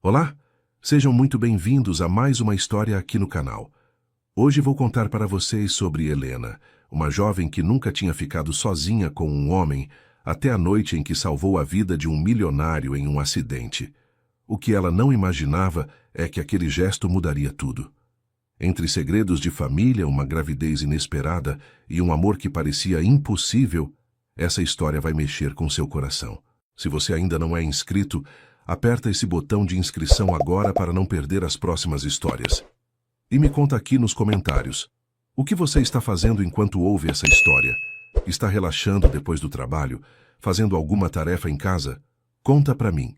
Olá, sejam muito bem-vindos a mais uma história aqui no canal. Hoje vou contar para vocês sobre Helena, uma jovem que nunca tinha ficado sozinha com um homem até a noite em que salvou a vida de um milionário em um acidente. O que ela não imaginava é que aquele gesto mudaria tudo. Entre segredos de família, uma gravidez inesperada e um amor que parecia impossível, essa história vai mexer com seu coração. Se você ainda não é inscrito, aperta esse botão de inscrição agora para não perder as próximas histórias. E me conta aqui nos comentários, o que você está fazendo enquanto ouve essa história? Está relaxando depois do trabalho? Fazendo alguma tarefa em casa? Conta pra mim.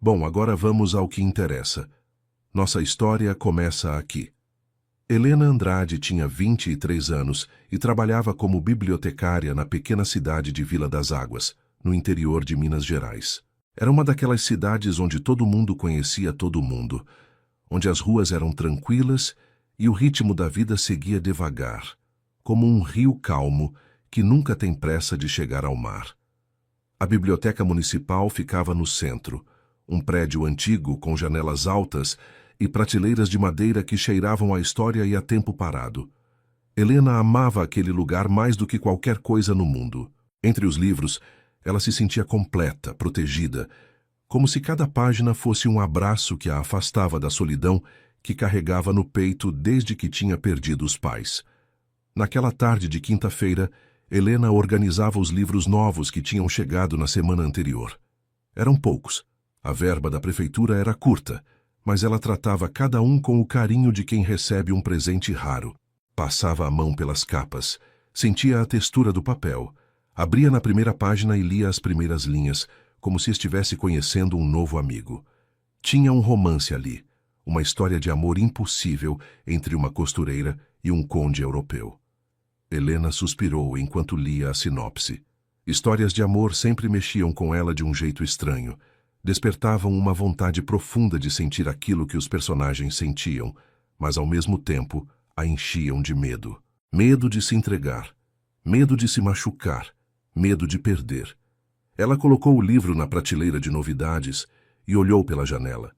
Bom, agora vamos ao que interessa. Nossa história começa aqui. Helena Andrade tinha 23 anos e trabalhava como bibliotecária na pequena cidade de Vila das Águas, no interior de Minas Gerais. Era uma daquelas cidades onde todo mundo conhecia todo mundo, onde as ruas eram tranquilas e o ritmo da vida seguia devagar, como um rio calmo que nunca tem pressa de chegar ao mar. A biblioteca municipal ficava no centro, um prédio antigo com janelas altas e prateleiras de madeira que cheiravam a história e a tempo parado. Helena amava aquele lugar mais do que qualquer coisa no mundo. Entre os livros, ela se sentia completa, protegida, como se cada página fosse um abraço que a afastava da solidão que carregava no peito desde que tinha perdido os pais. Naquela tarde de quinta-feira, Helena organizava os livros novos que tinham chegado na semana anterior. Eram poucos. A verba da prefeitura era curta, mas ela tratava cada um com o carinho de quem recebe um presente raro. Passava a mão pelas capas, sentia a textura do papel, abria na primeira página e lia as primeiras linhas, como se estivesse conhecendo um novo amigo. Tinha um romance ali, uma história de amor impossível entre uma costureira e um conde europeu. Helena suspirou enquanto lia a sinopse. Histórias de amor sempre mexiam com ela de um jeito estranho. Despertavam uma vontade profunda de sentir aquilo que os personagens sentiam, mas ao mesmo tempo a enchiam de medo. Medo de se entregar, medo de se machucar, medo de perder. Ela colocou o livro na prateleira de novidades e olhou pela janela.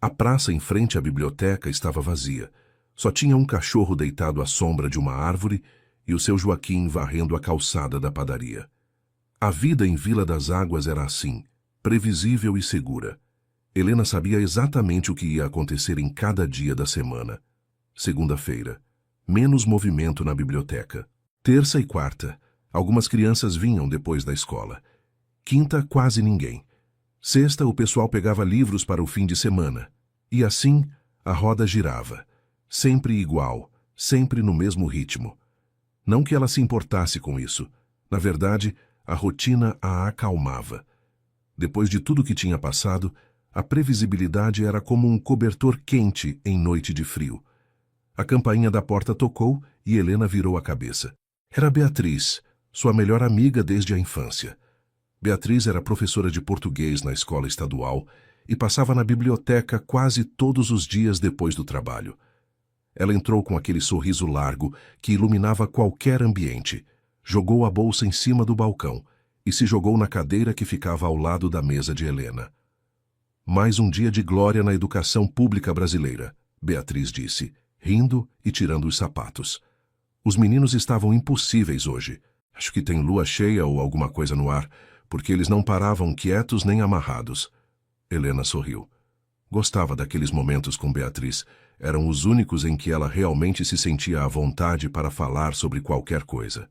A praça em frente à biblioteca estava vazia. Só tinha um cachorro deitado à sombra de uma árvore e o seu Joaquim varrendo a calçada da padaria. A vida em Vila das Águas era assim, previsível e segura. Helena sabia exatamente o que ia acontecer em cada dia da semana. Segunda-feira, menos movimento na biblioteca. Terça e quarta, algumas crianças vinham depois da escola. Quinta, quase ninguém. Sexta, o pessoal pegava livros para o fim de semana. E assim, a roda girava. Sempre igual, sempre no mesmo ritmo. Não que ela se importasse com isso. Na verdade, a rotina a acalmava. Depois de tudo que tinha passado, a previsibilidade era como um cobertor quente em noite de frio. A campainha da porta tocou e Helena virou a cabeça. Era Beatriz, sua melhor amiga desde a infância. Beatriz era professora de português na escola estadual e passava na biblioteca quase todos os dias depois do trabalho. Ela entrou com aquele sorriso largo que iluminava qualquer ambiente, jogou a bolsa em cima do balcão e se jogou na cadeira que ficava ao lado da mesa de Helena. Mais um dia de glória na educação pública brasileira, Beatriz disse, rindo e tirando os sapatos. Os meninos estavam impossíveis hoje. Acho que tem lua cheia ou alguma coisa no ar, porque eles não paravam quietos nem amarrados. Helena sorriu. Gostava daqueles momentos com Beatriz. Eram os únicos em que ela realmente se sentia à vontade para falar sobre qualquer coisa.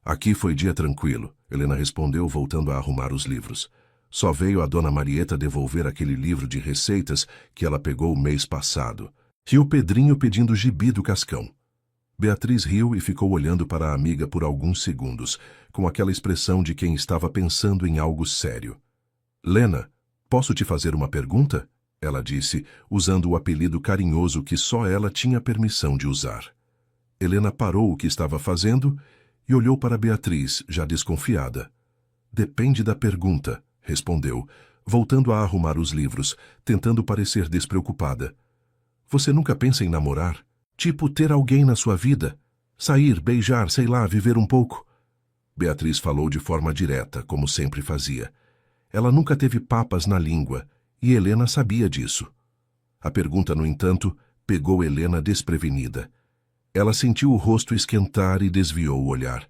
Aqui foi dia tranquilo, Helena respondeu, voltando a arrumar os livros. Só veio a dona Marieta devolver aquele livro de receitas que ela pegou o mês passado. E o Pedrinho pedindo gibi do Cascão. Beatriz riu e ficou olhando para a amiga por alguns segundos, com aquela expressão de quem estava pensando em algo sério. Lena, posso te fazer uma pergunta? Ela disse, usando o apelido carinhoso que só ela tinha permissão de usar. Helena parou o que estava fazendo e olhou para Beatriz, já desconfiada. Depende da pergunta, respondeu, voltando a arrumar os livros, tentando parecer despreocupada. Você nunca pensa em namorar? Tipo ter alguém na sua vida? Sair, beijar, sei lá, viver um pouco? Beatriz falou de forma direta, como sempre fazia. Ela nunca teve papas na língua E Helena sabia disso. A pergunta, no entanto, pegou Helena desprevenida. Ela sentiu o rosto esquentar e desviou o olhar,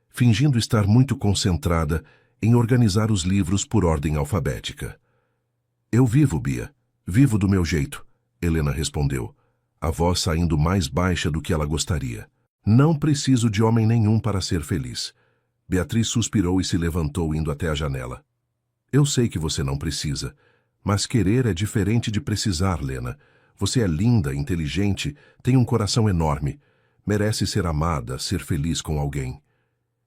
fingindo estar muito concentrada em organizar os livros por ordem alfabética. Eu vivo, Bia. Vivo do meu jeito, Helena respondeu, a voz saindo mais baixa do que ela gostaria. Não preciso de homem nenhum para ser feliz. Beatriz suspirou e se levantou, indo até a janela. Eu sei que você não precisa, mas querer é diferente de precisar, Lena. Você é linda, inteligente, tem um coração enorme. Merece ser amada, ser feliz com alguém.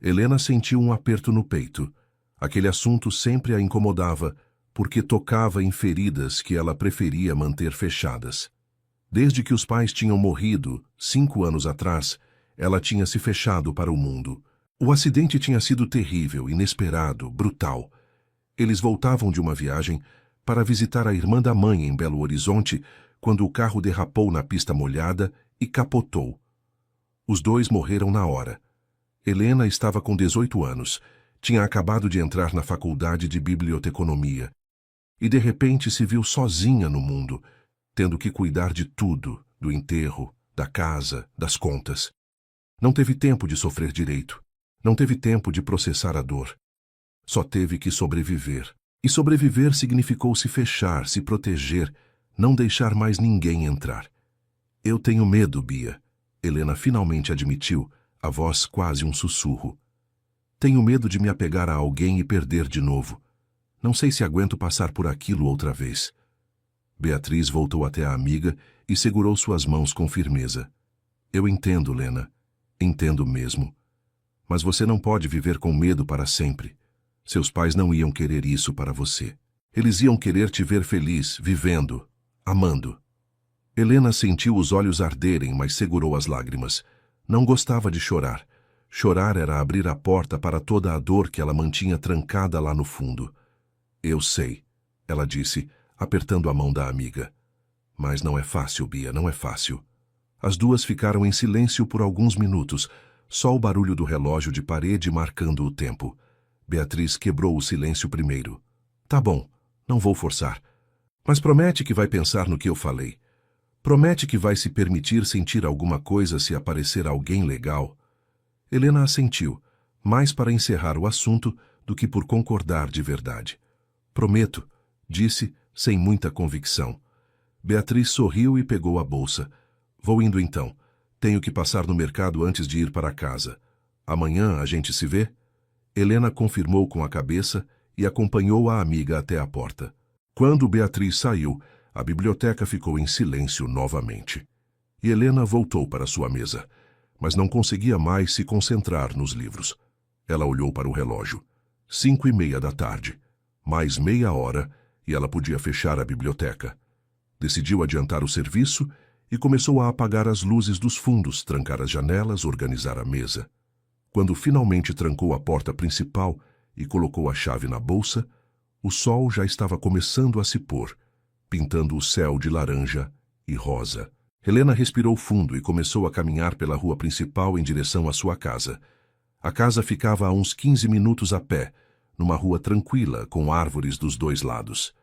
Helena sentiu um aperto no peito. Aquele assunto sempre a incomodava, porque tocava em feridas que ela preferia manter fechadas. Desde que os pais tinham morrido, 5 anos atrás, ela tinha se fechado para o mundo. O acidente tinha sido terrível, inesperado, brutal. Eles voltavam de uma viagem para visitar a irmã da mãe em Belo Horizonte, quando o carro derrapou na pista molhada e capotou. Os dois morreram na hora. Helena estava com 18 anos, tinha acabado de entrar na faculdade de biblioteconomia e de repente se viu sozinha no mundo, tendo que cuidar de tudo, do enterro, da casa, das contas. Não teve tempo de sofrer direito, não teve tempo de processar a dor. Só teve que sobreviver. E sobreviver significou se fechar, se proteger, não deixar mais ninguém entrar. Eu tenho medo, Bia, Helena finalmente admitiu, a voz quase um sussurro. Tenho medo de me apegar a alguém e perder de novo. Não sei se aguento passar por aquilo outra vez. Beatriz voltou até a amiga e segurou suas mãos com firmeza. Eu entendo, Lena. Entendo mesmo. Mas você não pode viver com medo para sempre. Seus pais não iam querer isso para você. Eles iam querer te ver feliz, vivendo, amando. Helena sentiu os olhos arderem, mas segurou as lágrimas. Não gostava de chorar. Chorar era abrir a porta para toda a dor que ela mantinha trancada lá no fundo. Eu sei, ela disse, apertando a mão da amiga. Mas não é fácil, Bia, não é fácil. As duas ficaram em silêncio por alguns minutos, só o barulho do relógio de parede marcando o tempo. Beatriz quebrou o silêncio primeiro. Tá bom, não vou forçar. Mas promete que vai pensar no que eu falei. Promete que vai se permitir sentir alguma coisa se aparecer alguém legal. Helena assentiu, mais para encerrar o assunto do que por concordar de verdade. Prometo, disse, sem muita convicção. Beatriz sorriu e pegou a bolsa. Vou indo então. Tenho que passar no mercado antes de ir para casa. Amanhã a gente se vê? Helena confirmou com a cabeça e acompanhou a amiga até a porta. Quando Beatriz saiu, a biblioteca ficou em silêncio novamente. E Helena voltou para sua mesa, mas não conseguia mais se concentrar nos livros. Ela olhou para o relógio. 5:30 da tarde. Mais meia hora e ela podia fechar a biblioteca. Decidiu adiantar o serviço e começou a apagar as luzes dos fundos, trancar as janelas, organizar a mesa. Quando finalmente trancou a porta principal e colocou a chave na bolsa, o sol já estava começando a se pôr, pintando o céu de laranja e rosa. Helena respirou fundo e começou a caminhar pela rua principal em direção à sua casa. A casa ficava a uns 15 minutos a pé, numa rua tranquila, com árvores dos dois lados.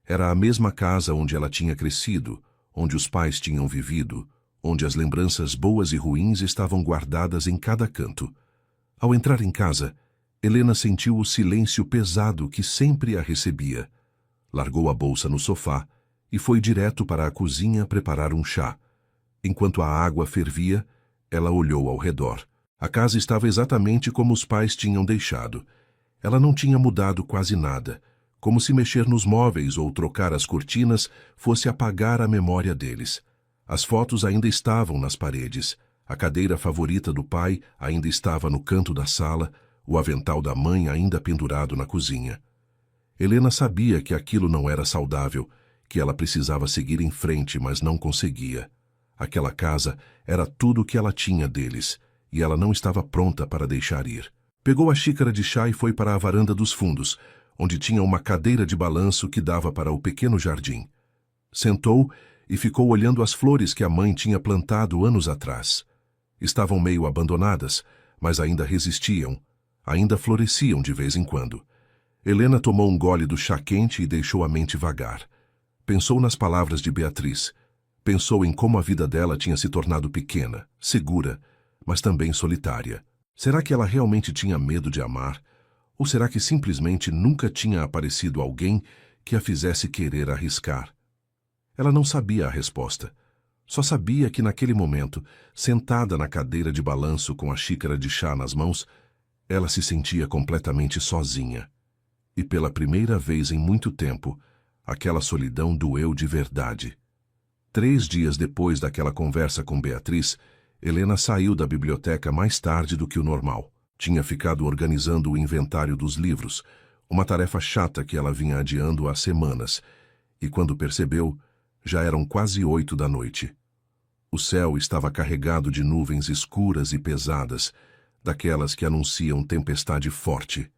Era a mesma casa onde ela tinha crescido, onde os pais tinham vivido, onde as lembranças boas e ruins estavam guardadas em cada canto. Ao entrar em casa, Helena sentiu o silêncio pesado que sempre a recebia. Largou a bolsa no sofá e foi direto para a cozinha preparar um chá. Enquanto a água fervia, ela olhou ao redor. A casa estava exatamente como os pais tinham deixado. Ela não tinha mudado quase nada, como se mexer nos móveis ou trocar as cortinas fosse apagar a memória deles. As fotos ainda estavam nas paredes, a cadeira favorita do pai ainda estava no canto da sala, o avental da mãe ainda pendurado na cozinha. Helena sabia que aquilo não era saudável, que ela precisava seguir em frente, mas não conseguia. Aquela casa era tudo o que ela tinha deles, e ela não estava pronta para deixar ir. Pegou a xícara de chá e foi para a varanda dos fundos, onde tinha uma cadeira de balanço que dava para o pequeno jardim. Sentou e ficou olhando as flores que a mãe tinha plantado anos atrás. Estavam meio abandonadas, mas ainda resistiam, ainda floresciam de vez em quando. Helena tomou um gole do chá quente e deixou a mente vagar. Pensou nas palavras de Beatriz. Pensou em como a vida dela tinha se tornado pequena, segura, mas também solitária. Será que ela realmente tinha medo de amar? Ou será que simplesmente nunca tinha aparecido alguém que a fizesse querer arriscar? Ela não sabia a resposta. Só sabia que naquele momento, sentada na cadeira de balanço com a xícara de chá nas mãos, ela se sentia completamente sozinha. E pela primeira vez em muito tempo, aquela solidão doeu de verdade. 3 dias depois daquela conversa com Beatriz, Helena saiu da biblioteca mais tarde do que o normal. Tinha ficado organizando o inventário dos livros, uma tarefa chata que ela vinha adiando há semanas, e quando percebeu, já eram quase 8 da noite. O céu estava carregado de nuvens escuras e pesadas, daquelas que anunciam tempestade forte.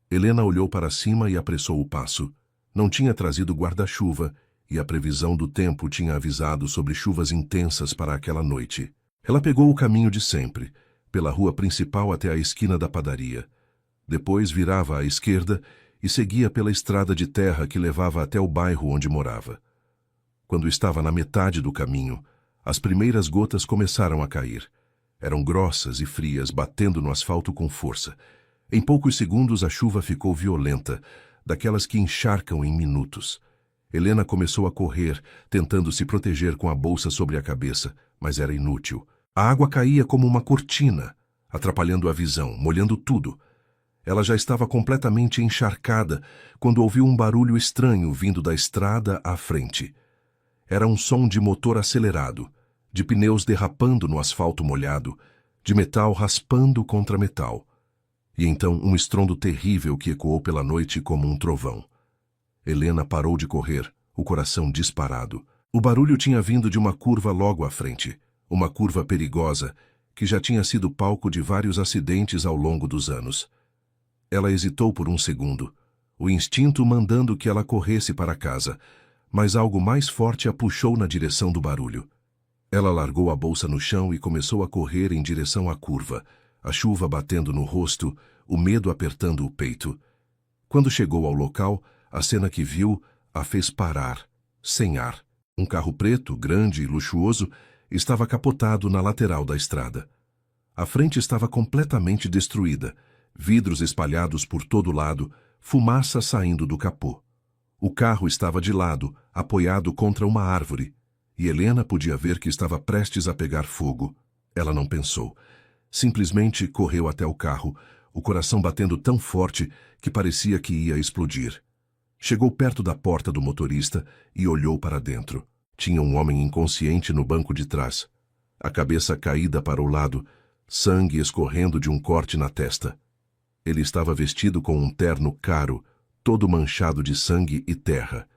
Helena olhou para cima e apressou o passo. Não tinha trazido guarda-chuva, e a previsão do tempo tinha avisado sobre chuvas intensas para aquela noite. Ela pegou o caminho de sempre, pela rua principal até a esquina da padaria. Depois virava à esquerda e seguia pela estrada de terra que levava até o bairro onde morava. Quando estava na metade do caminho, as primeiras gotas começaram a cair. Eram grossas e frias, batendo no asfalto com força. Em poucos segundos a chuva ficou violenta, daquelas que encharcam em minutos. Helena começou a correr, tentando se proteger com a bolsa sobre a cabeça, mas era inútil. A água caía como uma cortina, atrapalhando a visão, molhando tudo. Ela já estava completamente encharcada quando ouviu um barulho estranho vindo da estrada à frente. Era um som de motor acelerado, de pneus derrapando no asfalto molhado, de metal raspando contra metal. E então um estrondo terrível que ecoou pela noite como um trovão. Helena parou de correr, o coração disparado. O barulho tinha vindo de uma curva logo à frente, uma curva perigosa, que já tinha sido palco de vários acidentes ao longo dos anos. Ela hesitou por um segundo, o instinto mandando que ela corresse para casa, mas algo mais forte a puxou na direção do barulho. Ela largou a bolsa no chão e começou a correr em direção à curva, a chuva batendo no rosto, o medo apertando o peito. Quando chegou ao local, a cena que viu a fez parar, sem ar. Um carro preto, grande e luxuoso, estava capotado na lateral da estrada. A frente estava completamente destruída, vidros espalhados por todo lado, fumaça saindo do capô. O carro estava de lado, apoiado contra uma árvore, e Helena podia ver que estava prestes a pegar fogo. Ela não pensou. Simplesmente correu até o carro, o coração batendo tão forte que parecia que ia explodir. Chegou perto da porta do motorista e olhou para dentro. Tinha um homem inconsciente no banco de trás, a cabeça caída para o lado, sangue escorrendo de um corte na testa. Ele estava vestido com um terno caro, todo manchado de sangue e terra.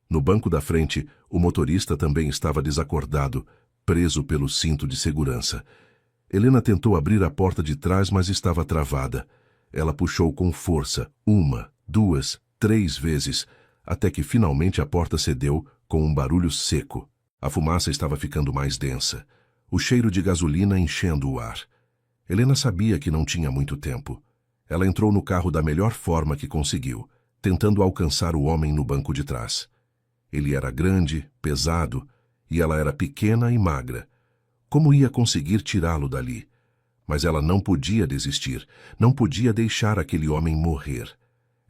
No banco da frente, o motorista também estava desacordado, preso pelo cinto de segurança. Helena tentou abrir a porta de trás, mas estava travada. Ela puxou com força, 1, 2, 3 vezes, até que finalmente a porta cedeu com um barulho seco. A fumaça estava ficando mais densa, o cheiro de gasolina enchendo o ar. Helena sabia que não tinha muito tempo. Ela entrou no carro da melhor forma que conseguiu, tentando alcançar o homem no banco de trás. Ele era grande, pesado, e ela era pequena e magra. Como ia conseguir tirá-lo dali? Mas ela não podia desistir, não podia deixar aquele homem morrer.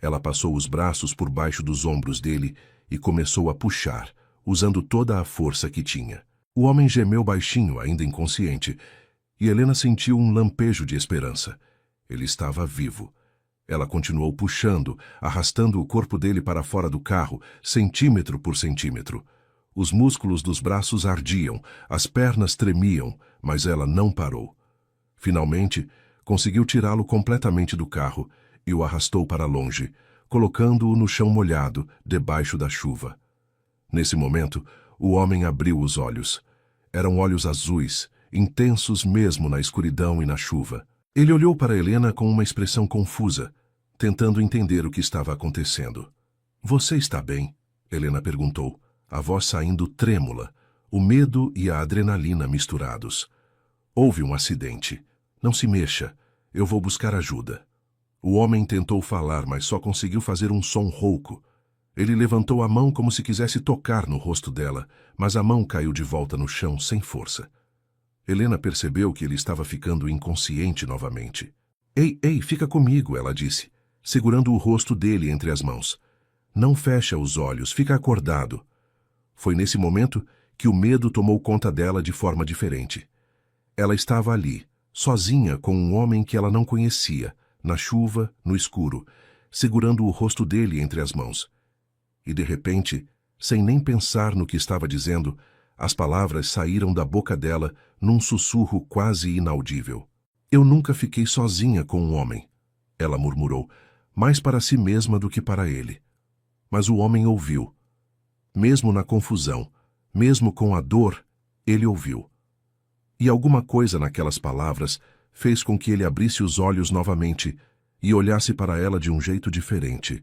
Ela passou os braços por baixo dos ombros dele e começou a puxar, usando toda a força que tinha. O homem gemeu baixinho, ainda inconsciente, e Helena sentiu um lampejo de esperança. Ele estava vivo. Ela continuou puxando, arrastando o corpo dele para fora do carro, centímetro por centímetro. Os músculos dos braços ardiam, as pernas tremiam, mas ela não parou. Finalmente, conseguiu tirá-lo completamente do carro e o arrastou para longe, colocando-o no chão molhado, debaixo da chuva. Nesse momento, o homem abriu os olhos. Eram olhos azuis, intensos mesmo na escuridão e na chuva. Ele olhou para Helena com uma expressão confusa, tentando entender o que estava acontecendo. "Você está bem?" Helena perguntou, a voz saindo trêmula, o medo e a adrenalina misturados. "Houve um acidente. Não se mexa. Eu vou buscar ajuda." O homem tentou falar, mas só conseguiu fazer um som rouco. Ele levantou a mão como se quisesse tocar no rosto dela, mas a mão caiu de volta no chão sem força. Helena percebeu que ele estava ficando inconsciente novamente. Ei, ei, fica comigo, ela disse, segurando o rosto dele entre as mãos. Não fecha os olhos, fica acordado. Foi nesse momento que o medo tomou conta dela de forma diferente. Ela estava ali, sozinha com um homem que ela não conhecia, na chuva, no escuro, segurando o rosto dele entre as mãos. E de repente, sem nem pensar no que estava dizendo, as palavras saíram da boca dela num sussurro quase inaudível. Eu nunca fiquei sozinha com um homem, ela murmurou, mais para si mesma do que para ele. Mas o homem ouviu. Mesmo na confusão, mesmo com a dor, ele ouviu. E alguma coisa naquelas palavras fez com que ele abrisse os olhos novamente e olhasse para ela de um jeito diferente,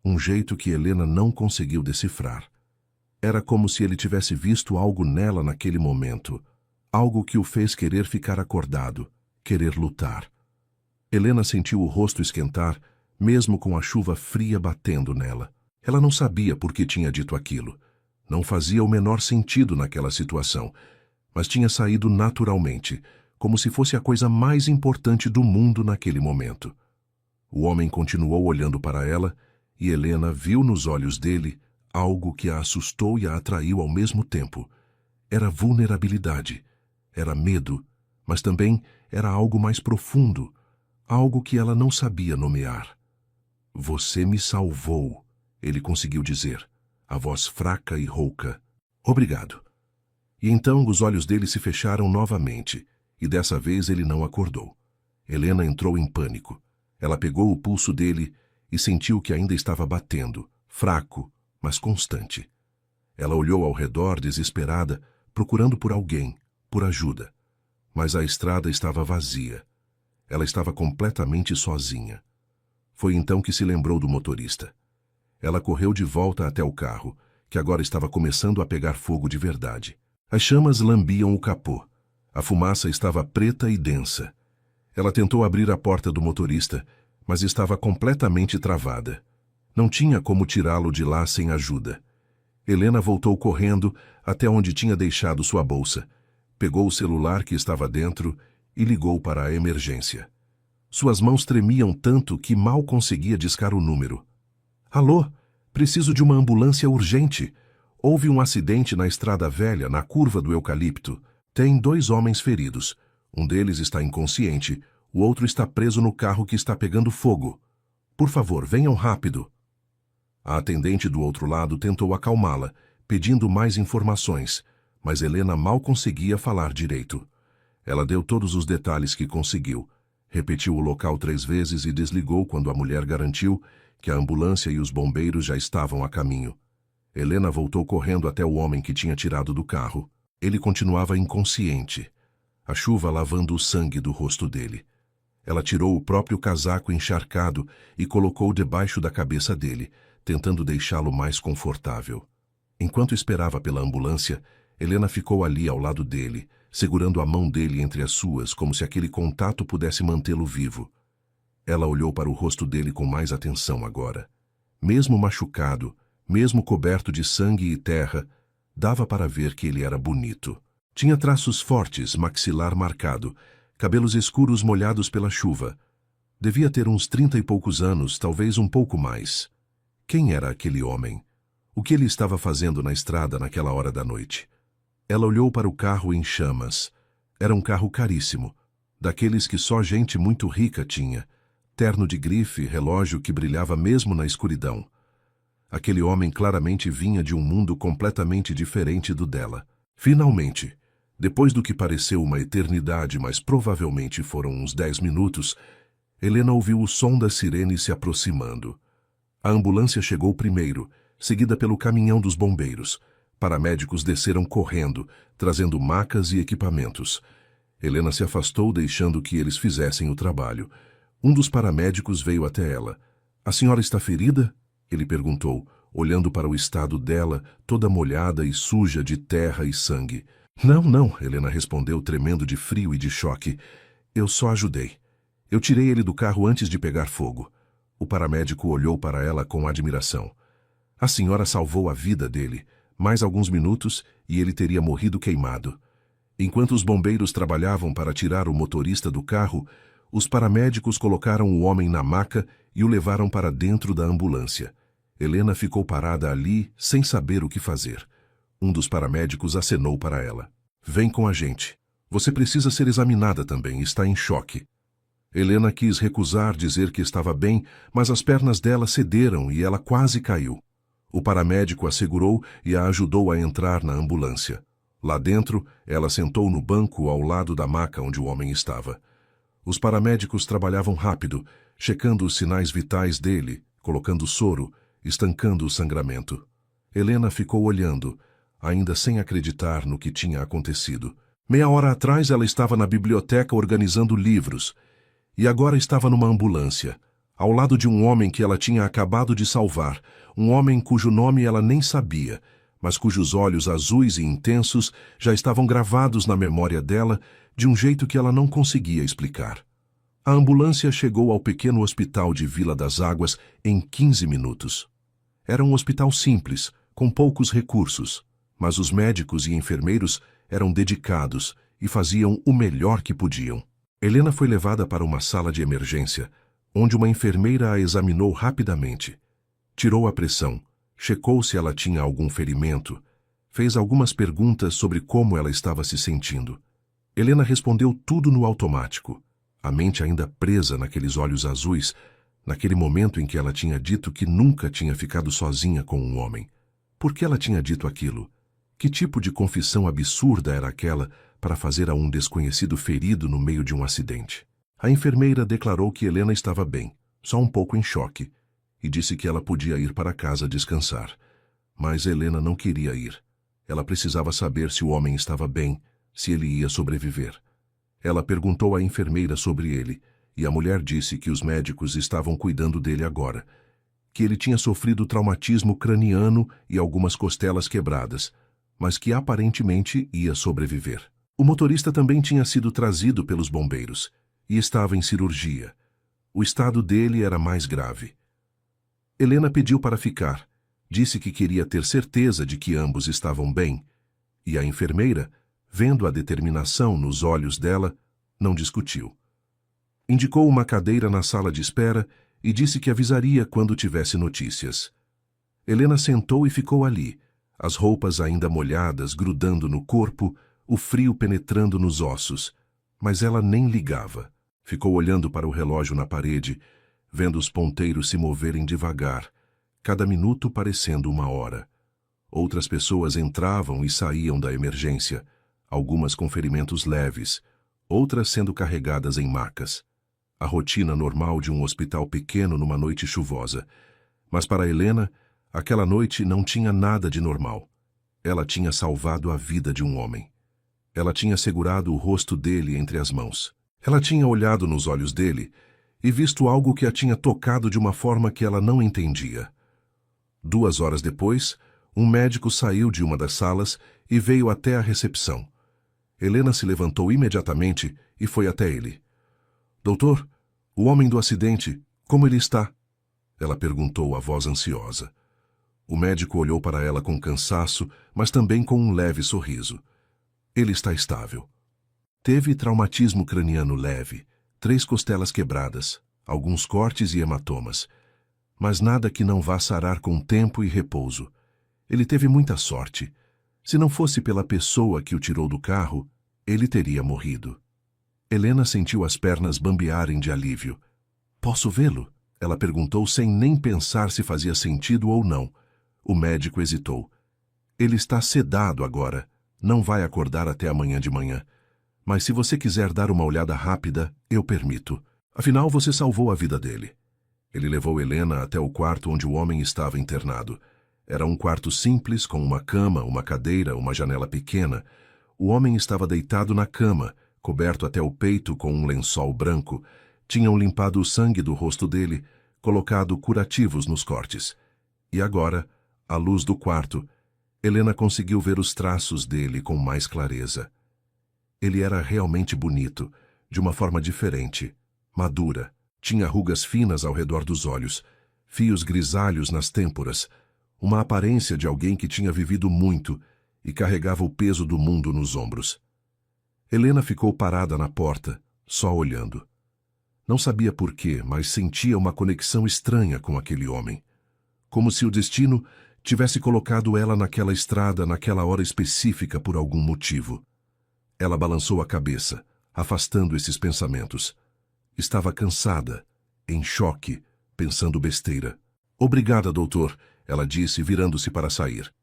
um jeito que Helena não conseguiu decifrar. Era como se ele tivesse visto algo nela naquele momento, algo que o fez querer ficar acordado, querer lutar. Helena sentiu o rosto esquentar, mesmo com a chuva fria batendo nela. Ela não sabia por que tinha dito aquilo. Não fazia o menor sentido naquela situação, mas tinha saído naturalmente, como se fosse a coisa mais importante do mundo naquele momento. O homem continuou olhando para ela, e Helena viu nos olhos dele algo que a assustou e a atraiu ao mesmo tempo. Era vulnerabilidade, era medo, mas também era algo mais profundo, algo que ela não sabia nomear. Você me salvou, ele conseguiu dizer, a voz fraca e rouca. Obrigado. E então os olhos dele se fecharam novamente, e dessa vez ele não acordou. Helena entrou em pânico. Ela pegou o pulso dele e sentiu que ainda estava batendo, fraco, mas constante. Ela olhou ao redor desesperada, procurando por alguém, por ajuda. Mas a estrada estava vazia. Ela estava completamente sozinha. Foi então que se lembrou do motorista. Ela correu de volta até o carro, que agora estava começando a pegar fogo de verdade. As chamas lambiam o capô. A fumaça estava preta e densa. Ela tentou abrir a porta do motorista, mas estava completamente travada. Não tinha como tirá-lo de lá sem ajuda. Helena voltou correndo até onde tinha deixado sua bolsa, pegou o celular que estava dentro e ligou para a emergência. Suas mãos tremiam tanto que mal conseguia discar o número. Alô? Preciso de uma ambulância urgente. Houve um acidente na Estrada Velha, na curva do Eucalipto. Tem 2 homens feridos. Um deles está inconsciente, o outro está preso no carro que está pegando fogo. Por favor, venham rápido. A atendente do outro lado tentou acalmá-la, pedindo mais informações, mas Helena mal conseguia falar direito. Ela deu todos os detalhes que conseguiu, repetiu o local 3 vezes e desligou quando a mulher garantiu que a ambulância e os bombeiros já estavam a caminho. Helena voltou correndo até o homem que tinha tirado do carro. Ele continuava inconsciente, a chuva lavando o sangue do rosto dele. Ela tirou o próprio casaco encharcado e colocou debaixo da cabeça dele, tentando deixá-lo mais confortável. Enquanto esperava pela ambulância, Helena ficou ali ao lado dele, segurando a mão dele entre as suas, como se aquele contato pudesse mantê-lo vivo. Ela olhou para o rosto dele com mais atenção agora. Mesmo machucado, mesmo coberto de sangue e terra, dava para ver que ele era bonito. Tinha traços fortes, maxilar marcado, cabelos escuros molhados pela chuva. Devia ter uns 30 e poucos anos, talvez um pouco mais. Quem era aquele homem? O que ele estava fazendo na estrada naquela hora da noite? Ela olhou para o carro em chamas. Era um carro caríssimo, daqueles que só gente muito rica tinha. Terno de grife, relógio que brilhava mesmo na escuridão. Aquele homem claramente vinha de um mundo completamente diferente do dela. Finalmente, depois do que pareceu uma eternidade, mas provavelmente foram uns 10 minutos, Helena ouviu o som da sirene se aproximando. A ambulância chegou primeiro, seguida pelo caminhão dos bombeiros. Paramédicos desceram correndo, trazendo macas e equipamentos. Helena se afastou, deixando que eles fizessem o trabalho. Um dos paramédicos veio até ela. A senhora está ferida? Ele perguntou, olhando para o estado dela, toda molhada e suja de terra e sangue. Não, não, Helena respondeu, tremendo de frio e de choque. Eu só ajudei. Eu tirei ele do carro antes de pegar fogo. O paramédico olhou para ela com admiração. A senhora salvou a vida dele. Mais alguns minutos e ele teria morrido queimado. Enquanto os bombeiros trabalhavam para tirar o motorista do carro, os paramédicos colocaram o homem na maca e o levaram para dentro da ambulância. Helena ficou parada ali, sem saber o que fazer. Um dos paramédicos acenou para ela. Vem com a gente. Você precisa ser examinada também, está em choque. Helena quis recusar dizer que estava bem, mas as pernas dela cederam e ela quase caiu. O paramédico a segurou e a ajudou a entrar na ambulância. Lá dentro, ela sentou no banco ao lado da maca onde o homem estava. Os paramédicos trabalhavam rápido, checando os sinais vitais dele, colocando soro, estancando o sangramento. Helena ficou olhando, ainda sem acreditar no que tinha acontecido. Meia hora atrás ela estava na biblioteca organizando livros, e agora estava numa ambulância, ao lado de um homem que ela tinha acabado de salvar, um homem cujo nome ela nem sabia, mas cujos olhos azuis e intensos já estavam gravados na memória dela de um jeito que ela não conseguia explicar. A ambulância chegou ao pequeno hospital de Vila das Águas em 15 minutos. Era um hospital simples, com poucos recursos, mas os médicos e enfermeiros eram dedicados e faziam o melhor que podiam. Helena foi levada para uma sala de emergência, onde uma enfermeira a examinou rapidamente. Tirou a pressão, checou se ela tinha algum ferimento, fez algumas perguntas sobre como ela estava se sentindo. Helena respondeu tudo no automático, a mente ainda presa naqueles olhos azuis, naquele momento em que ela tinha dito que nunca tinha ficado sozinha com um homem. Por que ela tinha dito aquilo? Que tipo de confissão absurda era aquela para fazer a um desconhecido ferido no meio de um acidente? A enfermeira declarou que Helena estava bem, só um pouco em choque, e disse que ela podia ir para casa descansar. Mas Helena não queria ir. Ela precisava saber se o homem estava bem, se ele ia sobreviver. Ela perguntou à enfermeira sobre ele, e a mulher disse que os médicos estavam cuidando dele agora, que ele tinha sofrido traumatismo craniano e algumas costelas quebradas, mas que aparentemente ia sobreviver. O motorista também tinha sido trazido pelos bombeiros e estava em cirurgia. O estado dele era mais grave. Helena pediu para ficar, disse que queria ter certeza de que ambos estavam bem, e a enfermeira, vendo a determinação nos olhos dela, não discutiu. Indicou uma cadeira na sala de espera e disse que avisaria quando tivesse notícias. Helena sentou e ficou ali, as roupas ainda molhadas grudando no corpo, o frio penetrando nos ossos, mas ela nem ligava. Ficou olhando para o relógio na parede, vendo os ponteiros se moverem devagar, cada minuto parecendo uma hora. Outras pessoas entravam e saíam da emergência, algumas com ferimentos leves, outras sendo carregadas em macas. A rotina normal de um hospital pequeno numa noite chuvosa. Mas para Helena, aquela noite não tinha nada de normal. Ela tinha salvado a vida de um homem. Ela tinha segurado o rosto dele entre as mãos. Ela tinha olhado nos olhos dele e visto algo que a tinha tocado de uma forma que ela não entendia. 2 horas depois, um médico saiu de uma das salas e veio até a recepção. Helena se levantou imediatamente e foi até ele. Doutor, o homem do acidente, como ele está? Ela perguntou a voz ansiosa. O médico olhou para ela com cansaço, mas também com um leve sorriso. Ele está estável. Teve traumatismo craniano leve, 3 costelas quebradas, alguns cortes e hematomas, mas nada que não vá sarar com tempo e repouso. Ele teve muita sorte. Se não fosse pela pessoa que o tirou do carro, ele teria morrido. Helena sentiu as pernas bambearem de alívio. Posso vê-lo? Ela perguntou sem nem pensar se fazia sentido ou não. O médico hesitou. Ele está sedado agora. Não vai acordar até amanhã de manhã. Mas se você quiser dar uma olhada rápida, eu permito. Afinal, você salvou a vida dele. Ele levou Helena até o quarto onde o homem estava internado. Era um quarto simples, com uma cama, uma cadeira, uma janela pequena. O homem estava deitado na cama, coberto até o peito com um lençol branco. Tinham limpado o sangue do rosto dele, colocado curativos nos cortes. E agora, à luz do quarto, Helena conseguiu ver os traços dele com mais clareza. Ele era realmente bonito, de uma forma diferente, madura. Tinha rugas finas ao redor dos olhos, fios grisalhos nas têmporas, uma aparência de alguém que tinha vivido muito e carregava o peso do mundo nos ombros. Helena ficou parada na porta, só olhando. Não sabia por quê, mas sentia uma conexão estranha com aquele homem. Como se o destino tivesse colocado ela naquela estrada naquela hora específica por algum motivo. Ela balançou a cabeça, afastando esses pensamentos. Estava cansada, em choque, pensando besteira. Obrigada, doutor, ela disse, virando-se para sair.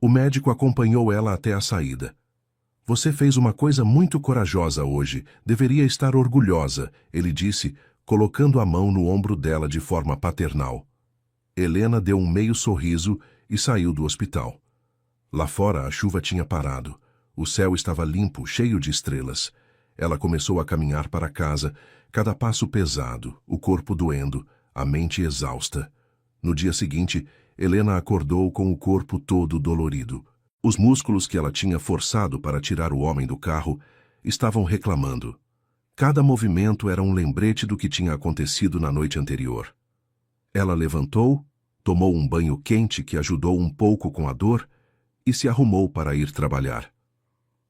O médico acompanhou ela até a saída. Você fez uma coisa muito corajosa hoje. Deveria estar orgulhosa, ele disse, colocando a mão no ombro dela de forma paternal. Helena deu um meio sorriso e saiu do hospital. Lá fora a chuva tinha parado. O céu estava limpo, cheio de estrelas. Ela começou a caminhar para casa, cada passo pesado, o corpo doendo, a mente exausta. No dia seguinte, Helena acordou com o corpo todo dolorido. Os músculos que ela tinha forçado para tirar o homem do carro estavam reclamando. Cada movimento era um lembrete do que tinha acontecido na noite anterior. Ela levantou, tomou um banho quente que ajudou um pouco com a dor e se arrumou para ir trabalhar.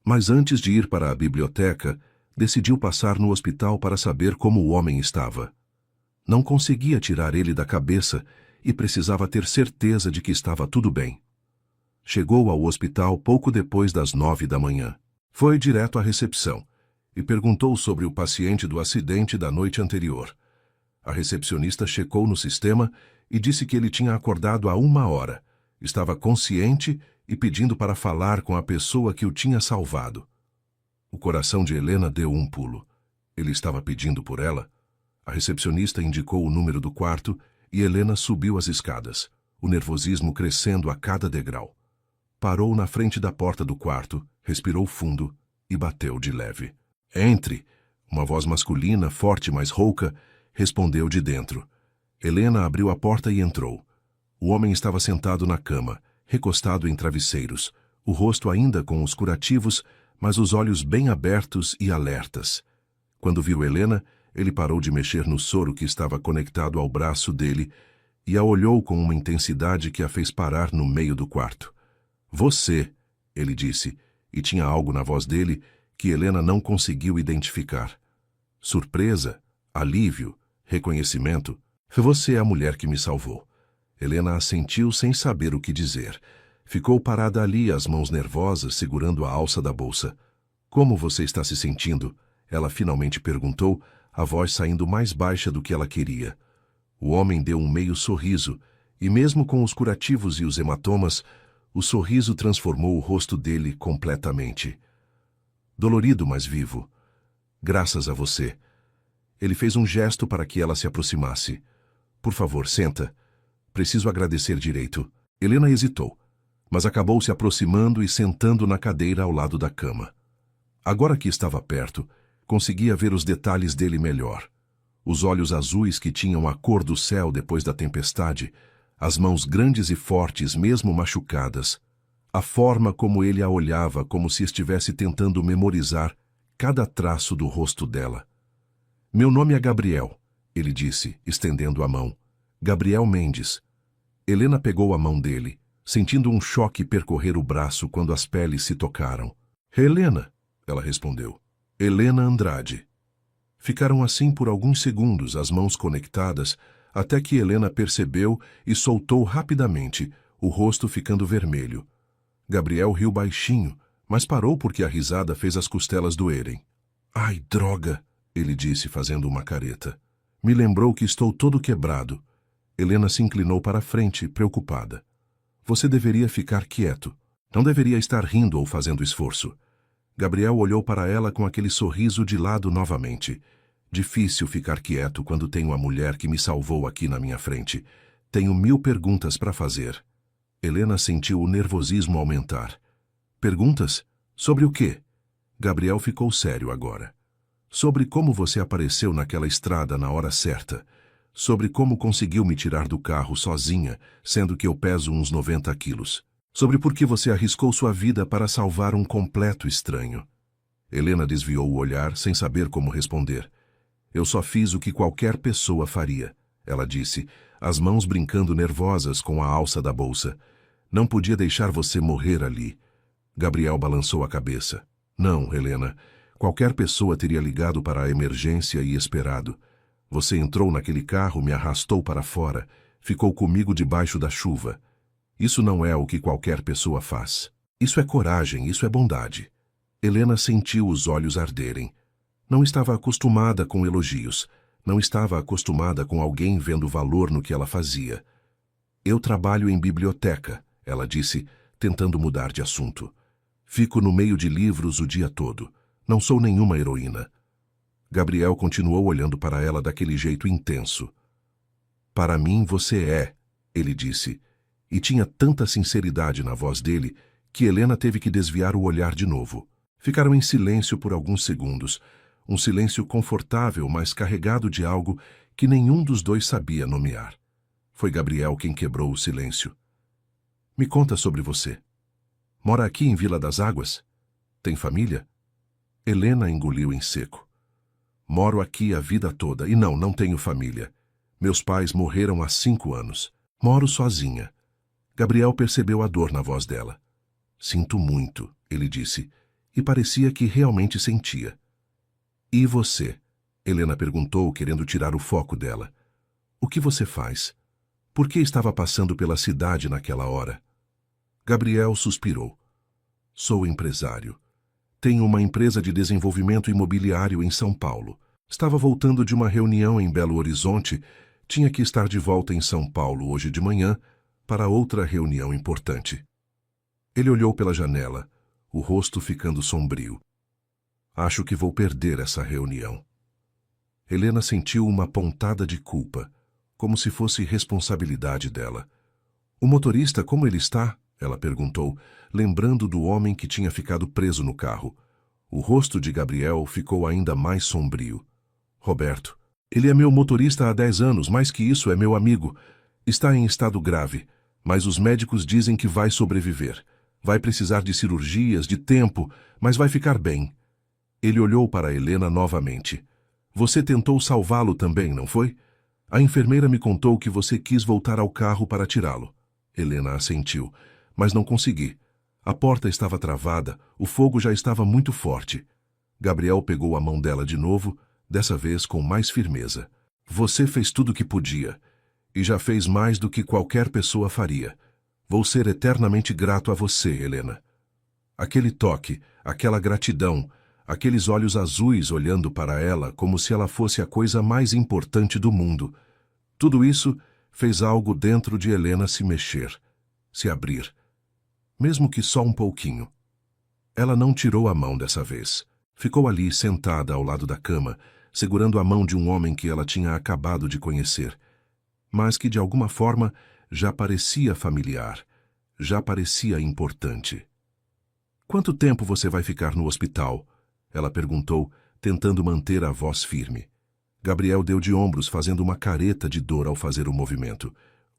Mas antes de ir para a biblioteca, decidiu passar no hospital para saber como o homem estava. Não conseguia tirar ele da cabeça e precisava ter certeza de que estava tudo bem. Chegou ao hospital pouco depois das 9 da manhã. Foi direto à recepção e perguntou sobre o paciente do acidente da noite anterior. A recepcionista checou no sistema e disse que ele tinha acordado há 1 hora, estava consciente e pedindo para falar com a pessoa que o tinha salvado. O coração de Helena deu um pulo. Ele estava pedindo por ela? A recepcionista indicou o número do quarto e Helena subiu as escadas, o nervosismo crescendo a cada degrau. Parou na frente da porta do quarto, respirou fundo e bateu de leve. Entre! Uma voz masculina, forte, mas rouca, respondeu de dentro. Helena abriu a porta e entrou. O homem estava sentado na cama, recostado em travesseiros, o rosto ainda com os curativos, mas os olhos bem abertos e alertas. Quando viu Helena, ele parou de mexer no soro que estava conectado ao braço dele e a olhou com uma intensidade que a fez parar no meio do quarto. Você, ele disse, e tinha algo na voz dele que Helena não conseguiu identificar. Surpresa, alívio, reconhecimento. Você é a mulher que me salvou. Helena assentiu sem saber o que dizer. Ficou parada ali, as mãos nervosas, segurando a alça da bolsa. Como você está se sentindo? Ela finalmente perguntou, a voz saindo mais baixa do que ela queria. O homem deu um meio sorriso, e mesmo com os curativos e os hematomas, o sorriso transformou o rosto dele completamente. Dolorido, mas vivo. Graças a você. Ele fez um gesto para que ela se aproximasse. Por favor, senta. Preciso agradecer direito. Helena hesitou, mas acabou se aproximando e sentando na cadeira ao lado da cama. Agora que estava perto, conseguia ver os detalhes dele melhor. Os olhos azuis que tinham a cor do céu depois da tempestade, as mãos grandes e fortes, mesmo machucadas, a forma como ele a olhava como se estivesse tentando memorizar cada traço do rosto dela. Meu nome é Gabriel, ele disse, estendendo a mão. Gabriel Mendes. Helena pegou a mão dele, sentindo um choque percorrer o braço quando as peles se tocaram. Helena, ela respondeu. Helena Andrade. Ficaram assim por alguns segundos, as mãos conectadas, até que Helena percebeu e soltou rapidamente, o rosto ficando vermelho. Gabriel riu baixinho, mas parou porque a risada fez as costelas doerem. Ai, droga, ele disse fazendo uma careta. Me lembrou que estou todo quebrado. Helena se inclinou para a frente, preocupada. Você deveria ficar quieto. Não deveria estar rindo ou fazendo esforço. Gabriel olhou para ela com aquele sorriso de lado novamente. Difícil ficar quieto quando tenho a mulher que me salvou aqui na minha frente. Tenho 1000 perguntas para fazer. Helena sentiu o nervosismo aumentar. Perguntas? Sobre o quê? Gabriel ficou sério agora. Sobre como você apareceu naquela estrada na hora certa. Sobre como conseguiu me tirar do carro sozinha, sendo que eu peso uns 90 quilos. Sobre por que você arriscou sua vida para salvar um completo estranho. Helena desviou o olhar sem saber como responder. Eu só fiz o que qualquer pessoa faria. ela disse, as mãos brincando nervosas com a alça da bolsa. Não podia deixar você morrer ali. Gabriel balançou a cabeça. Não, Helena. Qualquer pessoa teria ligado para a emergência e esperado. Você entrou naquele carro, me arrastou para fora, ficou comigo debaixo da chuva. Isso não é o que qualquer pessoa faz. Isso é coragem, isso é bondade. Helena sentiu os olhos arderem. Não estava acostumada com elogios. Não estava acostumada com alguém vendo valor no que ela fazia. Eu trabalho em biblioteca, ela disse, tentando mudar de assunto. Fico no meio de livros o dia todo. Não sou nenhuma heroína. Gabriel continuou olhando para ela daquele jeito intenso. Para mim você é, ele disse, e tinha tanta sinceridade na voz dele que Helena teve que desviar o olhar de novo. Ficaram em silêncio por alguns segundos, um silêncio confortável, mas carregado de algo que nenhum dos dois sabia nomear. Foi Gabriel quem quebrou o silêncio. Me conta sobre você. Mora aqui em Vila das Águas? Tem família? Helena engoliu em seco. Moro aqui a vida toda e não tenho família. Meus pais morreram há 5 anos. Moro sozinha. Gabriel percebeu a dor na voz dela. Sinto muito, ele disse, e parecia que realmente sentia. E você? Helena perguntou, querendo tirar o foco dela. O que você faz? Por que estava passando pela cidade naquela hora? Gabriel suspirou. Sou empresário. Tenho uma empresa de desenvolvimento imobiliário em São Paulo. Estava voltando de uma reunião em Belo Horizonte, tinha que estar de volta em São Paulo hoje de manhã para outra reunião importante. Ele olhou pela janela, o rosto ficando sombrio. Acho que vou perder essa reunião. Helena sentiu uma pontada de culpa, como se fosse responsabilidade dela. O motorista, como ele está? Ela perguntou, lembrando do homem que tinha ficado preso no carro. O rosto de Gabriel ficou ainda mais sombrio. Roberto. Ele é meu motorista há 10 anos, mais que isso, é meu amigo. Está em estado grave, mas os médicos dizem que vai sobreviver. Vai precisar de cirurgias, de tempo, mas vai ficar bem. Ele olhou para Helena novamente. Você tentou salvá-lo também, não foi? A enfermeira me contou que você quis voltar ao carro para tirá-lo. Helena assentiu. Mas não consegui. A porta estava travada, o fogo já estava muito forte. Gabriel pegou a mão dela de novo, dessa vez com mais firmeza. Você fez tudo o que podia, e já fez mais do que qualquer pessoa faria. Vou ser eternamente grato a você, Helena. Aquele toque, aquela gratidão, aqueles olhos azuis olhando para ela como se ela fosse a coisa mais importante do mundo. Tudo isso fez algo dentro de Helena se mexer, se abrir. Mesmo que só um pouquinho. Ela não tirou a mão dessa vez. Ficou ali, sentada ao lado da cama, segurando a mão de um homem que ela tinha acabado de conhecer, mas que de alguma forma já parecia familiar, já parecia importante. Quanto tempo você vai ficar no hospital? Ela perguntou, tentando manter a voz firme. Gabriel deu de ombros, fazendo uma careta de dor ao fazer o movimento.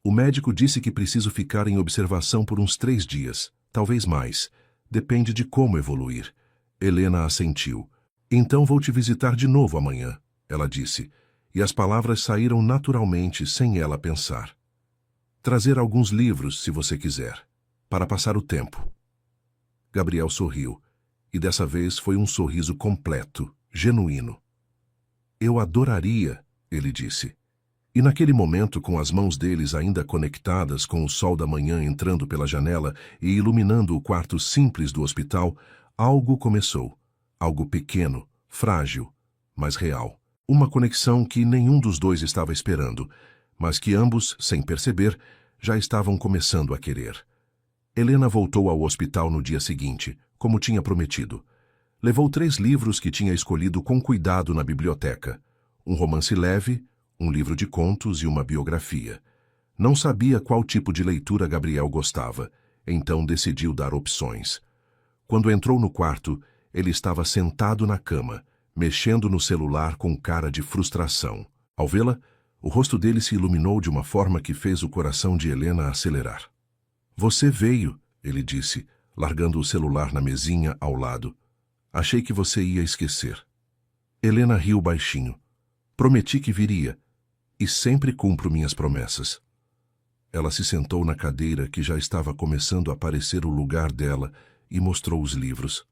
O médico disse que preciso ficar em observação por uns 3 dias, talvez mais. Depende de como evoluir. Helena assentiu. Então vou te visitar de novo amanhã, ela disse, e as palavras saíram naturalmente sem ela pensar. Trazer alguns livros, se você quiser, para passar o tempo. Gabriel sorriu, e dessa vez foi um sorriso completo, genuíno. Eu adoraria, ele disse. E naquele momento, com as mãos deles ainda conectadas com o sol da manhã entrando pela janela e iluminando o quarto simples do hospital, algo começou. Algo pequeno, frágil, mas real. Uma conexão que nenhum dos dois estava esperando, mas que ambos, sem perceber, já estavam começando a querer. Helena voltou ao hospital no dia seguinte, como tinha prometido. Levou 3 livros que tinha escolhido com cuidado na biblioteca. Um romance leve, um livro de contos e uma biografia. Não sabia qual tipo de leitura Gabriel gostava, então decidiu dar opções. Quando entrou no quarto, ele estava sentado na cama, mexendo no celular com cara de frustração. Ao vê-la, o rosto dele se iluminou de uma forma que fez o coração de Helena acelerar. Você veio, ele disse, largando o celular na mesinha ao lado. Achei que você ia esquecer. Helena riu baixinho. Prometi que viria. e sempre cumpro minhas promessas. Ela se sentou na cadeira que já estava começando a parecer o lugar dela e mostrou os livros.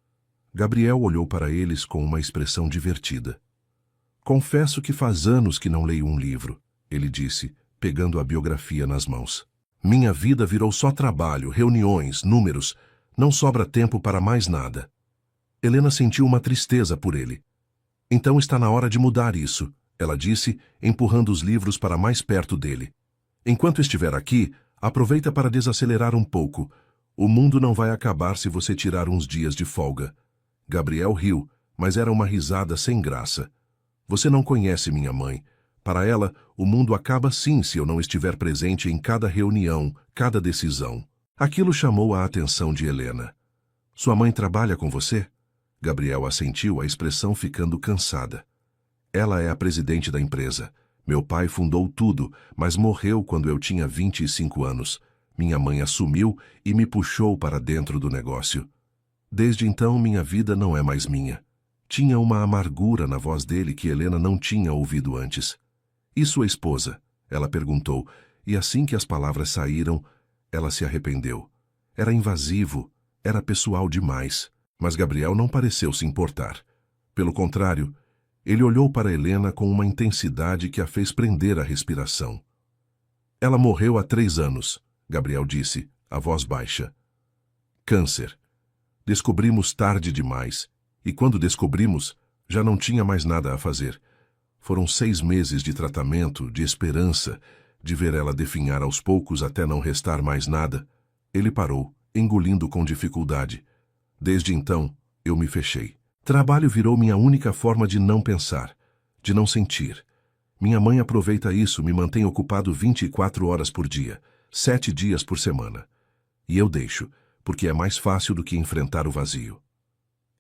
Gabriel olhou para eles com uma expressão divertida. Confesso que faz anos que não leio um livro, ele disse, pegando a biografia nas mãos. Minha vida virou só trabalho, reuniões, números. Não sobra tempo para mais nada. Helena sentiu uma tristeza por ele. Então está na hora de mudar isso, ela disse, empurrando os livros para mais perto dele. Enquanto estiver aqui, aproveita para desacelerar um pouco. O mundo não vai acabar se você tirar uns dias de folga. Gabriel riu, mas era uma risada sem graça. Você não conhece minha mãe. Para ela, o mundo acaba sim se eu não estiver presente em cada reunião, cada decisão. Aquilo chamou a atenção de Helena. Sua mãe trabalha com você? Gabriel assentiu, a expressão ficando cansada. Ela é a presidente da empresa. Meu pai fundou tudo, mas morreu quando eu tinha 25 anos. Minha mãe assumiu e me puxou para dentro do negócio. Desde então, minha vida não é mais minha. Tinha uma amargura na voz dele que Helena não tinha ouvido antes. E sua esposa? Ela perguntou, e assim que as palavras saíram, ela se arrependeu. Era invasivo, era pessoal demais, mas Gabriel não pareceu se importar. Pelo contrário, ele olhou para Helena com uma intensidade que a fez prender a respiração. Ela morreu há 3 anos, Gabriel disse, a voz baixa. Câncer. Descobrimos tarde demais, e quando descobrimos, já não tinha mais nada a fazer. Foram 6 meses de tratamento, de esperança, de ver ela definhar aos poucos até não restar mais nada. Ele parou, engolindo com dificuldade. Desde então, eu me fechei. Trabalho virou minha única forma de não pensar, de não sentir. Minha mãe aproveita isso, me mantém ocupado 24 horas por dia, 7 dias por semana. E eu deixo, porque é mais fácil do que enfrentar o vazio.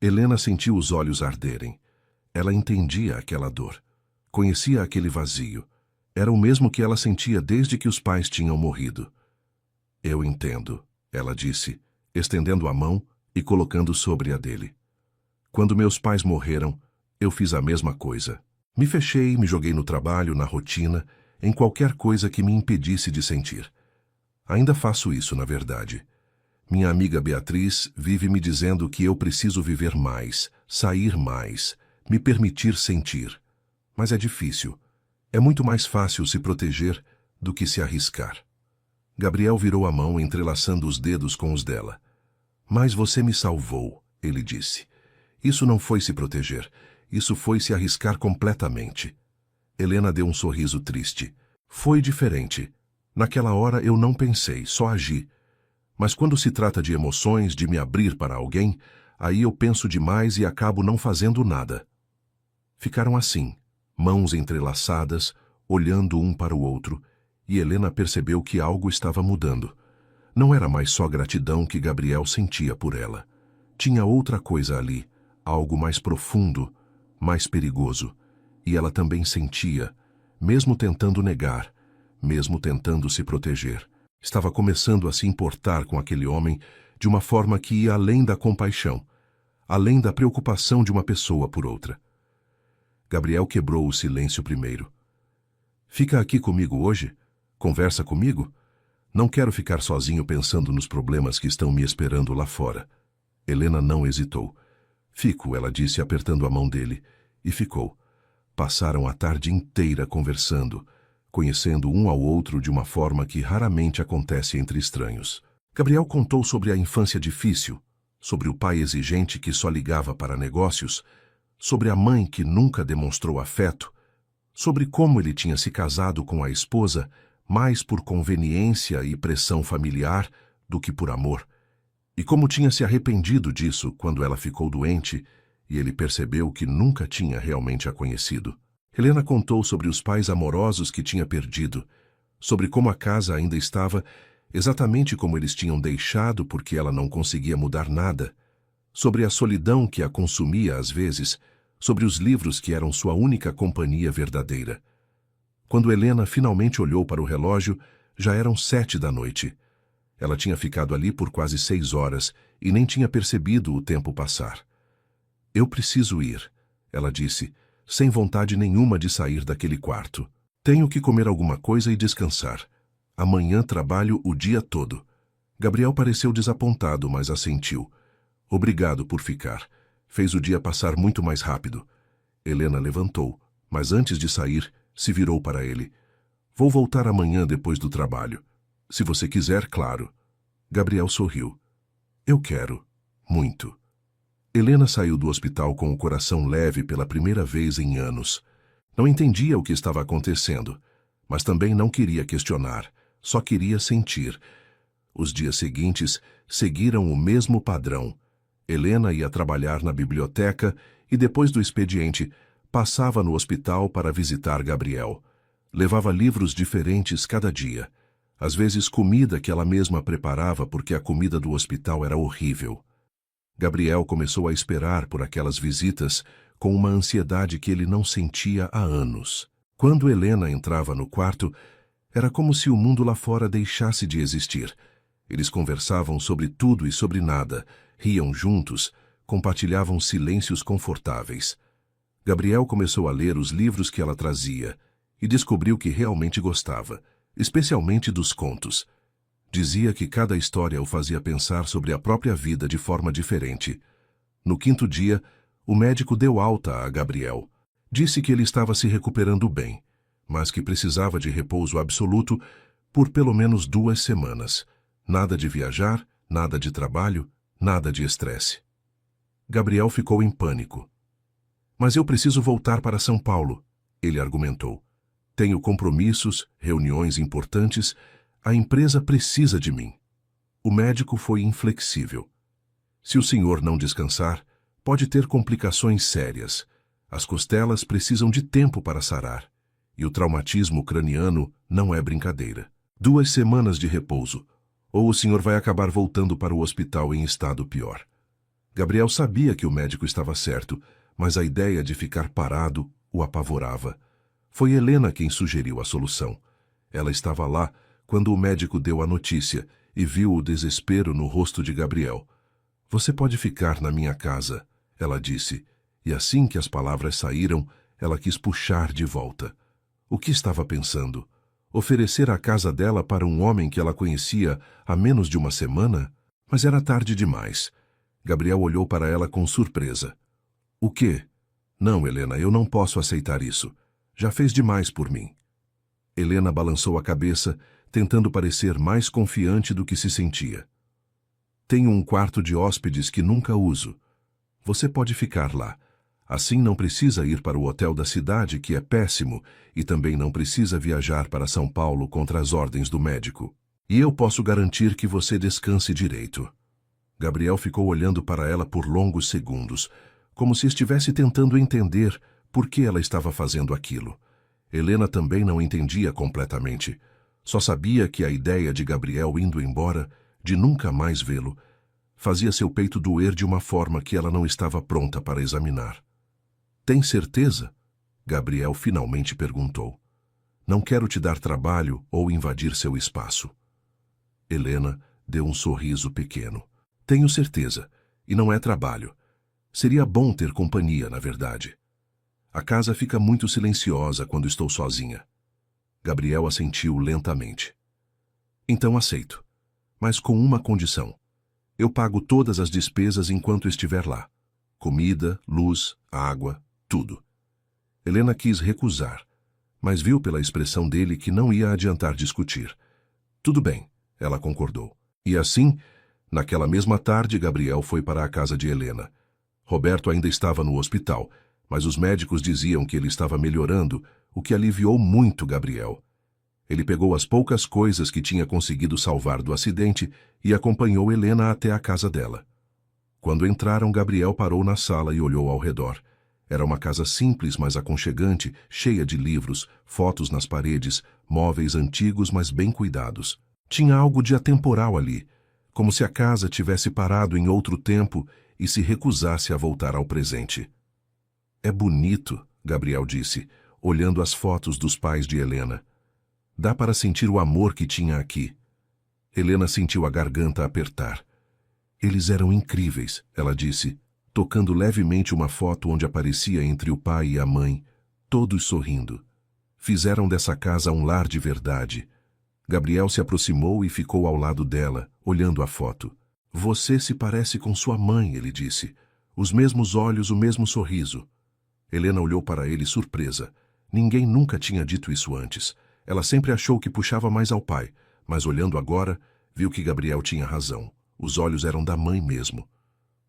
Helena sentiu os olhos arderem. Ela entendia aquela dor. Conhecia aquele vazio. Era o mesmo que ela sentia desde que os pais tinham morrido. Eu entendo, ela disse, estendendo a mão e colocando sobre a dele. Quando meus pais morreram, eu fiz a mesma coisa. Me fechei, me joguei no trabalho, na rotina, em qualquer coisa que me impedisse de sentir. Ainda faço isso, na verdade. Minha amiga Beatriz vive me dizendo que eu preciso viver mais, sair mais, me permitir sentir. Mas é difícil. É muito mais fácil se proteger do que se arriscar. Gabriel virou a mão, entrelaçando os dedos com os dela. Mas você me salvou, ele disse. Isso não foi se proteger. Isso foi se arriscar completamente. Helena deu um sorriso triste. Foi diferente. Naquela hora eu não pensei, só agi. Mas quando se trata de emoções, de me abrir para alguém, aí eu penso demais e acabo não fazendo nada. Ficaram assim, mãos entrelaçadas, olhando um para o outro, e Helena percebeu que algo estava mudando. Não era mais só gratidão que Gabriel sentia por ela. Tinha outra coisa ali, algo mais profundo, mais perigoso. E ela também sentia, mesmo tentando negar, mesmo tentando se proteger. Estava começando a se importar com aquele homem de uma forma que ia além da compaixão, além da preocupação de uma pessoa por outra. Gabriel quebrou o silêncio primeiro. Fica aqui comigo hoje? Conversa comigo? Não quero ficar sozinho pensando nos problemas que estão me esperando lá fora. Helena não hesitou. Fico, ela disse apertando a mão dele, e ficou. Passaram a tarde inteira conversando, conhecendo um ao outro de uma forma que raramente acontece entre estranhos. Gabriel contou sobre a infância difícil, sobre o pai exigente que só ligava para negócios, sobre a mãe que nunca demonstrou afeto, sobre como ele tinha se casado com a esposa mais por conveniência e pressão familiar do que por amor, e como tinha se arrependido disso quando ela ficou doente e ele percebeu que nunca tinha realmente a conhecido. Helena contou sobre os pais amorosos que tinha perdido, sobre como a casa ainda estava exatamente como eles tinham deixado porque ela não conseguia mudar nada, sobre a solidão que a consumia às vezes, sobre os livros que eram sua única companhia verdadeira. Quando Helena finalmente olhou para o relógio, já eram 7 da noite. Ela tinha ficado ali por quase 6 horas e nem tinha percebido o tempo passar. Eu preciso ir, ela disse, sem vontade nenhuma de sair daquele quarto. Tenho que comer alguma coisa e descansar. Amanhã trabalho o dia todo. Gabriel pareceu desapontado, mas assentiu. Obrigado por ficar. Fez o dia passar muito mais rápido. Helena levantou, mas antes de sair, se virou para ele. Vou voltar amanhã depois do trabalho. Se você quiser, claro. Gabriel sorriu. Eu quero. Muito. Helena saiu do hospital com o coração leve pela primeira vez em anos. Não entendia o que estava acontecendo, mas também não queria questionar, só queria sentir. Os dias seguintes seguiram o mesmo padrão. Helena ia trabalhar na biblioteca e, depois do expediente, passava no hospital para visitar Gabriel. Levava livros diferentes cada dia. Às vezes comida que ela mesma preparava porque a comida do hospital era horrível. Gabriel começou a esperar por aquelas visitas com uma ansiedade que ele não sentia há anos. Quando Helena entrava no quarto, era como se o mundo lá fora deixasse de existir. Eles conversavam sobre tudo e sobre nada, riam juntos, compartilhavam silêncios confortáveis. Gabriel começou a ler os livros que ela trazia e descobriu que realmente gostava, especialmente dos contos. Dizia que cada história o fazia pensar sobre a própria vida de forma diferente. No quinto dia, o médico deu alta a Gabriel. Disse que ele estava se recuperando bem, mas que precisava de repouso absoluto por pelo menos 2 semanas. Nada de viajar, nada de trabalho, nada de estresse. Gabriel ficou em pânico. Mas eu preciso voltar para São Paulo, ele argumentou. Tenho compromissos, reuniões importantes, a empresa precisa de mim. O médico foi inflexível. Se o senhor não descansar, pode ter complicações sérias. As costelas precisam de tempo para sarar. E o traumatismo craniano não é brincadeira. 2 semanas de repouso, ou o senhor vai acabar voltando para o hospital em estado pior. Gabriel sabia que o médico estava certo, mas a ideia de ficar parado o apavorava. Foi Helena quem sugeriu a solução. Ela estava lá quando o médico deu a notícia e viu o desespero no rosto de Gabriel. Você pode ficar na minha casa, ela disse, e assim que as palavras saíram, ela quis puxar de volta. O que estava pensando? Oferecer a casa dela para um homem que ela conhecia há menos de uma semana? Mas era tarde demais. Gabriel olhou para ela com surpresa. O quê? Não, Helena, eu não posso aceitar isso. Já fez demais por mim. Helena balançou a cabeça, tentando parecer mais confiante do que se sentia. Tenho um quarto de hóspedes que nunca uso. Você pode ficar lá. Assim não precisa ir para o hotel da cidade, que é péssimo, e também não precisa viajar para São Paulo contra as ordens do médico. E eu posso garantir que você descanse direito. Gabriel ficou olhando para ela por longos segundos, como se estivesse tentando entender por que ela estava fazendo aquilo. Helena também não entendia completamente. Só sabia que a ideia de Gabriel indo embora, de nunca mais vê-lo, fazia seu peito doer de uma forma que ela não estava pronta para examinar. Tem certeza? Gabriel finalmente perguntou. Não quero te dar trabalho ou invadir seu espaço. Helena deu um sorriso pequeno. Tenho certeza, e não é trabalho. Seria bom ter companhia, na verdade. A casa fica muito silenciosa quando estou sozinha. Gabriel assentiu lentamente. Então aceito, mas com uma condição. Eu pago todas as despesas enquanto estiver lá. Comida, luz, água, tudo. Helena quis recusar, mas viu pela expressão dele que não ia adiantar discutir. Tudo bem, ela concordou. E assim, naquela mesma tarde, Gabriel foi para a casa de Helena. Roberto ainda estava no hospital, mas os médicos diziam que ele estava melhorando, o que aliviou muito Gabriel. Ele pegou as poucas coisas que tinha conseguido salvar do acidente e acompanhou Helena até a casa dela. Quando entraram, Gabriel parou na sala e olhou ao redor. Era uma casa simples, mas aconchegante, cheia de livros, fotos nas paredes, móveis antigos, mas bem cuidados. Tinha algo de atemporal ali, como se a casa tivesse parado em outro tempo e se recusasse a voltar ao presente. É bonito, Gabriel disse, olhando as fotos dos pais de Helena. Dá para sentir o amor que tinha aqui. Helena sentiu a garganta apertar. Eles eram incríveis, ela disse, tocando levemente uma foto onde aparecia entre o pai e a mãe, todos sorrindo. Fizeram dessa casa um lar de verdade. Gabriel se aproximou e ficou ao lado dela, olhando a foto. Você se parece com sua mãe, ele disse. Os mesmos olhos, o mesmo sorriso. Helena olhou para ele surpresa. Ninguém nunca tinha dito isso antes. Ela sempre achou que puxava mais ao pai, mas olhando agora, viu que Gabriel tinha razão. Os olhos eram da mãe mesmo.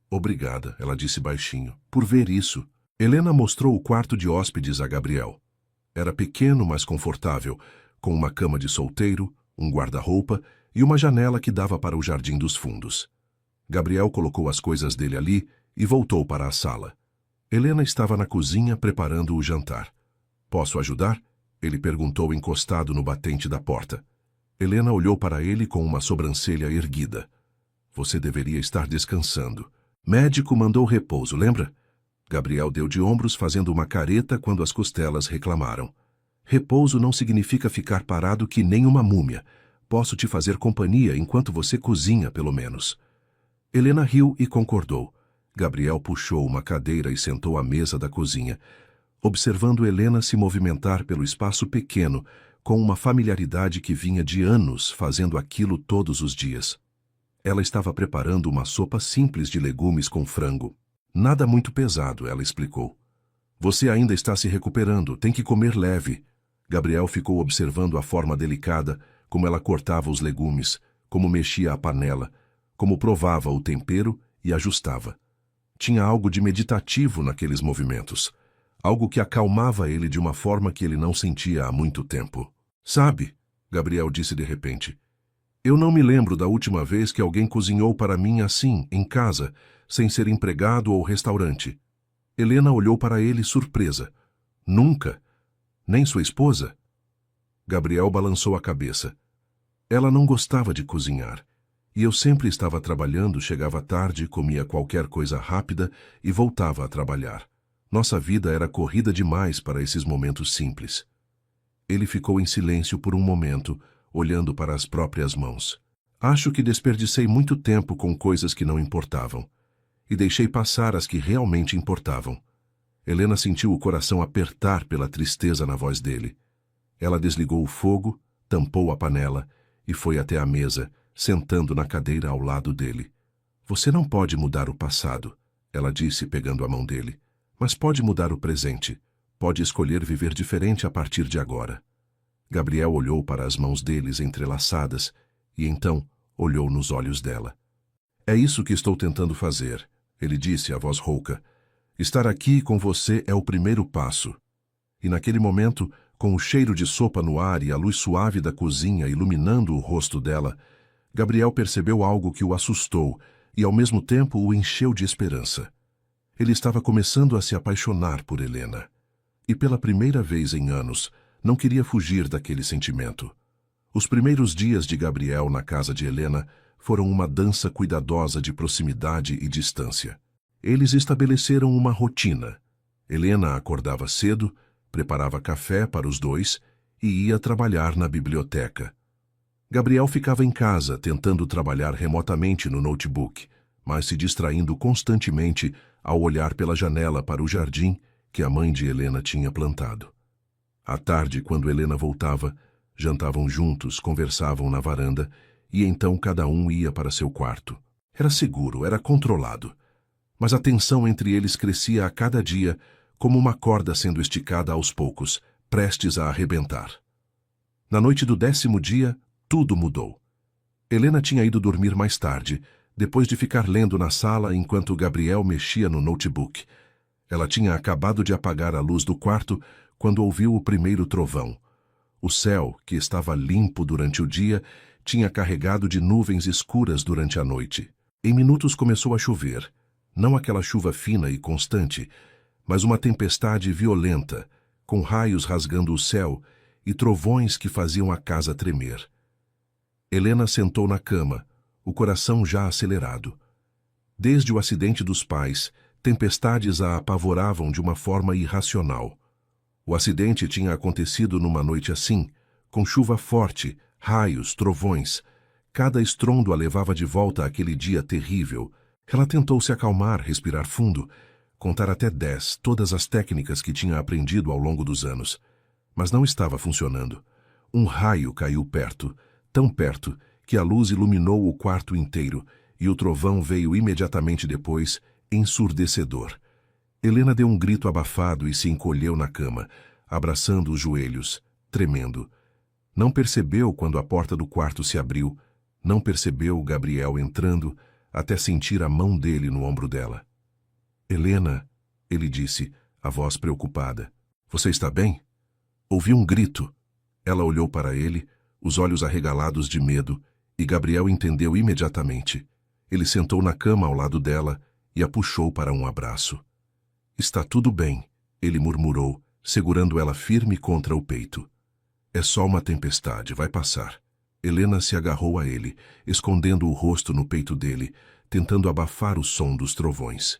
Obrigada, ela disse baixinho, por ver isso. Helena mostrou o quarto de hóspedes a Gabriel. Era pequeno, mas confortável, com uma cama de solteiro, um guarda-roupa e uma janela que dava para o jardim dos fundos. Gabriel colocou as coisas dele ali e voltou para a sala. Helena estava na cozinha preparando o jantar. Posso ajudar? Ele perguntou encostado no batente da porta. Helena olhou para ele com uma sobrancelha erguida. Você deveria estar descansando. Médico mandou repouso, lembra? Gabriel deu de ombros fazendo uma careta quando as costelas reclamaram. Repouso não significa ficar parado que nem uma múmia. Posso te fazer companhia enquanto você cozinha, pelo menos. Helena riu e concordou. Gabriel puxou uma cadeira e sentou à mesa da cozinha, observando Helena se movimentar pelo espaço pequeno, com uma familiaridade que vinha de anos fazendo aquilo todos os dias. Ela estava preparando uma sopa simples de legumes com frango. Nada muito pesado, ela explicou. Você ainda está se recuperando, tem que comer leve. Gabriel ficou observando a forma delicada, como ela cortava os legumes, como mexia a panela, como provava o tempero e ajustava. Tinha algo de meditativo naqueles movimentos, algo que acalmava ele de uma forma que ele não sentia há muito tempo. Sabe, Gabriel disse de repente, eu não me lembro da última vez que alguém cozinhou para mim assim, em casa, sem ser empregado ou restaurante. Helena olhou para ele surpresa. Nunca? Nem sua esposa? Gabriel balançou a cabeça. Ela não gostava de cozinhar. E eu sempre estava trabalhando, chegava tarde, comia qualquer coisa rápida e voltava a trabalhar. Nossa vida era corrida demais para esses momentos simples. Ele ficou em silêncio por um momento, olhando para as próprias mãos. Acho que desperdicei muito tempo com coisas que não importavam. E deixei passar as que realmente importavam. Helena sentiu o coração apertar pela tristeza na voz dele. Ela desligou o fogo, tampou a panela e foi até a mesa, sentando na cadeira ao lado dele. Você não pode mudar o passado, ela disse pegando a mão dele, mas pode mudar o presente. Pode escolher viver diferente a partir de agora. Gabriel olhou para as mãos deles entrelaçadas e então olhou nos olhos dela. É isso que estou tentando fazer, ele disse a voz rouca. Estar aqui com você é o primeiro passo. E naquele momento, com o cheiro de sopa no ar e a luz suave da cozinha iluminando o rosto dela, Gabriel percebeu algo que o assustou e ao mesmo tempo o encheu de esperança. Ele estava começando a se apaixonar por Helena. E pela primeira vez em anos, não queria fugir daquele sentimento. Os primeiros dias de Gabriel na casa de Helena foram uma dança cuidadosa de proximidade e distância. Eles estabeleceram uma rotina. Helena acordava cedo, preparava café para os dois e ia trabalhar na biblioteca. Gabriel ficava em casa, tentando trabalhar remotamente no notebook, mas se distraindo constantemente ao olhar pela janela para o jardim que a mãe de Helena tinha plantado. À tarde, quando Helena voltava, jantavam juntos, conversavam na varanda e então cada um ia para seu quarto. Era seguro, era controlado. Mas a tensão entre eles crescia a cada dia, como uma corda sendo esticada aos poucos, prestes a arrebentar. Na noite do 10º dia, tudo mudou. Helena tinha ido dormir mais tarde, depois de ficar lendo na sala enquanto Gabriel mexia no notebook. Ela tinha acabado de apagar a luz do quarto quando ouviu o primeiro trovão. O céu, que estava limpo durante o dia, tinha carregado de nuvens escuras durante a noite. Em minutos começou a chover. Não aquela chuva fina e constante, mas uma tempestade violenta, com raios rasgando o céu e trovões que faziam a casa tremer. Helena sentou na cama, o coração já acelerado. Desde o acidente dos pais, tempestades a apavoravam de uma forma irracional. O acidente tinha acontecido numa noite assim, com chuva forte, raios, trovões. Cada estrondo a levava de volta àquele dia terrível. Ela tentou se acalmar, respirar fundo, contar até 10, todas as técnicas que tinha aprendido ao longo dos anos. Mas não estava funcionando. Um raio caiu perto, tão perto, que a luz iluminou o quarto inteiro, e o trovão veio imediatamente depois, ensurdecedor. Helena deu um grito abafado e se encolheu na cama, abraçando os joelhos, tremendo. Não percebeu quando a porta do quarto se abriu, não percebeu Gabriel entrando, até sentir a mão dele no ombro dela. Helena, ele disse, a voz preocupada. Você está bem? Ouviu um grito. Ela olhou para ele, os olhos arregalados de medo, e Gabriel entendeu imediatamente. Ele sentou na cama ao lado dela e a puxou para um abraço. Está tudo bem, ele murmurou, segurando ela firme contra o peito. É só uma tempestade, vai passar. Helena se agarrou a ele, escondendo o rosto no peito dele, tentando abafar o som dos trovões.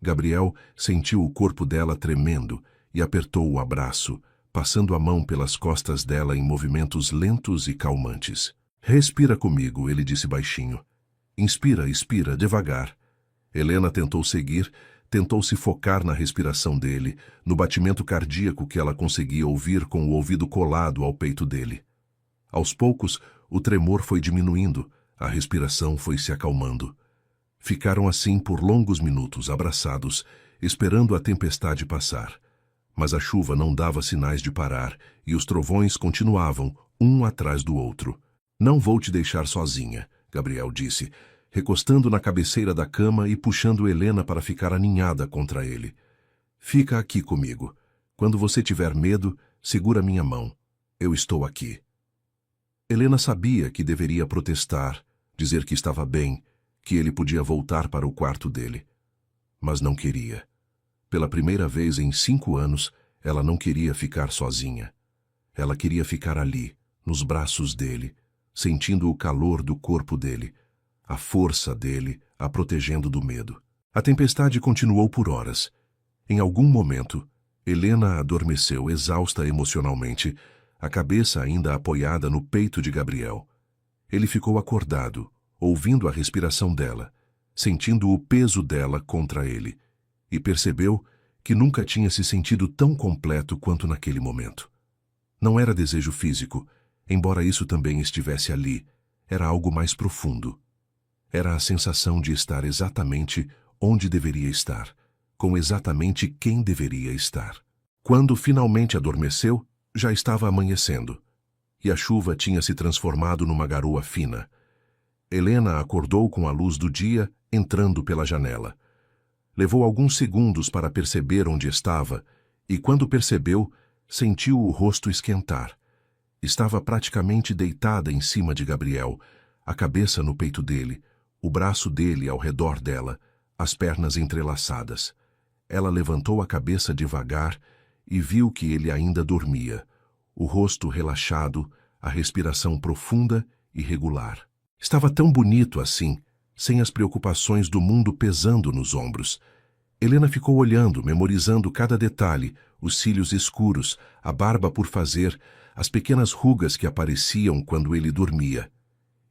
Gabriel sentiu o corpo dela tremendo e apertou o abraço, passando a mão pelas costas dela em movimentos lentos e calmantes. Respira comigo, ele disse baixinho. Inspira, expira, devagar. Helena tentou seguir, tentou se focar na respiração dele, no batimento cardíaco que ela conseguia ouvir com o ouvido colado ao peito dele. Aos poucos, o tremor foi diminuindo, a respiração foi se acalmando. Ficaram assim por longos minutos, abraçados, esperando a tempestade passar. Mas a chuva não dava sinais de parar e os trovões continuavam, um atrás do outro. Não vou te deixar sozinha, Gabriel disse, recostando na cabeceira da cama e puxando Helena para ficar aninhada contra ele. Fica aqui comigo. Quando você tiver medo, segura minha mão. Eu estou aqui. Helena sabia que deveria protestar, dizer que estava bem, que ele podia voltar para o quarto dele. Mas não queria. Pela primeira vez em 5 anos, ela não queria ficar sozinha. Ela queria ficar ali, nos braços dele, sentindo o calor do corpo dele, a força dele a protegendo do medo. A tempestade continuou por horas. Em algum momento, Helena adormeceu exausta emocionalmente, a cabeça ainda apoiada no peito de Gabriel. Ele ficou acordado, ouvindo a respiração dela, sentindo o peso dela contra ele, e percebeu que nunca tinha se sentido tão completo quanto naquele momento. Não era desejo físico, embora isso também estivesse ali, era algo mais profundo. Era a sensação de estar exatamente onde deveria estar, com exatamente quem deveria estar. Quando finalmente adormeceu, já estava amanhecendo, e a chuva tinha se transformado numa garoa fina. Helena acordou com a luz do dia entrando pela janela. Levou alguns segundos para perceber onde estava, e quando percebeu, sentiu o rosto esquentar. Estava praticamente deitada em cima de Gabriel, a cabeça no peito dele, o braço dele ao redor dela, as pernas entrelaçadas. Ela levantou a cabeça devagar e viu que ele ainda dormia, o rosto relaxado, a respiração profunda e regular. Estava tão bonito assim, sem as preocupações do mundo pesando nos ombros. Helena ficou olhando, memorizando cada detalhe, os cílios escuros, a barba por fazer, as pequenas rugas que apareciam quando ele dormia.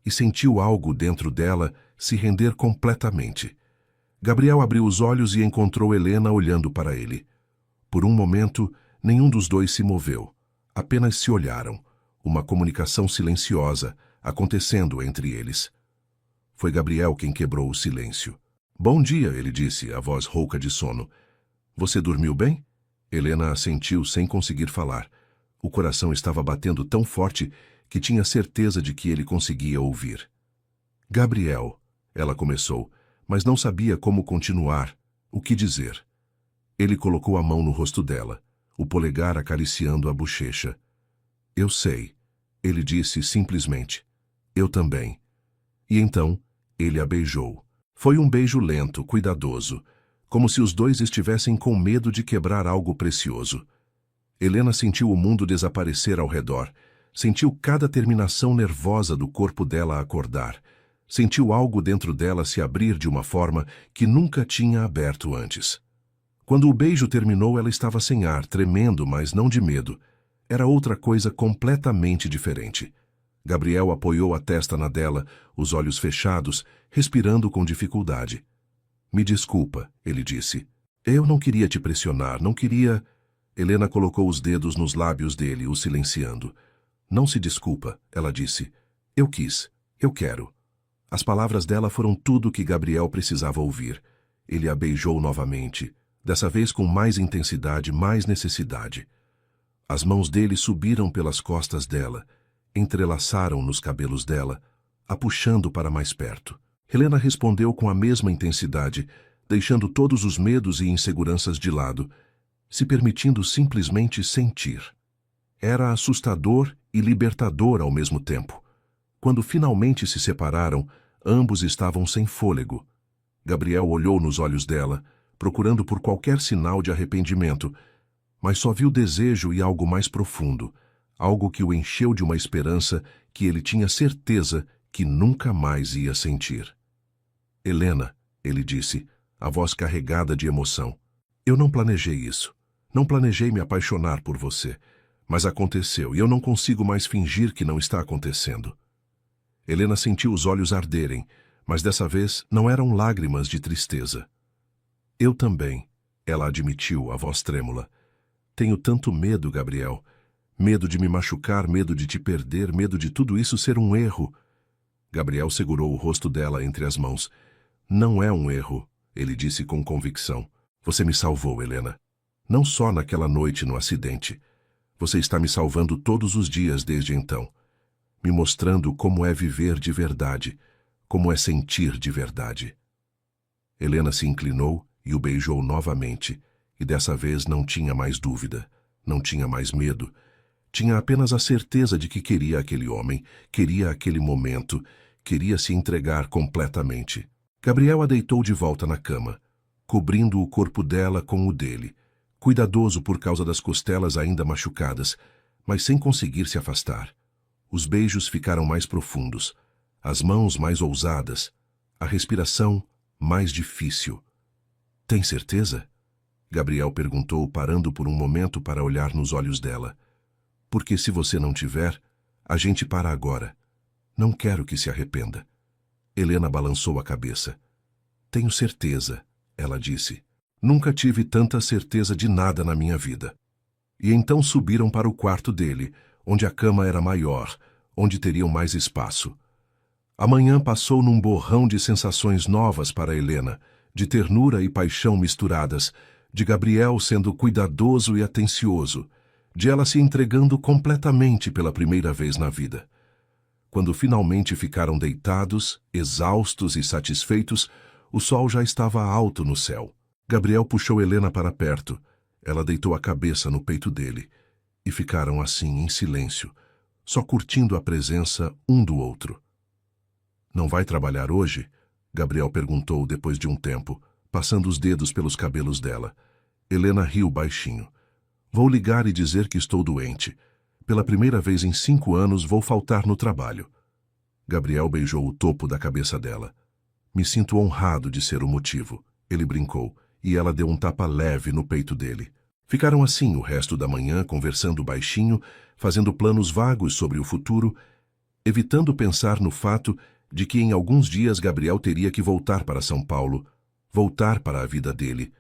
E sentiu algo dentro dela se render completamente. Gabriel abriu os olhos e encontrou Helena olhando para ele. Por um momento, nenhum dos dois se moveu. Apenas se olharam, uma comunicação silenciosa acontecendo entre eles. Foi Gabriel quem quebrou o silêncio. Bom dia, ele disse, a voz rouca de sono. Você dormiu bem? Helena assentiu sem conseguir falar. O coração estava batendo tão forte que tinha certeza de que ele conseguia ouvir. Gabriel, ela começou, mas não sabia como continuar, o que dizer. Ele colocou a mão no rosto dela, o polegar acariciando a bochecha. Eu sei, ele disse simplesmente. Eu também. E então, ele a beijou. Foi um beijo lento, cuidadoso, como se os dois estivessem com medo de quebrar algo precioso. Helena sentiu o mundo desaparecer ao redor, sentiu cada terminação nervosa do corpo dela acordar, sentiu algo dentro dela se abrir de uma forma que nunca tinha aberto antes. Quando o beijo terminou, ela estava sem ar, tremendo, mas não de medo. Era outra coisa completamente diferente. Gabriel apoiou a testa na dela, os olhos fechados, respirando com dificuldade. Me desculpa, ele disse. Eu não queria te pressionar, não queria... Helena colocou os dedos nos lábios dele, o silenciando. Não se desculpa, ela disse. Eu quis. Eu quero. As palavras dela foram tudo o que Gabriel precisava ouvir. Ele a beijou novamente, dessa vez com mais intensidade, mais necessidade. As mãos dele subiram pelas costas dela, entrelaçaram nos cabelos dela, a puxando para mais perto. Helena respondeu com a mesma intensidade, deixando todos os medos e inseguranças de lado, se permitindo simplesmente sentir. Era assustador e libertador ao mesmo tempo. Quando finalmente se separaram, ambos estavam sem fôlego. Gabriel olhou nos olhos dela, procurando por qualquer sinal de arrependimento, mas só viu desejo e algo mais profundo, algo que o encheu de uma esperança que ele tinha certeza que nunca mais ia sentir. Helena, ele disse, a voz carregada de emoção. Eu não planejei isso. Não planejei me apaixonar por você. Mas aconteceu e eu não consigo mais fingir que não está acontecendo. Helena sentiu os olhos arderem, mas dessa vez não eram lágrimas de tristeza. Eu também, ela admitiu, a voz trêmula. Tenho tanto medo, Gabriel. Medo de me machucar, medo de te perder, medo de tudo isso ser um erro. Gabriel segurou o rosto dela entre as mãos. Não é um erro, ele disse com convicção. Você me salvou, Helena. Não só naquela noite no acidente. Você está me salvando todos os dias desde então. Me mostrando como é viver de verdade, como é sentir de verdade. Helena se inclinou e o beijou novamente, e dessa vez não tinha mais dúvida, não tinha mais medo. Tinha apenas a certeza de que queria aquele homem, queria aquele momento, queria se entregar completamente. Gabriel a deitou de volta na cama, cobrindo o corpo dela com o dele, cuidadoso por causa das costelas ainda machucadas, mas sem conseguir se afastar. Os beijos ficaram mais profundos, as mãos mais ousadas, a respiração mais difícil. Tem certeza? Gabriel perguntou, parando por um momento para olhar nos olhos dela. Porque se você não tiver, a gente para agora. Não quero que se arrependa. Helena balançou a cabeça. Tenho certeza, ela disse. Nunca tive tanta certeza de nada na minha vida. E então subiram para o quarto dele, onde a cama era maior, onde teriam mais espaço. A manhã passou num borrão de sensações novas para Helena, de ternura e paixão misturadas, de Gabriel sendo cuidadoso e atencioso, de ela se entregando completamente pela primeira vez na vida. Quando finalmente ficaram deitados, exaustos e satisfeitos, o sol já estava alto no céu. Gabriel puxou Helena para perto. Ela deitou a cabeça no peito dele. E ficaram assim, em silêncio, só curtindo a presença um do outro. Não vai trabalhar hoje? Gabriel perguntou depois de um tempo, passando os dedos pelos cabelos dela. Helena riu baixinho. Vou ligar e dizer que estou doente. Pela primeira vez em 5 anos vou faltar no trabalho. Gabriel beijou o topo da cabeça dela. Me sinto honrado de ser o motivo. Ele brincou, e ela deu um tapa leve no peito dele. Ficaram assim o resto da manhã, conversando baixinho, fazendo planos vagos sobre o futuro, evitando pensar no fato de que em alguns dias Gabriel teria que voltar para São Paulo, voltar para a vida dele,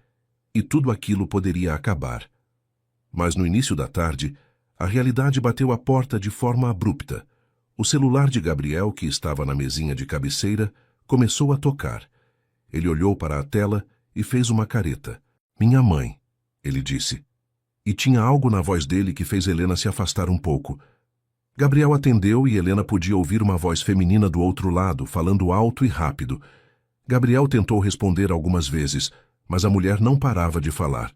e tudo aquilo poderia acabar. Mas no início da tarde, a realidade bateu à porta de forma abrupta. O celular de Gabriel, que estava na mesinha de cabeceira, começou a tocar. Ele olhou para a tela e fez uma careta. Minha mãe, ele disse. E tinha algo na voz dele que fez Helena se afastar um pouco. Gabriel atendeu e Helena podia ouvir uma voz feminina do outro lado, falando alto e rápido. Gabriel tentou responder algumas vezes, mas a mulher não parava de falar.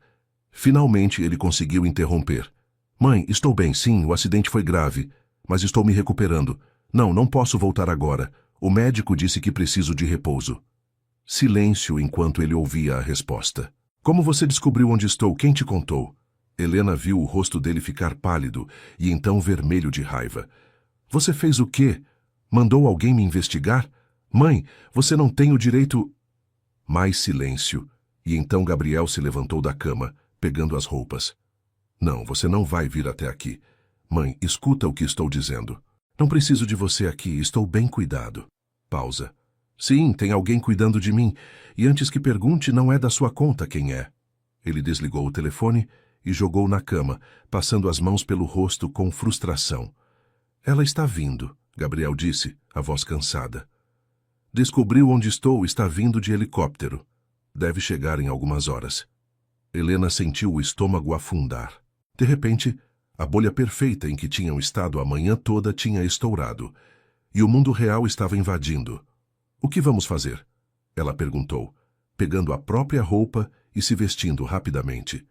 Finalmente ele conseguiu interromper. Mãe, estou bem, sim, o acidente foi grave, mas estou me recuperando. Não posso voltar agora. O médico disse que preciso de repouso. Silêncio enquanto ele ouvia a resposta. Como você descobriu onde estou? Quem te contou? Helena viu o rosto dele ficar pálido e então vermelho de raiva. Você fez o quê? Mandou alguém me investigar? Mãe, você não tem o direito... Mais silêncio, e então Gabriel se levantou da cama, pegando as roupas. Não, você não vai vir até aqui. Mãe, escuta o que estou dizendo. Não preciso de você aqui, estou bem cuidado. Pausa. Sim, tem alguém cuidando de mim, e antes que pergunte, não é da sua conta quem é. Ele desligou o telefone e jogou na cama, passando as mãos pelo rosto com frustração. Ela está vindo, Gabriel disse, a voz cansada. Descobriu onde estou, está vindo de helicóptero. Deve chegar em algumas horas. Helena sentiu o estômago afundar. De repente, a bolha perfeita em que tinham estado a manhã toda tinha estourado, e o mundo real estava invadindo. O que vamos fazer? Ela perguntou, pegando a própria roupa e se vestindo rapidamente.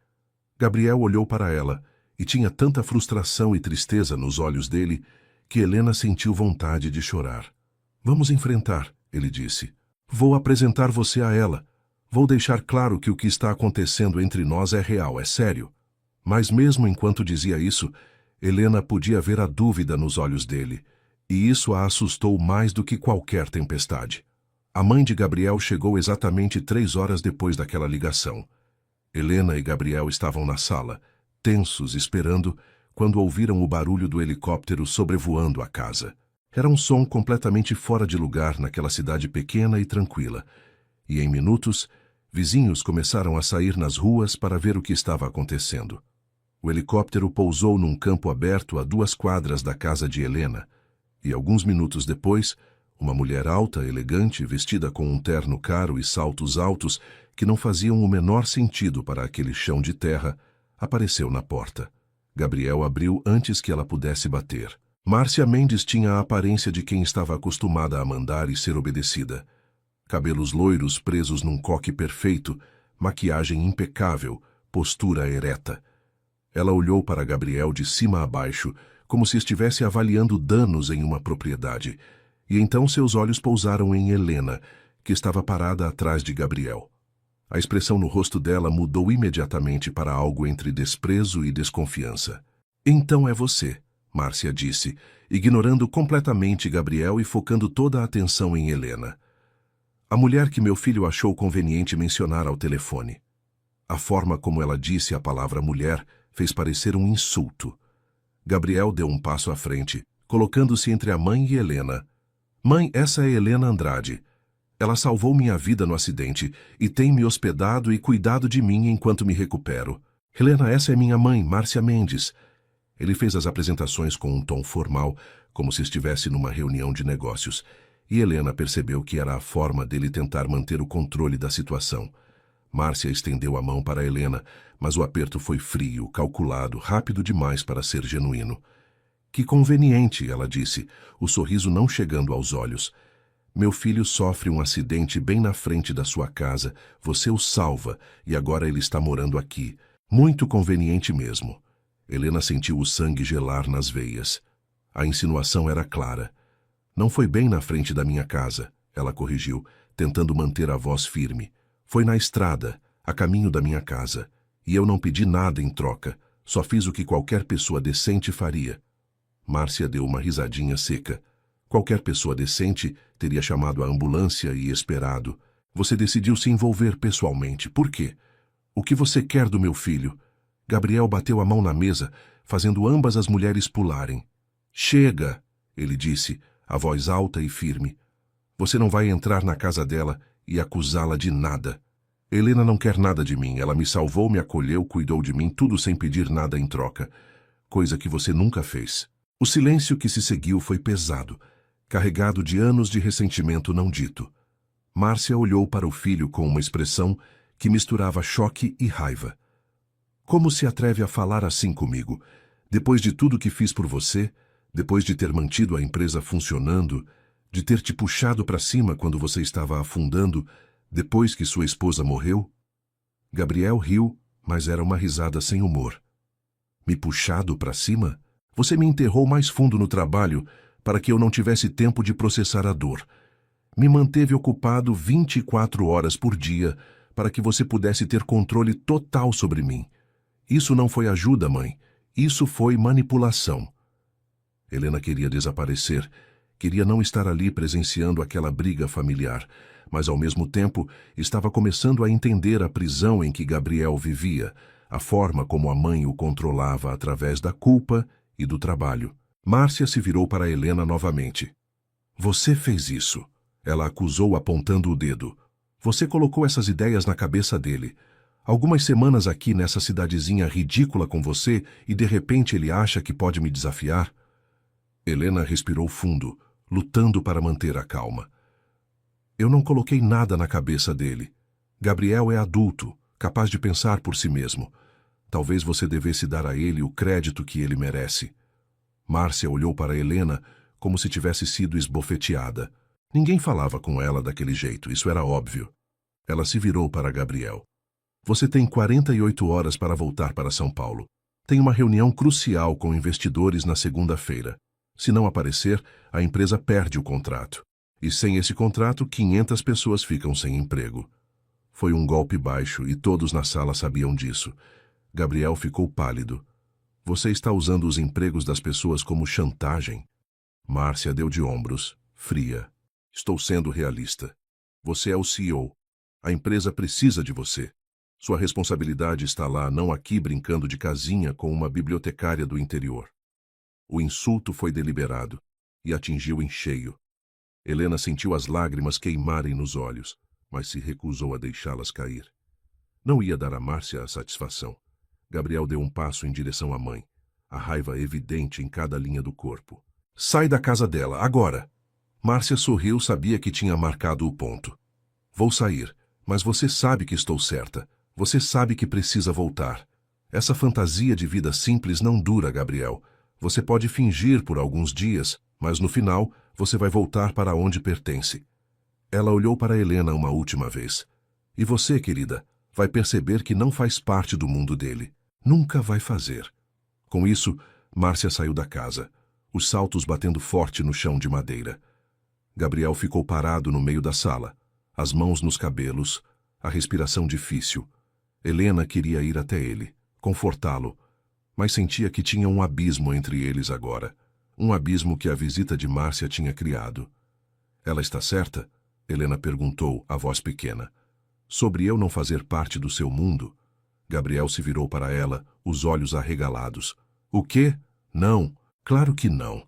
Gabriel olhou para ela, e tinha tanta frustração e tristeza nos olhos dele que Helena sentiu vontade de chorar. Vamos enfrentar, ele disse. Vou apresentar você a ela. Vou deixar claro que o que está acontecendo entre nós é real, é sério. Mas mesmo enquanto dizia isso, Helena podia ver a dúvida nos olhos dele, e isso a assustou mais do que qualquer tempestade. A mãe de Gabriel chegou exatamente 3 horas depois daquela ligação. Helena e Gabriel estavam na sala, tensos, esperando, quando ouviram o barulho do helicóptero sobrevoando a casa. Era um som completamente fora de lugar naquela cidade pequena e tranquila, e em minutos, vizinhos começaram a sair nas ruas para ver o que estava acontecendo. O helicóptero pousou num campo aberto a 2 quadras da casa de Helena, e alguns minutos depois, uma mulher alta, elegante, vestida com um terno caro e saltos altos que não faziam o menor sentido para aquele chão de terra, apareceu na porta. Gabriel abriu antes que ela pudesse bater. Márcia Mendes tinha a aparência de quem estava acostumada a mandar e ser obedecida. Cabelos loiros presos num coque perfeito, maquiagem impecável, postura ereta. Ela olhou para Gabriel de cima a baixo, como se estivesse avaliando danos em uma propriedade, e então seus olhos pousaram em Helena, que estava parada atrás de Gabriel. A expressão no rosto dela mudou imediatamente para algo entre desprezo e desconfiança. Então é você, Márcia disse, ignorando completamente Gabriel e focando toda a atenção em Helena. A mulher que meu filho achou conveniente mencionar ao telefone. A forma como ela disse a palavra mulher fez parecer um insulto. Gabriel deu um passo à frente, colocando-se entre a mãe e Helena. Mãe, essa é Helena Andrade. Ela salvou minha vida no acidente e tem me hospedado e cuidado de mim enquanto me recupero. Helena, essa é minha mãe, Márcia Mendes. Ele fez as apresentações com um tom formal, como se estivesse numa reunião de negócios, e Helena percebeu que era a forma dele tentar manter o controle da situação. Márcia estendeu a mão para Helena, mas o aperto foi frio, calculado, rápido demais para ser genuíno. Que conveniente, ela disse, o sorriso não chegando aos olhos. Meu filho sofre um acidente bem na frente da sua casa, você o salva e agora ele está morando aqui. Muito conveniente mesmo. Helena sentiu o sangue gelar nas veias. A insinuação era clara. Não foi bem na frente da minha casa, ela corrigiu, tentando manter a voz firme. Foi na estrada, a caminho da minha casa, e eu não pedi nada em troca, só fiz o que qualquer pessoa decente faria. Márcia deu uma risadinha seca. Qualquer pessoa decente teria chamado a ambulância e esperado. Você decidiu se envolver pessoalmente. Por quê? O que você quer do meu filho? Gabriel bateu a mão na mesa, fazendo ambas as mulheres pularem. Chega, ele disse, a voz alta e firme. Você não vai entrar na casa dela e acusá-la de nada. Helena não quer nada de mim. Ela me salvou, me acolheu, cuidou de mim, tudo sem pedir nada em troca. Coisa que você nunca fez. O silêncio que se seguiu foi pesado, carregado de anos de ressentimento não dito. Márcia olhou para o filho com uma expressão que misturava choque e raiva. Como se atreve a falar assim comigo? Depois de tudo que fiz por você, depois de ter mantido a empresa funcionando, de ter te puxado para cima quando você estava afundando, depois que sua esposa morreu? Gabriel riu, mas era uma risada sem humor. Me puxado para cima? Você me enterrou mais fundo no trabalho para que eu não tivesse tempo de processar a dor. Me manteve ocupado 24 horas por dia para que você pudesse ter controle total sobre mim. Isso não foi ajuda, mãe. Isso foi manipulação. Helena queria desaparecer. Queria não estar ali presenciando aquela briga familiar, mas ao mesmo tempo estava começando a entender a prisão em que Gabriel vivia, a forma como a mãe o controlava através da culpa e do trabalho. Márcia se virou para Helena novamente. Você fez isso, ela acusou apontando o dedo. Você colocou essas ideias na cabeça dele. Algumas semanas aqui nessa cidadezinha ridícula com você e de repente ele acha que pode me desafiar? Helena respirou fundo, lutando para manter a calma. Eu não coloquei nada na cabeça dele. Gabriel é adulto, capaz de pensar por si mesmo. Talvez você devesse dar a ele o crédito que ele merece. Márcia olhou para Helena como se tivesse sido esbofeteada. Ninguém falava com ela daquele jeito, isso era óbvio. Ela se virou para Gabriel. Você tem 48 horas para voltar para São Paulo. Tem uma reunião crucial com investidores na segunda-feira. Se não aparecer, a empresa perde o contrato. E sem esse contrato, 500 pessoas ficam sem emprego. Foi um golpe baixo e todos na sala sabiam disso. Gabriel ficou pálido. Você está usando os empregos das pessoas como chantagem? Márcia deu de ombros, fria. Estou sendo realista. Você é o CEO. A empresa precisa de você. Sua responsabilidade está lá, não aqui brincando de casinha com uma bibliotecária do interior. O insulto foi deliberado e atingiu em cheio. Helena sentiu as lágrimas queimarem nos olhos, mas se recusou a deixá-las cair. Não ia dar a Márcia a satisfação. Gabriel deu um passo em direção à mãe, a raiva evidente em cada linha do corpo. Sai da casa dela, agora! Márcia sorriu, sabia que tinha marcado o ponto. Vou sair, mas você sabe que estou certa. Você sabe que precisa voltar. Essa fantasia de vida simples não dura, Gabriel. Você pode fingir por alguns dias, mas no final você vai voltar para onde pertence. Ela olhou para Helena uma última vez. E você, querida, vai perceber que não faz parte do mundo dele. Nunca vai fazer. Com isso, Márcia saiu da casa, os saltos batendo forte no chão de madeira. Gabriel ficou parado no meio da sala, as mãos nos cabelos, a respiração difícil. Helena queria ir até ele, confortá-lo, mas sentia que tinha um abismo entre eles agora, um abismo que a visita de Márcia tinha criado. Ela está certa? Helena perguntou, a voz pequena. Sobre eu não fazer parte do seu mundo? Gabriel se virou para ela, os olhos arregalados. O quê? Não, claro que não.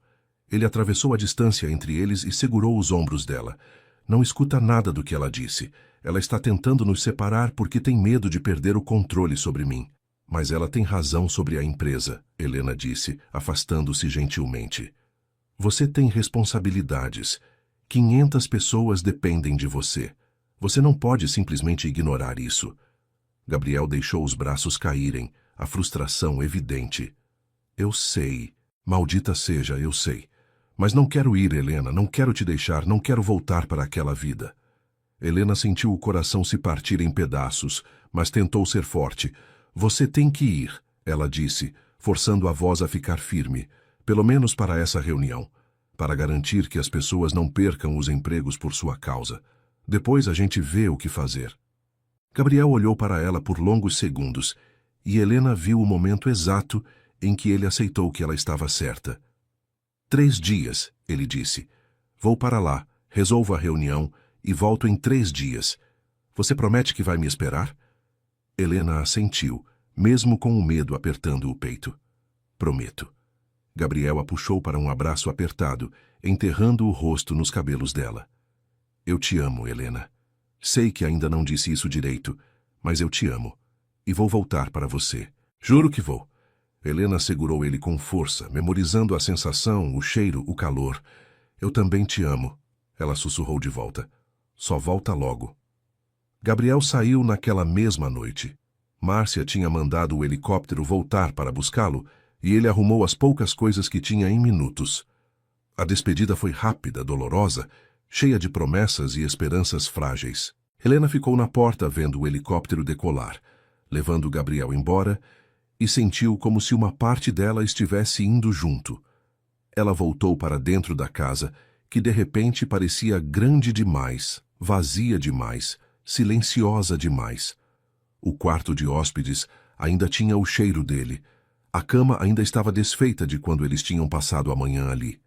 Ele atravessou a distância entre eles e segurou os ombros dela. Não escuta nada do que ela disse. Ela está tentando nos separar porque tem medo de perder o controle sobre mim. Mas ela tem razão sobre a empresa, Helena disse, afastando-se gentilmente. Você tem responsabilidades. 500 pessoas dependem de você. Você não pode simplesmente ignorar isso. Gabriel deixou os braços caírem, a frustração evidente. Eu sei. Maldita seja, eu sei. Mas não quero ir, Helena, não quero te deixar, não quero voltar para aquela vida. Helena sentiu o coração se partir em pedaços, mas tentou ser forte. Você tem que ir, ela disse, forçando a voz a ficar firme, pelo menos para essa reunião, para garantir que as pessoas não percam os empregos por sua causa. Depois a gente vê o que fazer. Gabriel olhou para ela por longos segundos, e Helena viu o momento exato em que ele aceitou que ela estava certa. 3 dias, ele disse. Vou para lá, resolvo a reunião e volto em 3 dias. Você promete que vai me esperar? Helena assentiu, mesmo com o medo apertando o peito. Prometo. Gabriel a puxou para um abraço apertado, enterrando o rosto nos cabelos dela. Eu te amo, Helena. Sei que ainda não disse isso direito, mas eu te amo. E vou voltar para você. Juro que vou. Helena segurou ele com força, memorizando a sensação, o cheiro, o calor. Eu também te amo. Ela sussurrou de volta. Só volta logo. Gabriel saiu naquela mesma noite. Márcia tinha mandado o helicóptero voltar para buscá-lo e ele arrumou as poucas coisas que tinha em minutos. A despedida foi rápida, dolorosa, cheia de promessas e esperanças frágeis. Helena ficou na porta vendo o helicóptero decolar, levando Gabriel embora, e sentiu como se uma parte dela estivesse indo junto. Ela voltou para dentro da casa, que de repente parecia grande demais, vazia demais, silenciosa demais. O quarto de hóspedes ainda tinha o cheiro dele. A cama ainda estava desfeita de quando eles tinham passado a manhã ali.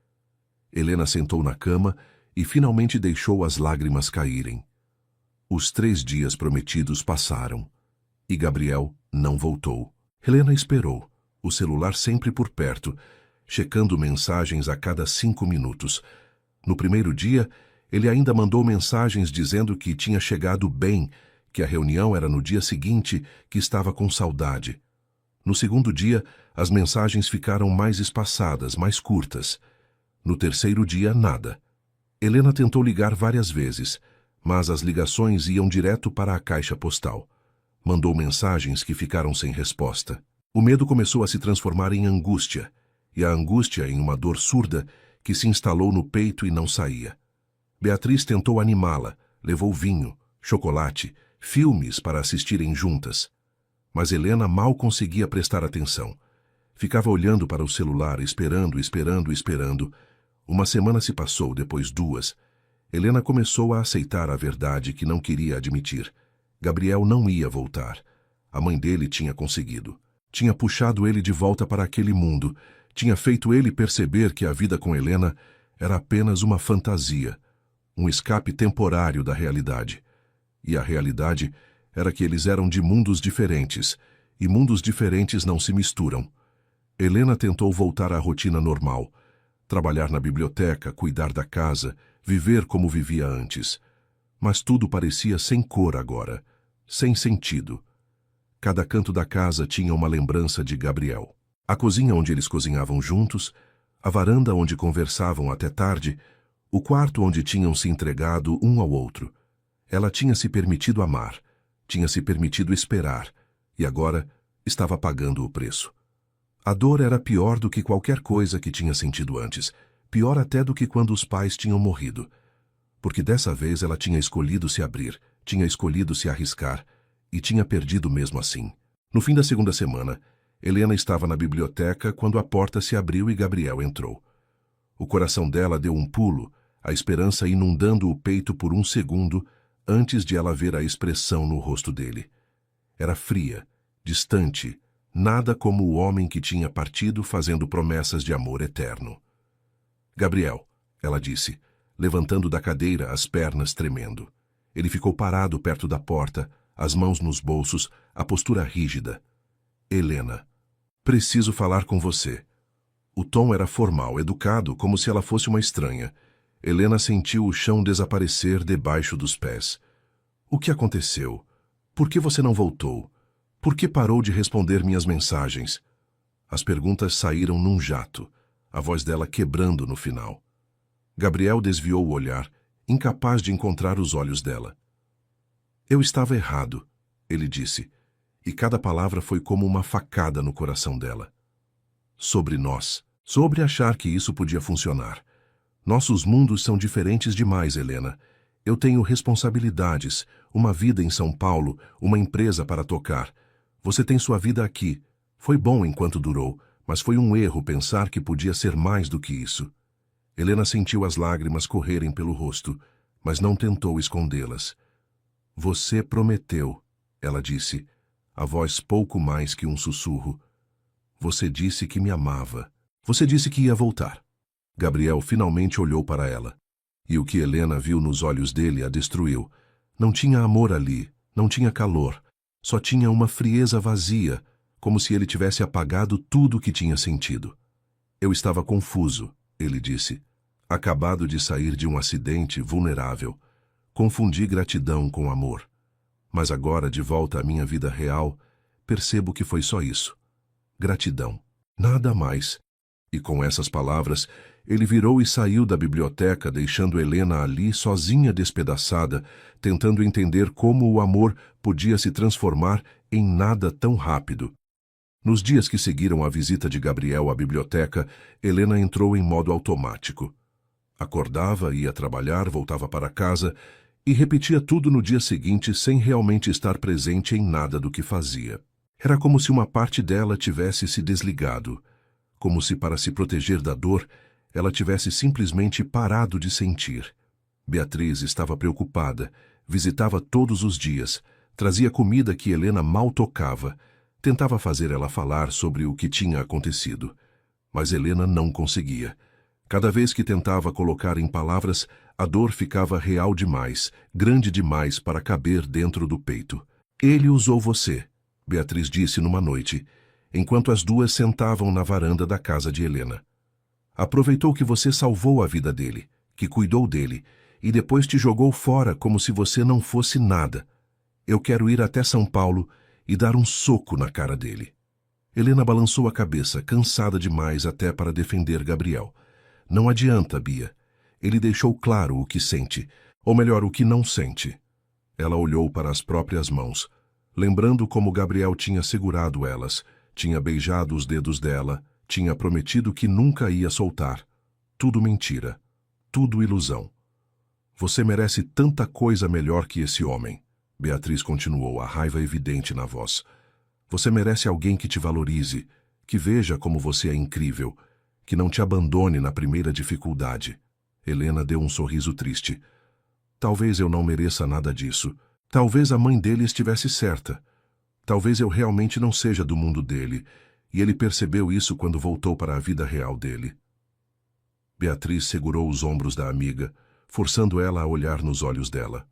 Helena sentou na cama e finalmente deixou as lágrimas caírem. Os 3 dias prometidos passaram, e Gabriel não voltou. Helena esperou, o celular sempre por perto, checando mensagens a cada 5 minutos. No primeiro dia, ele ainda mandou mensagens dizendo que tinha chegado bem, que a reunião era no dia seguinte, que estava com saudade. No segundo dia, as mensagens ficaram mais espaçadas, mais curtas. No terceiro dia, nada. Helena tentou ligar várias vezes, mas as ligações iam direto para a caixa postal. Mandou mensagens que ficaram sem resposta. O medo começou a se transformar em angústia, e a angústia em uma dor surda que se instalou no peito e não saía. Beatriz tentou animá-la, levou vinho, chocolate, filmes para assistirem juntas. Mas Helena mal conseguia prestar atenção. Ficava olhando para o celular, esperando, esperando, esperando. Uma semana se passou, depois duas. Helena começou a aceitar a verdade que não queria admitir. Gabriel não ia voltar. A mãe dele tinha conseguido. Tinha puxado ele de volta para aquele mundo. Tinha feito ele perceber que a vida com Helena era apenas uma fantasia, um escape temporário da realidade. E a realidade era que eles eram de mundos diferentes, e mundos diferentes não se misturam. Helena tentou voltar à rotina normal, trabalhar na biblioteca, cuidar da casa, viver como vivia antes. Mas tudo parecia sem cor agora, sem sentido. Cada canto da casa tinha uma lembrança de Gabriel. A cozinha onde eles cozinhavam juntos, a varanda onde conversavam até tarde, o quarto onde tinham se entregado um ao outro. Ela tinha se permitido amar, tinha se permitido esperar, e agora estava pagando o preço. A dor era pior do que qualquer coisa que tinha sentido antes, pior até do que quando os pais tinham morrido. Porque dessa vez ela tinha escolhido se abrir, tinha escolhido se arriscar, e tinha perdido mesmo assim. No fim da segunda semana, Helena estava na biblioteca quando a porta se abriu e Gabriel entrou. O coração dela deu um pulo, a esperança inundando o peito por um segundo, antes de ela ver a expressão no rosto dele. Era fria, distante, nada como o homem que tinha partido fazendo promessas de amor eterno. Gabriel, ela disse, levantando da cadeira, as pernas tremendo. Ele ficou parado perto da porta, as mãos nos bolsos, a postura rígida. Helena, preciso falar com você. O tom era formal, educado, como se ela fosse uma estranha. Helena sentiu o chão desaparecer debaixo dos pés. O que aconteceu? Por que você não voltou? Por que parou de responder minhas mensagens? As perguntas saíram num jato, a voz dela quebrando no final. Gabriel desviou o olhar, incapaz de encontrar os olhos dela. Eu estava errado, ele disse, e cada palavra foi como uma facada no coração dela. Sobre nós, sobre achar que isso podia funcionar. Nossos mundos são diferentes demais, Helena. Eu tenho responsabilidades, uma vida em São Paulo, uma empresa para tocar. Você tem sua vida aqui. Foi bom enquanto durou, mas foi um erro pensar que podia ser mais do que isso. Helena sentiu as lágrimas correrem pelo rosto, mas não tentou escondê-las. Você prometeu, ela disse, a voz pouco mais que um sussurro. Você disse que me amava. Você disse que ia voltar. Gabriel finalmente olhou para ela. E o que Helena viu nos olhos dele a destruiu. Não tinha amor ali, não tinha calor. Só tinha uma frieza vazia, como se ele tivesse apagado tudo o que tinha sentido. Eu estava confuso, ele disse. Acabado de sair de um acidente, vulnerável. Confundi gratidão com amor. Mas agora, de volta à minha vida real, percebo que foi só isso. Gratidão. Nada mais. E com essas palavras, ele virou e saiu da biblioteca, deixando Helena ali sozinha, despedaçada, tentando entender como o amor podia se transformar em nada tão rápido. Nos dias que seguiram a visita de Gabriel à biblioteca, Helena entrou em modo automático. Acordava, ia trabalhar, voltava para casa e repetia tudo no dia seguinte sem realmente estar presente em nada do que fazia. Era como se uma parte dela tivesse se desligado, como se para se proteger da dor, ela tivesse simplesmente parado de sentir. Beatriz estava preocupada, visitava todos os dias, trazia comida que Helena mal tocava, tentava fazer ela falar sobre o que tinha acontecido. Mas Helena não conseguia. Cada vez que tentava colocar em palavras, a dor ficava real demais, grande demais para caber dentro do peito. Ele usou você, Beatriz disse numa noite, enquanto as duas sentavam na varanda da casa de Helena. Aproveitou que você salvou a vida dele, que cuidou dele, e depois te jogou fora como se você não fosse nada. Eu quero ir até São Paulo e dar um soco na cara dele. Helena balançou a cabeça, cansada demais até para defender Gabriel. Não adianta, Bia. Ele deixou claro o que sente, ou melhor, o que não sente. Ela olhou para as próprias mãos, lembrando como Gabriel tinha segurado elas, tinha beijado os dedos dela, tinha prometido que nunca ia soltar. Tudo mentira. Tudo ilusão. Você merece tanta coisa melhor que esse homem. Beatriz continuou, a raiva evidente na voz. Você merece alguém que te valorize, que veja como você é incrível, que não te abandone na primeira dificuldade. Helena deu um sorriso triste. Talvez eu não mereça nada disso. Talvez a mãe dele estivesse certa. Talvez eu realmente não seja do mundo dele, e ele percebeu isso quando voltou para a vida real dele. Beatriz segurou os ombros da amiga, forçando ela a olhar nos olhos dela.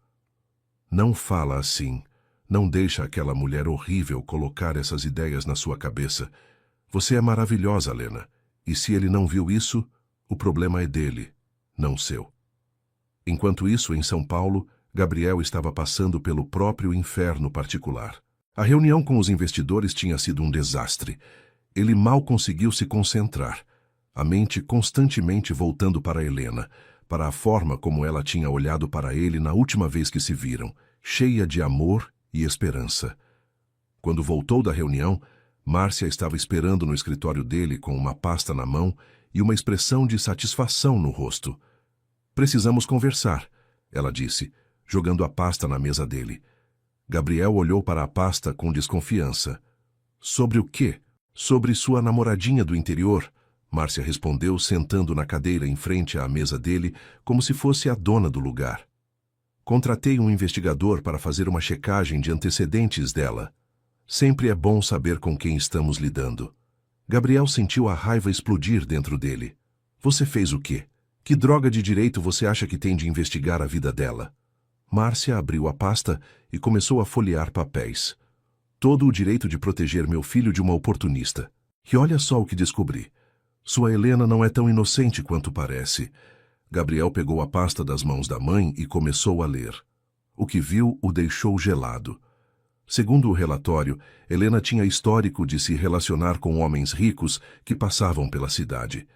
Não fala assim. Não deixa aquela mulher horrível colocar essas ideias na sua cabeça. Você é maravilhosa, Helena. E se ele não viu isso, o problema é dele, não seu. Enquanto isso, em São Paulo, Gabriel estava passando pelo próprio inferno particular. A reunião com os investidores tinha sido um desastre. Ele mal conseguiu se concentrar, a mente constantemente voltando para Helena, para a forma como ela tinha olhado para ele na última vez que se viram, cheia de amor e esperança. Quando voltou da reunião, Márcia estava esperando no escritório dele com uma pasta na mão e uma expressão de satisfação no rosto. Precisamos conversar, ela disse, jogando a pasta na mesa dele. Gabriel olhou para a pasta com desconfiança. Sobre o quê? Sobre sua namoradinha do interior, Márcia respondeu, sentando na cadeira em frente à mesa dele, como se fosse a dona do lugar. Contratei um investigador para fazer uma checagem de antecedentes dela. Sempre é bom saber com quem estamos lidando. Gabriel sentiu a raiva explodir dentro dele. Você fez o quê? Que droga de direito você acha que tem de investigar a vida dela? Márcia abriu a pasta e começou a folhear papéis. Todo o direito de proteger meu filho de uma oportunista. E olha só o que descobri. Sua Helena não é tão inocente quanto parece. Gabriel pegou a pasta das mãos da mãe e começou a ler. O que viu o deixou gelado. Segundo o relatório, Helena tinha histórico de se relacionar com homens ricos que passavam pela cidade.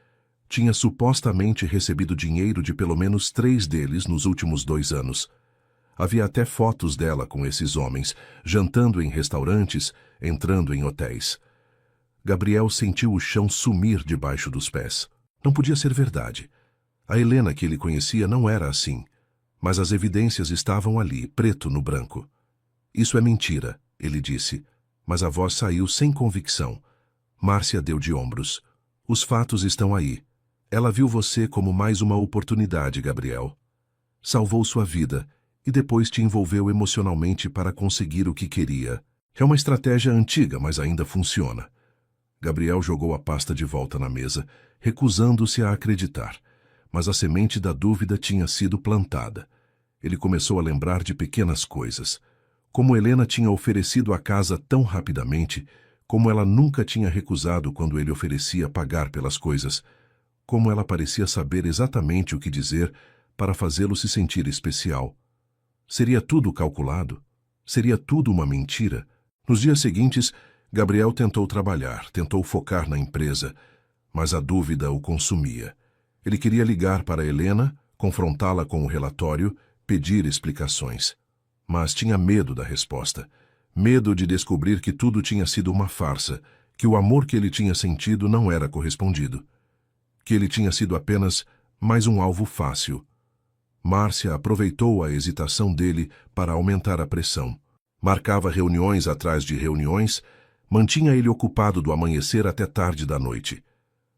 Tinha supostamente recebido dinheiro de pelo menos 3 deles nos últimos 2 anos. Havia até fotos dela com esses homens, jantando em restaurantes, entrando em hotéis. Gabriel sentiu o chão sumir debaixo dos pés. Não podia ser verdade. A Helena que ele conhecia não era assim, mas as evidências estavam ali, preto no branco. Isso é mentira, ele disse, mas a voz saiu sem convicção. Márcia deu de ombros. Os fatos estão aí. Ela viu você como mais uma oportunidade, Gabriel. Salvou sua vida e depois te envolveu emocionalmente para conseguir o que queria. É uma estratégia antiga, mas ainda funciona. Gabriel jogou a pasta de volta na mesa, recusando-se a acreditar. Mas a semente da dúvida tinha sido plantada. Ele começou a lembrar de pequenas coisas. Como Helena tinha oferecido a casa tão rapidamente, como ela nunca tinha recusado quando ele oferecia pagar pelas coisas, como ela parecia saber exatamente o que dizer para fazê-lo se sentir especial. Seria tudo calculado? Seria tudo uma mentira? Nos dias seguintes, Gabriel tentou trabalhar, tentou focar na empresa, mas a dúvida o consumia. Ele queria ligar para Helena, confrontá-la com o relatório, pedir explicações. Mas tinha medo da resposta. Medo de descobrir que tudo tinha sido uma farsa, que o amor que ele tinha sentido não era correspondido. Que ele tinha sido apenas mais um alvo fácil. Márcia aproveitou a hesitação dele para aumentar a pressão. Marcava reuniões atrás de reuniões, mantinha ele ocupado do amanhecer até tarde da noite.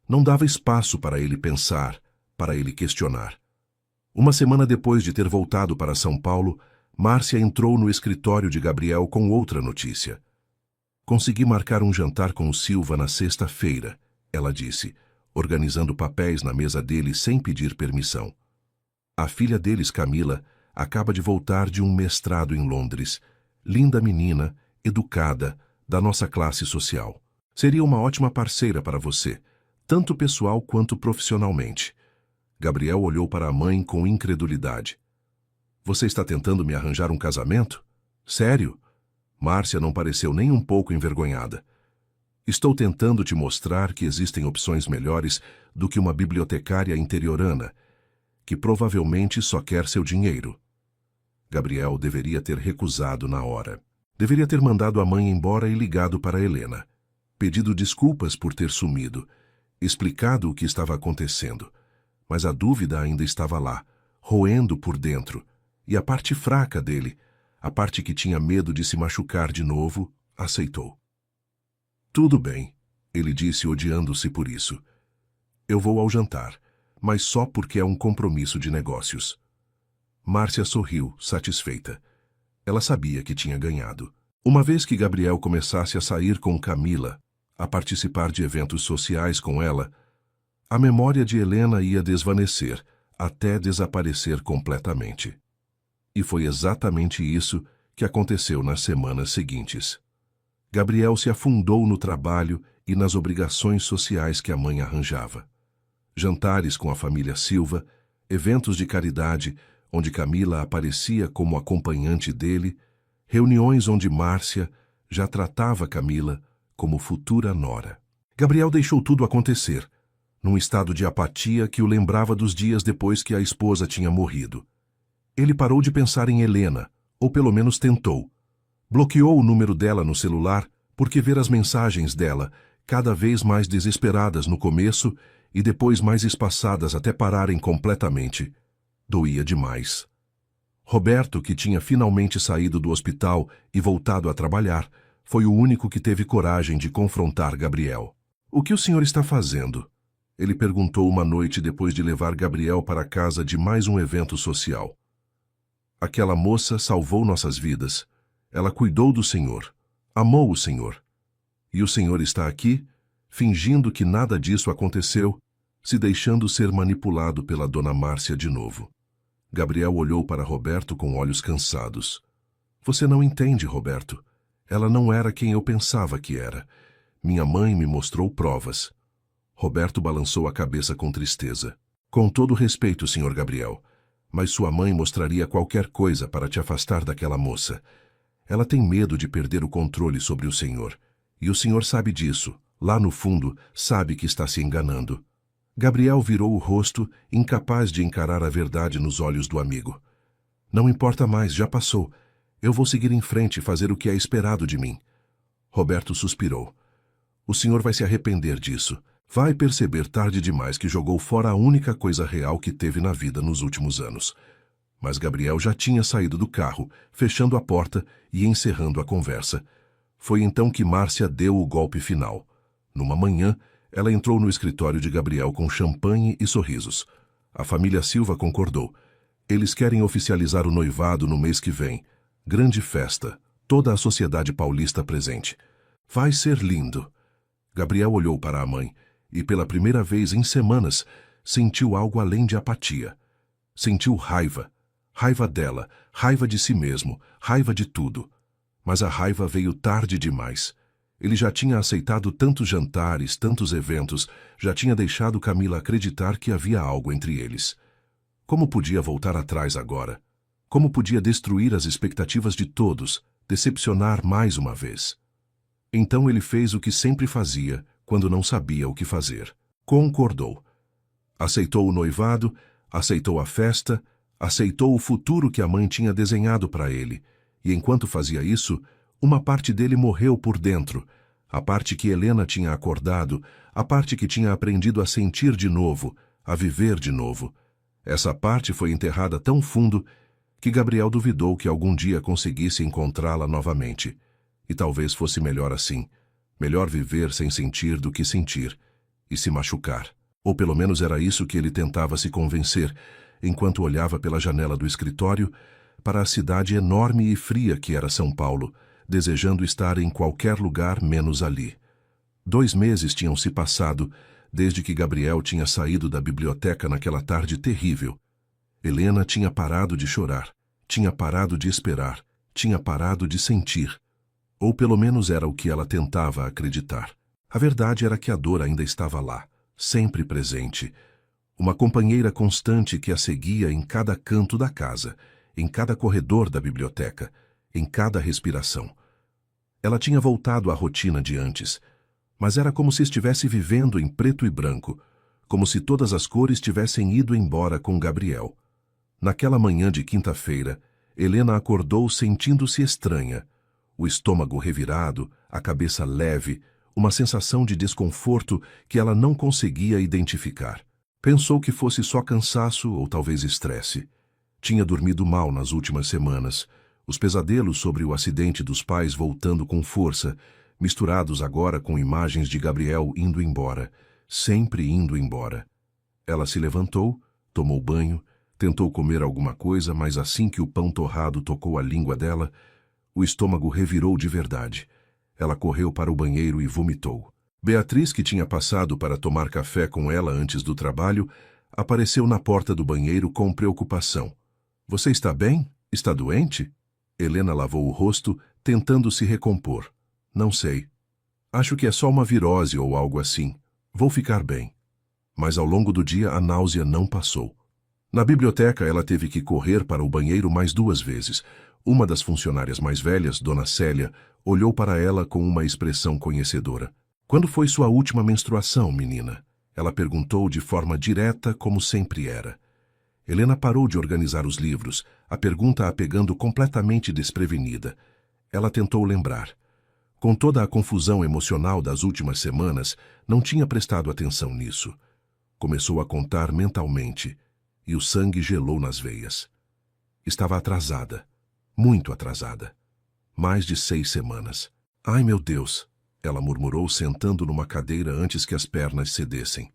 Não dava espaço para ele pensar, para ele questionar. Uma semana depois de ter voltado para São Paulo, Márcia entrou no escritório de Gabriel com outra notícia. Consegui marcar um jantar com o Silva na sexta-feira, ela disse, organizando papéis na mesa dele sem pedir permissão. A filha deles, Camila, acaba de voltar de um mestrado em Londres. Linda menina, educada, da nossa classe social. Seria uma ótima parceira para você, tanto pessoal quanto profissionalmente. Gabriel olhou para a mãe com incredulidade. Você está tentando me arranjar um casamento? Sério? Márcia não pareceu nem um pouco envergonhada. Estou tentando te mostrar que existem opções melhores do que uma bibliotecária interiorana, que provavelmente só quer seu dinheiro. Gabriel deveria ter recusado na hora. Deveria ter mandado a mãe embora e ligado para Helena. Pedido desculpas por ter sumido, explicado o que estava acontecendo. Mas a dúvida ainda estava lá, roendo por dentro, e a parte fraca dele, a parte que tinha medo de se machucar de novo, aceitou. Tudo bem, ele disse odiando-se por isso. Eu vou ao jantar, mas só porque é um compromisso de negócios. Márcia sorriu, satisfeita. Ela sabia que tinha ganhado. Uma vez que Gabriel começasse a sair com Camila, a participar de eventos sociais com ela, a memória de Helena ia desvanecer, até desaparecer completamente. E foi exatamente isso que aconteceu nas semanas seguintes. Gabriel se afundou no trabalho e nas obrigações sociais que a mãe arranjava. Jantares com a família Silva, eventos de caridade, onde Camila aparecia como acompanhante dele, reuniões onde Márcia já tratava Camila como futura nora. Gabriel deixou tudo acontecer, num estado de apatia que o lembrava dos dias depois que a esposa tinha morrido. Ele parou de pensar em Helena, ou pelo menos tentou. Bloqueou o número dela no celular porque ver as mensagens dela, cada vez mais desesperadas no começo e depois mais espaçadas até pararem completamente, doía demais. Roberto, que tinha finalmente saído do hospital e voltado a trabalhar, foi o único que teve coragem de confrontar Gabriel. "O que o senhor está fazendo?" Ele perguntou uma noite depois de levar Gabriel para a casa de mais um evento social. "Aquela moça salvou nossas vidas. Ela cuidou do senhor, amou o senhor. E o senhor está aqui, fingindo que nada disso aconteceu, se deixando ser manipulado pela dona Márcia de novo." Gabriel olhou para Roberto com olhos cansados. "Você não entende, Roberto. Ela não era quem eu pensava que era. Minha mãe me mostrou provas." Roberto balançou a cabeça com tristeza. "Com todo respeito, Sr. Gabriel, mas sua mãe mostraria qualquer coisa para te afastar daquela moça. Ela tem medo de perder o controle sobre o senhor. E o senhor sabe disso. Lá no fundo, sabe que está se enganando." Gabriel virou o rosto, incapaz de encarar a verdade nos olhos do amigo. "Não importa mais, já passou. Eu vou seguir em frente e fazer o que é esperado de mim." Roberto suspirou. "O senhor vai se arrepender disso. Vai perceber tarde demais que jogou fora a única coisa real que teve na vida nos últimos anos." Mas Gabriel já tinha saído do carro, fechando a porta e encerrando a conversa. Foi então que Márcia deu o golpe final. Numa manhã, ela entrou no escritório de Gabriel com champanhe e sorrisos. A família Silva concordou. Eles querem oficializar o noivado no mês que vem. Grande festa, toda a sociedade paulista presente. Vai ser lindo. Gabriel olhou para a mãe e, pela primeira vez em semanas, sentiu algo além de apatia. Sentiu raiva. Raiva dela, raiva de si mesmo, raiva de tudo. Mas a raiva veio tarde demais. Ele já tinha aceitado tantos jantares, tantos eventos, já tinha deixado Camila acreditar que havia algo entre eles. Como podia voltar atrás agora? Como podia destruir as expectativas de todos, decepcionar mais uma vez? Então ele fez o que sempre fazia, quando não sabia o que fazer. Concordou. Aceitou o noivado, aceitou a festa, aceitou o futuro que a mãe tinha desenhado para ele, e enquanto fazia isso, uma parte dele morreu por dentro, a parte que Helena tinha acordado, a parte que tinha aprendido a sentir de novo, a viver de novo. Essa parte foi enterrada tão fundo que Gabriel duvidou que algum dia conseguisse encontrá-la novamente. E talvez fosse melhor assim. Melhor viver sem sentir do que sentir e se machucar. Ou pelo menos era isso que ele tentava se convencer, enquanto olhava pela janela do escritório para a cidade enorme e fria que era São Paulo, desejando estar em qualquer lugar menos ali. 2 meses tinham se passado desde que Gabriel tinha saído da biblioteca naquela tarde terrível. Helena tinha parado de chorar, tinha parado de esperar, tinha parado de sentir. Ou pelo menos era o que ela tentava acreditar. A verdade era que a dor ainda estava lá, sempre presente. Uma companheira constante que a seguia em cada canto da casa, em cada corredor da biblioteca, em cada respiração. Ela tinha voltado à rotina de antes, mas era como se estivesse vivendo em preto e branco, como se todas as cores tivessem ido embora com Gabriel. Naquela manhã de quinta-feira, Helena acordou sentindo-se estranha, o estômago revirado, a cabeça leve, uma sensação de desconforto que ela não conseguia identificar. Pensou que fosse só cansaço ou talvez estresse. Tinha dormido mal nas últimas semanas. Os pesadelos sobre o acidente dos pais voltando com força, misturados agora com imagens de Gabriel indo embora, sempre indo embora. Ela se levantou, tomou banho, tentou comer alguma coisa, mas assim que o pão torrado tocou a língua dela, o estômago revirou de verdade. Ela correu para o banheiro e vomitou. Beatriz, que tinha passado para tomar café com ela antes do trabalho, apareceu na porta do banheiro com preocupação. — Você está bem? Está doente? Helena lavou o rosto, tentando se recompor. — Não sei. Acho que é só uma virose ou algo assim. Vou ficar bem. Mas ao longo do dia a náusea não passou. Na biblioteca ela teve que correr para o banheiro mais 2 vezes. Uma das funcionárias mais velhas, Dona Célia, olhou para ela com uma expressão conhecedora. — Quando foi sua última menstruação, menina? Ela perguntou de forma direta, como sempre era. Helena parou de organizar os livros, a pergunta a pegando completamente desprevenida. Ela tentou lembrar. Com toda a confusão emocional das últimas semanas, não tinha prestado atenção nisso. Começou a contar mentalmente, e o sangue gelou nas veias. Estava atrasada, muito atrasada. Mais de 6 semanas. — Ai, meu Deus! Ela murmurou sentando numa cadeira antes que as pernas cedessem.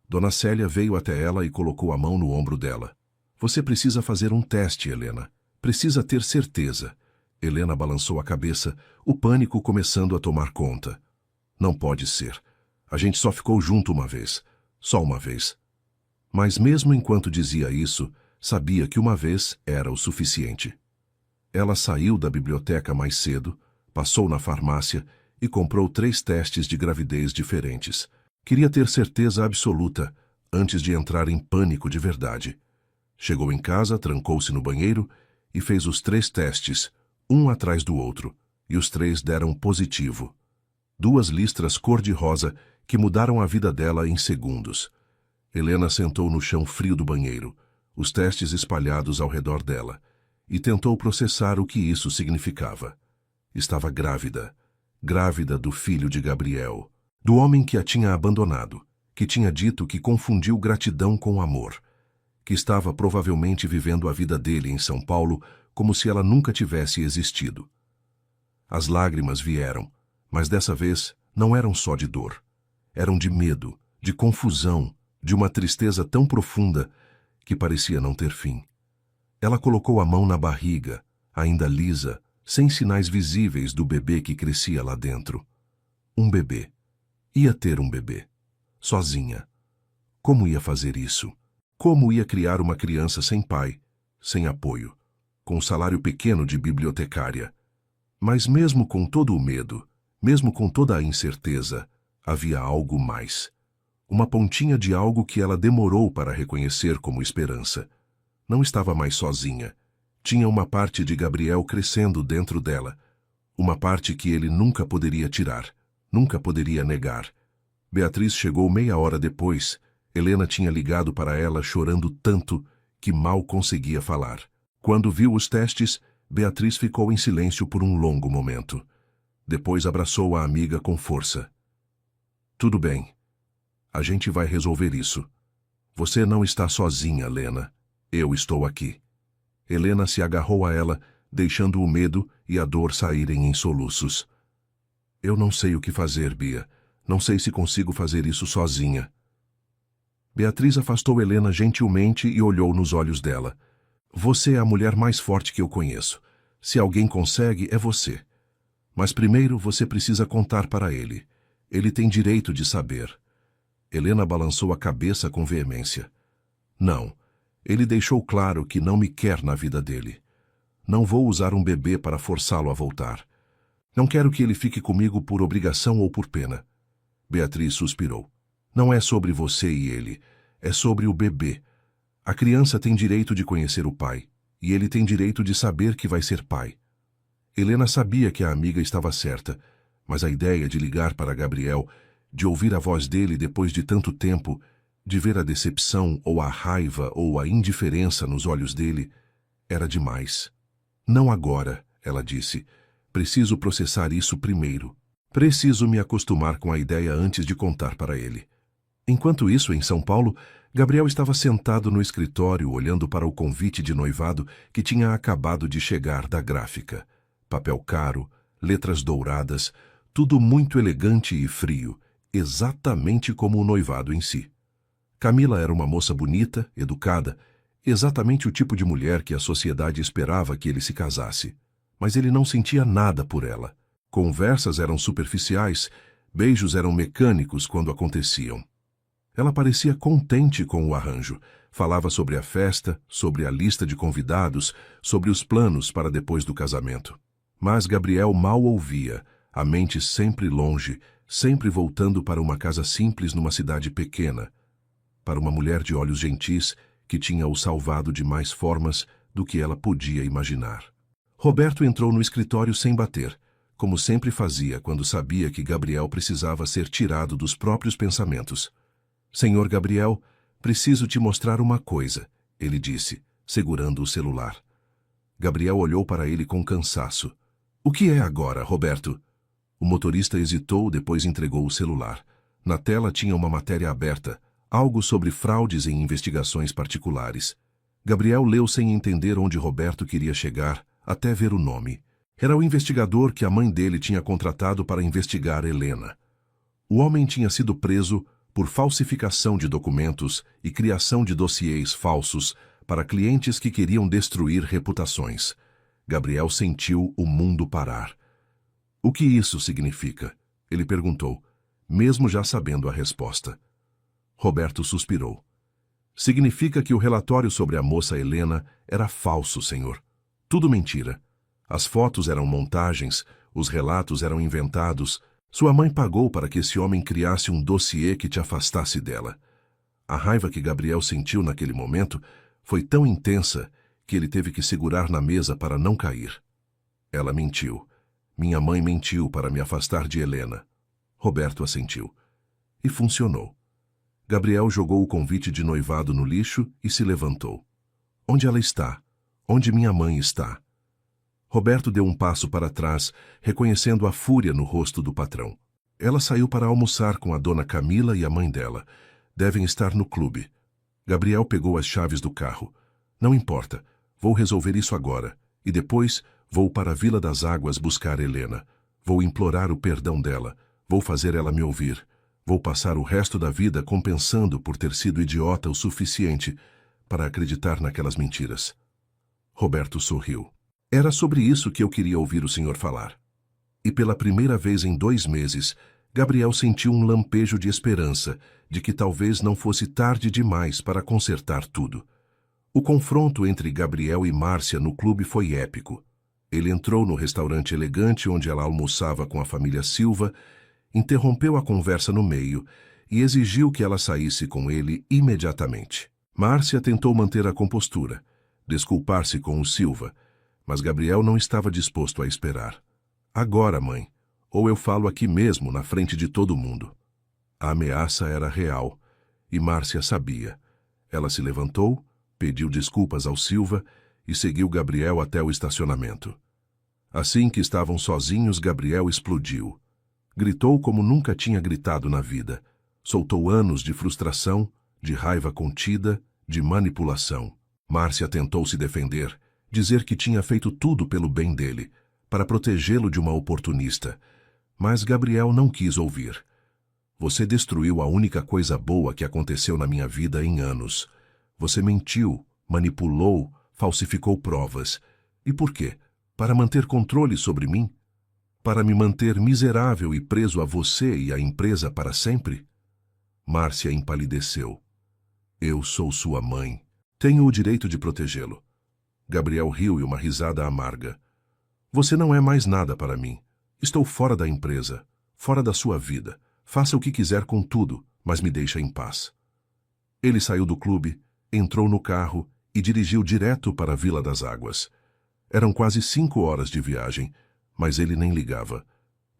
Dona Célia veio até ela e colocou a mão no ombro dela. — Você precisa fazer um teste, Helena. Precisa ter certeza. Helena balançou a cabeça, o pânico começando a tomar conta. — Não pode ser. A gente só ficou junto uma vez. Só uma vez. Mas mesmo enquanto dizia isso, sabia que uma vez era o suficiente. Ela saiu da biblioteca mais cedo, passou na farmácia e comprou 3 testes de gravidez diferentes. Queria ter certeza absoluta, antes de entrar em pânico de verdade. Chegou em casa, trancou-se no banheiro e fez os 3 testes, um atrás do outro, e os 3 deram positivo. 2 listras cor-de-rosa que mudaram a vida dela em segundos. Helena sentou no chão frio do banheiro, os testes espalhados ao redor dela, e tentou processar o que isso significava. Estava grávida. Grávida do filho de Gabriel, do homem que a tinha abandonado, que tinha dito que confundiu gratidão com amor, que estava provavelmente vivendo a vida dele em São Paulo como se ela nunca tivesse existido. As lágrimas vieram, mas dessa vez não eram só de dor. Eram de medo, de confusão, de uma tristeza tão profunda que parecia não ter fim. Ela colocou a mão na barriga, ainda lisa, sem sinais visíveis do bebê que crescia lá dentro. Um bebê. Ia ter um bebê. Sozinha. Como ia fazer isso? Como ia criar uma criança sem pai, sem apoio, com um salário pequeno de bibliotecária? Mas mesmo com todo o medo, mesmo com toda a incerteza, havia algo mais. Uma pontinha de algo que ela demorou para reconhecer como esperança. Não estava mais sozinha. Tinha uma parte de Gabriel crescendo dentro dela. Uma parte que ele nunca poderia tirar, nunca poderia negar. Beatriz chegou meia hora depois. Helena tinha ligado para ela chorando tanto que mal conseguia falar. Quando viu os testes, Beatriz ficou em silêncio por um longo momento. Depois abraçou a amiga com força. — Tudo bem. A gente vai resolver isso. Você não está sozinha, Helena. Eu estou aqui. Helena se agarrou a ela, deixando o medo e a dor saírem em soluços. — Eu não sei o que fazer, Bia. Não sei se consigo fazer isso sozinha. Beatriz afastou Helena gentilmente e olhou nos olhos dela. — Você é a mulher mais forte que eu conheço. Se alguém consegue, é você. Mas primeiro você precisa contar para ele. Ele tem direito de saber. Helena balançou a cabeça com veemência. — Não. Ele deixou claro que não me quer na vida dele. Não vou usar um bebê para forçá-lo a voltar. Não quero que ele fique comigo por obrigação ou por pena. Beatriz suspirou. Não é sobre você e ele. É sobre o bebê. A criança tem direito de conhecer o pai. E ele tem direito de saber que vai ser pai. Helena sabia que a amiga estava certa, mas a ideia de ligar para Gabriel, de ouvir a voz dele depois de tanto tempo, de ver a decepção ou a raiva ou a indiferença nos olhos dele, era demais. Não agora, ela disse. Preciso processar isso primeiro. Preciso me acostumar com a ideia antes de contar para ele. Enquanto isso, em São Paulo, Gabriel estava sentado no escritório olhando para o convite de noivado que tinha acabado de chegar da gráfica. Papel caro, letras douradas, tudo muito elegante e frio, exatamente como o noivado em si. Camila era uma moça bonita, educada, exatamente o tipo de mulher que a sociedade esperava que ele se casasse. Mas ele não sentia nada por ela. Conversas eram superficiais, beijos eram mecânicos quando aconteciam. Ela parecia contente com o arranjo. Falava sobre a festa, sobre a lista de convidados, sobre os planos para depois do casamento. Mas Gabriel mal ouvia, a mente sempre longe, sempre voltando para uma casa simples numa cidade pequena, para uma mulher de olhos gentis que tinha o salvado de mais formas do que ela podia imaginar. Roberto entrou no escritório sem bater, como sempre fazia quando sabia que Gabriel precisava ser tirado dos próprios pensamentos. Senhor Gabriel, preciso te mostrar uma coisa, ele disse, segurando o celular. Gabriel olhou para ele com cansaço. O que é agora, Roberto? O motorista hesitou, depois entregou o celular. Na tela tinha uma matéria aberta, algo sobre fraudes em investigações particulares. Gabriel leu sem entender onde Roberto queria chegar, até ver o nome. Era o investigador que a mãe dele tinha contratado para investigar Helena. O homem tinha sido preso por falsificação de documentos e criação de dossiês falsos para clientes que queriam destruir reputações. Gabriel sentiu o mundo parar. O que isso significa? Ele perguntou, mesmo já sabendo a resposta. Roberto suspirou. Significa que o relatório sobre a moça Helena era falso, senhor. Tudo mentira. As fotos eram montagens, os relatos eram inventados. Sua mãe pagou para que esse homem criasse um dossiê que te afastasse dela. A raiva que Gabriel sentiu naquele momento foi tão intensa que ele teve que segurar na mesa para não cair. Ela mentiu. Minha mãe mentiu para me afastar de Helena. Roberto assentiu. E funcionou. Gabriel jogou o convite de noivado no lixo e se levantou. Onde ela está? Onde minha mãe está? Roberto deu um passo para trás, reconhecendo a fúria no rosto do patrão. Ela saiu para almoçar com a dona Camila e a mãe dela. Devem estar no clube. Gabriel pegou as chaves do carro. Não importa, vou resolver isso agora. E depois vou para a Vila das Águas buscar Helena. Vou implorar o perdão dela. Vou fazer ela me ouvir. Vou passar o resto da vida compensando por ter sido idiota o suficiente para acreditar naquelas mentiras. Roberto sorriu. Era sobre isso que eu queria ouvir o senhor falar. E pela primeira vez em 2 meses, Gabriel sentiu um lampejo de esperança de que talvez não fosse tarde demais para consertar tudo. O confronto entre Gabriel e Márcia no clube foi épico. Ele entrou no restaurante elegante onde ela almoçava com a família Silva, interrompeu a conversa no meio e exigiu que ela saísse com ele imediatamente. Márcia tentou manter a compostura, desculpar-se com o Silva, mas Gabriel não estava disposto a esperar. Agora, mãe, ou eu falo aqui mesmo, na frente de todo mundo. A ameaça era real, e Márcia sabia. Ela se levantou, pediu desculpas ao Silva e seguiu Gabriel até o estacionamento. Assim que estavam sozinhos, Gabriel explodiu. Gritou como nunca tinha gritado na vida. Soltou anos de frustração, de raiva contida, de manipulação. Márcia tentou se defender, dizer que tinha feito tudo pelo bem dele, para protegê-lo de uma oportunista. Mas Gabriel não quis ouvir. Você destruiu a única coisa boa que aconteceu na minha vida em anos. Você mentiu, manipulou, falsificou provas. E por quê? Para manter controle sobre mim? Para me manter miserável e preso a você e à empresa para sempre? Márcia empalideceu. Eu sou sua mãe. Tenho o direito de protegê-lo. Gabriel riu e uma risada amarga. Você não é mais nada para mim. Estou fora da empresa, fora da sua vida. Faça o que quiser com tudo, mas me deixe em paz. Ele saiu do clube, entrou no carro e dirigiu direto para a Vila das Águas. Eram quase 5 horas de viagem, Mas ele nem ligava.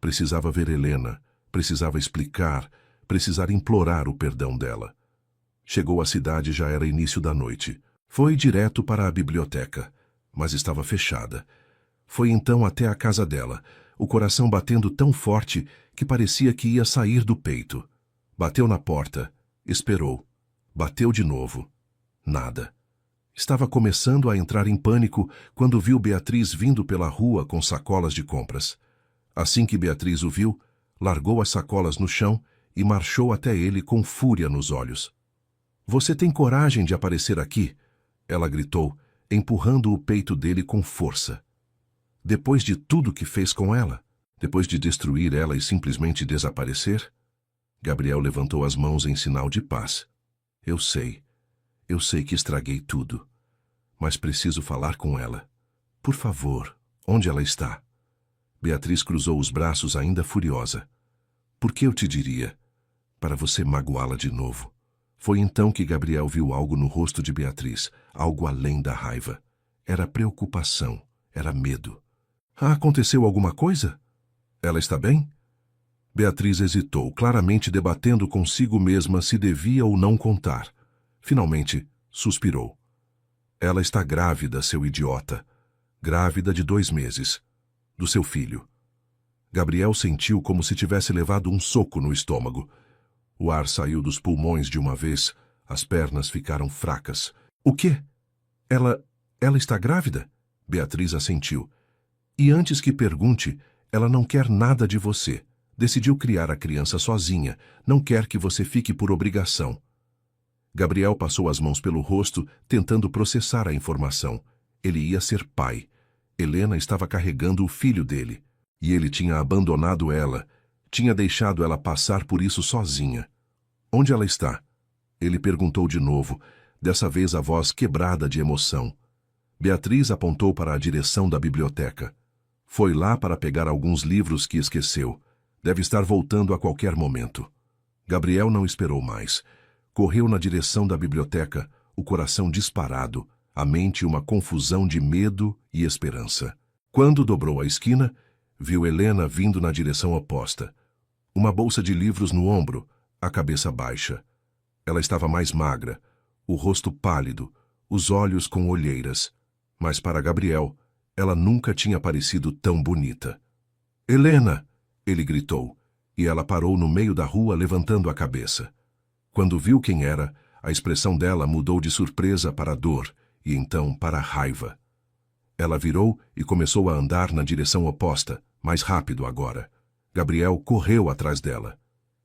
Precisava ver Helena, precisava explicar, precisar implorar o perdão dela. Chegou à cidade e já era início da noite. Foi direto para a biblioteca, mas estava fechada. Foi então até a casa dela, o coração batendo tão forte que parecia que ia sair do peito. Bateu na porta, esperou. Bateu de novo. Nada. Estava começando a entrar em pânico quando viu Beatriz vindo pela rua com sacolas de compras. Assim que Beatriz o viu, largou as sacolas no chão e marchou até ele com fúria nos olhos. "Você tem coragem de aparecer aqui?" Ela gritou, empurrando o peito dele com força. Depois de tudo que fez com ela? Depois de destruir ela e simplesmente desaparecer? Gabriel levantou as mãos em sinal de paz. Eu sei que estraguei tudo. Mas preciso falar com ela. Por favor, onde ela está?" Beatriz cruzou os braços ainda furiosa. "Por que eu te diria? Para você magoá-la de novo." Foi então que Gabriel viu algo no rosto de Beatriz, algo além da raiva. Era preocupação, era medo. "Aconteceu alguma coisa? Ela está bem?" Beatriz hesitou, claramente debatendo consigo mesma se devia ou não contar. Finalmente, suspirou. "Ela está grávida, seu idiota. Grávida de 2 meses. Do seu filho." Gabriel sentiu como se tivesse levado um soco no estômago. O ar saiu dos pulmões de uma vez, as pernas ficaram fracas. "O quê? Ela está grávida?" Beatriz assentiu. "E antes que pergunte, ela não quer nada de você. Decidiu criar a criança sozinha, não quer que você fique por obrigação." Gabriel passou as mãos pelo rosto, tentando processar a informação. Ele ia ser pai. Helena estava carregando o filho dele. E ele tinha abandonado ela, tinha deixado ela passar por isso sozinha. "Onde ela está?" Ele perguntou de novo, dessa vez a voz quebrada de emoção. Beatriz apontou para a direção da biblioteca. Foi lá para pegar alguns livros que esqueceu. Deve estar voltando a qualquer momento. Gabriel não esperou mais. Correu na direção da biblioteca, o coração disparado, a mente uma confusão de medo e esperança. Quando dobrou a esquina, viu Helena vindo na direção oposta. Uma bolsa de livros no ombro, a cabeça baixa. Ela estava mais magra, o rosto pálido, os olhos com olheiras. Mas para Gabriel, ela nunca tinha parecido tão bonita. "Helena!" ele gritou, e ela parou no meio da rua levantando a cabeça. Quando viu quem era, a expressão dela mudou de surpresa para dor, e então para raiva. Ela virou e começou a andar na direção oposta, mais rápido agora. Gabriel correu atrás dela.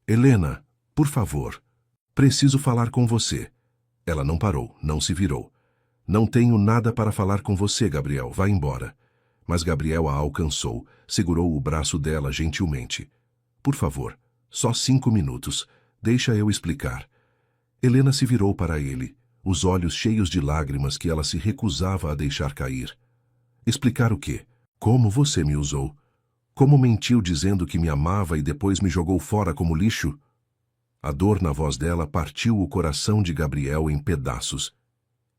"Helena, por favor, preciso falar com você." Ela não parou, não se virou. "Não tenho nada para falar com você, Gabriel, vá embora." Mas Gabriel a alcançou, segurou o braço dela gentilmente. "Por favor, só 5 minutos, deixa eu explicar." Helena se virou para ele, os olhos cheios de lágrimas que ela se recusava a deixar cair. "Explicar o quê? Como você me usou? Como mentiu dizendo que me amava e depois me jogou fora como lixo?" A dor na voz dela partiu o coração de Gabriel em pedaços.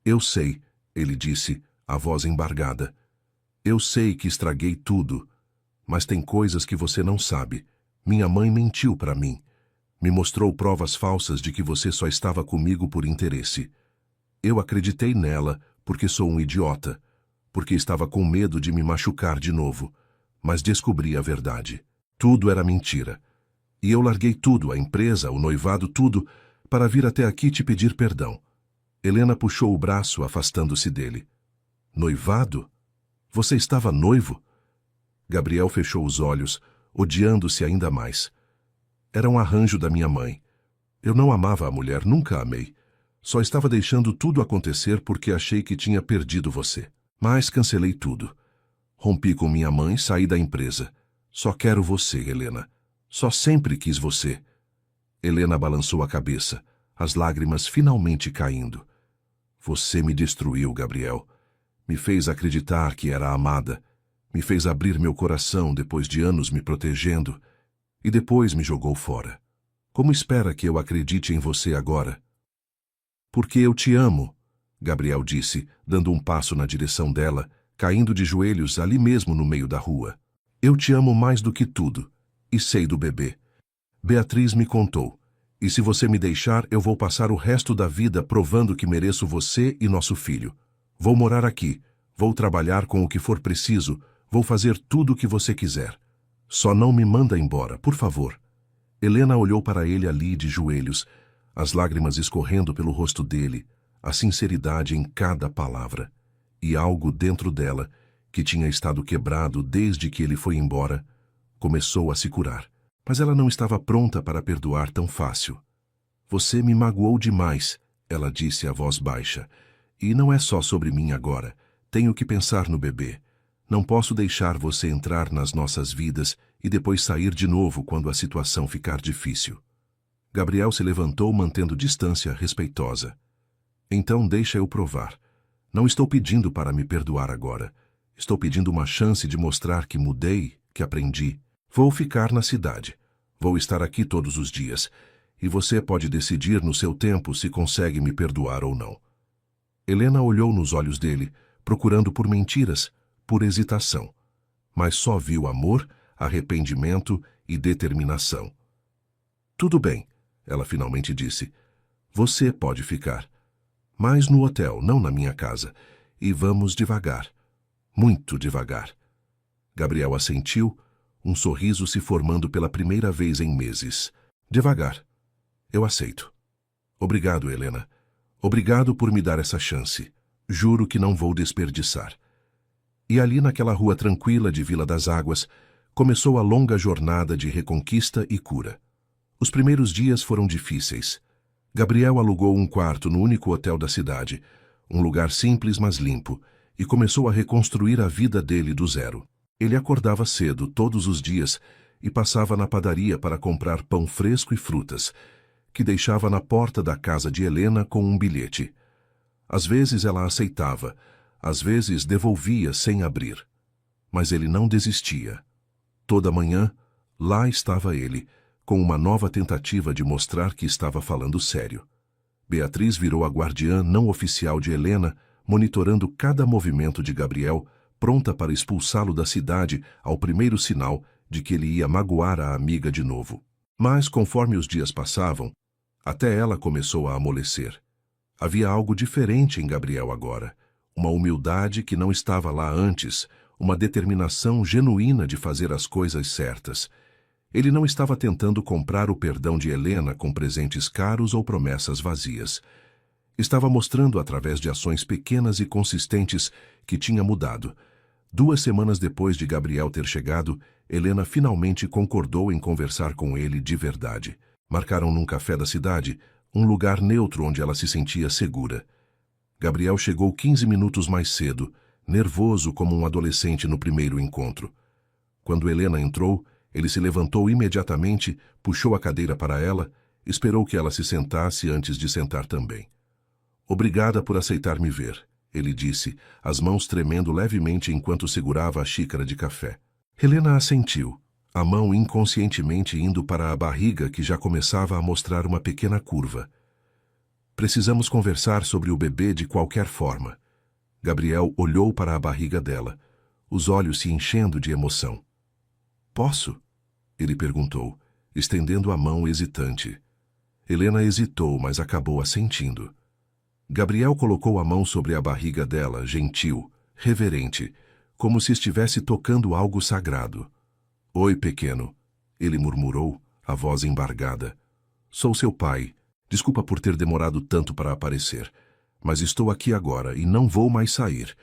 "Eu sei", ele disse, a voz embargada. "Eu sei que estraguei tudo, mas tem coisas que você não sabe. Minha mãe mentiu para mim. Me mostrou provas falsas de que você só estava comigo por interesse. Eu acreditei nela porque sou um idiota, porque estava com medo de me machucar de novo, mas descobri a verdade. Tudo era mentira. E eu larguei tudo, a empresa, o noivado, tudo, para vir até aqui te pedir perdão." Helena puxou o braço, afastando-se dele. "Noivado? Você estava noivo?" Gabriel fechou os olhos, odiando-se ainda mais. "Era um arranjo da minha mãe. Eu não amava a mulher, nunca amei. Só estava deixando tudo acontecer porque achei que tinha perdido você. Mas cancelei tudo. Rompi com minha mãe, saí da empresa. Só quero você, Helena. Só sempre quis você." Helena balançou a cabeça, as lágrimas finalmente caindo. "Você me destruiu, Gabriel. Me fez acreditar que era amada. Me fez abrir meu coração depois de anos me protegendo. E depois me jogou fora. Como espera que eu acredite em você agora?" "Porque eu te amo", Gabriel disse, dando um passo na direção dela, caindo de joelhos ali mesmo no meio da rua. Eu te amo mais do que tudo, e sei do bebê. Beatriz me contou. E se você me deixar, eu vou passar o resto da vida provando que mereço você e nosso filho. Vou morar aqui, vou trabalhar com o que for preciso, vou fazer tudo o que você quiser. Só não me manda embora, por favor. Helena olhou para ele ali de joelhos, as lágrimas escorrendo pelo rosto dele, a sinceridade em cada palavra. E algo dentro dela, que tinha estado quebrado desde que ele foi embora, começou a se curar. Mas ela não estava pronta para perdoar tão fácil. Você me magoou demais, ela disse a voz baixa. E não é só sobre mim agora. Tenho que pensar no bebê. Não posso deixar você entrar nas nossas vidas e depois sair de novo quando a situação ficar difícil. Gabriel se levantou mantendo distância respeitosa. Então deixa eu provar. Não estou pedindo para me perdoar agora. Estou pedindo uma chance de mostrar que mudei, que aprendi. Vou ficar na cidade. Vou estar aqui todos os dias. E você pode decidir no seu tempo se consegue me perdoar ou não. Helena olhou nos olhos dele, procurando por mentiras, por hesitação. Mas só viu amor, arrependimento e determinação. Tudo bem, ela finalmente disse. Você pode ficar. Mas no hotel, não na minha casa. E vamos devagar. Muito devagar. Gabriel assentiu, um sorriso se formando pela primeira vez em meses. Devagar. Eu aceito. Obrigado, Helena. Obrigado por me dar essa chance. Juro que não vou desperdiçar. E ali naquela rua tranquila de Vila das Águas, começou a longa jornada de reconquista e cura. Os primeiros dias foram difíceis. Gabriel alugou um quarto no único hotel da cidade, um lugar simples mas limpo, e começou a reconstruir a vida dele do zero. Ele acordava cedo, todos os dias, e passava na padaria para comprar pão fresco e frutas, que deixava na porta da casa de Helena com um bilhete. Às vezes ela aceitava, às vezes devolvia sem abrir. Mas ele não desistia. Toda manhã, lá estava ele, com uma nova tentativa de mostrar que estava falando sério. Beatriz virou a guardiã não oficial de Helena, monitorando cada movimento de Gabriel, pronta para expulsá-lo da cidade ao primeiro sinal de que ele ia magoar a amiga de novo. Mas, conforme os dias passavam, até ela começou a amolecer. Havia algo diferente em Gabriel agora, uma humildade que não estava lá antes, uma determinação genuína de fazer as coisas certas. Ele não estava tentando comprar o perdão de Helena com presentes caros ou promessas vazias. Estava mostrando através de ações pequenas e consistentes que tinha mudado. 2 semanas depois de Gabriel ter chegado, Helena finalmente concordou em conversar com ele de verdade. Marcaram num café da cidade, um lugar neutro onde ela se sentia segura. Gabriel chegou 15 minutos mais cedo, nervoso como um adolescente no primeiro encontro. Quando Helena entrou, ele se levantou imediatamente, puxou a cadeira para ela, esperou que ela se sentasse antes de sentar também. Obrigada por aceitar me ver, ele disse, as mãos tremendo levemente enquanto segurava a xícara de café. Helena assentiu, a mão inconscientemente indo para a barriga que já começava a mostrar uma pequena curva. Precisamos conversar sobre o bebê de qualquer forma. Gabriel olhou para a barriga dela, os olhos se enchendo de emoção. Posso? Ele perguntou, estendendo a mão hesitante. Helena hesitou, mas acabou assentindo. Gabriel colocou a mão sobre a barriga dela, gentil, reverente, como se estivesse tocando algo sagrado. Oi, pequeno, ele murmurou, a voz embargada. Sou seu pai. Desculpa por ter demorado tanto para aparecer. Mas estou aqui agora e não vou mais sair.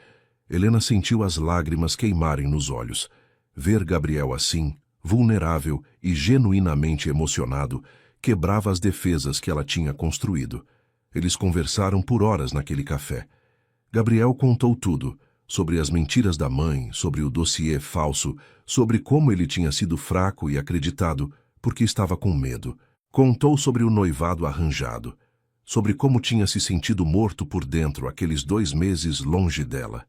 Helena sentiu as lágrimas queimarem nos olhos. Ver Gabriel assim, vulnerável e genuinamente emocionado, quebrava as defesas que ela tinha construído. Eles conversaram por horas naquele café. Gabriel contou tudo, sobre as mentiras da mãe, sobre o dossiê falso, sobre como ele tinha sido fraco e acreditado, porque estava com medo. Contou sobre o noivado arranjado, sobre como tinha se sentido morto por dentro aqueles 2 meses longe dela.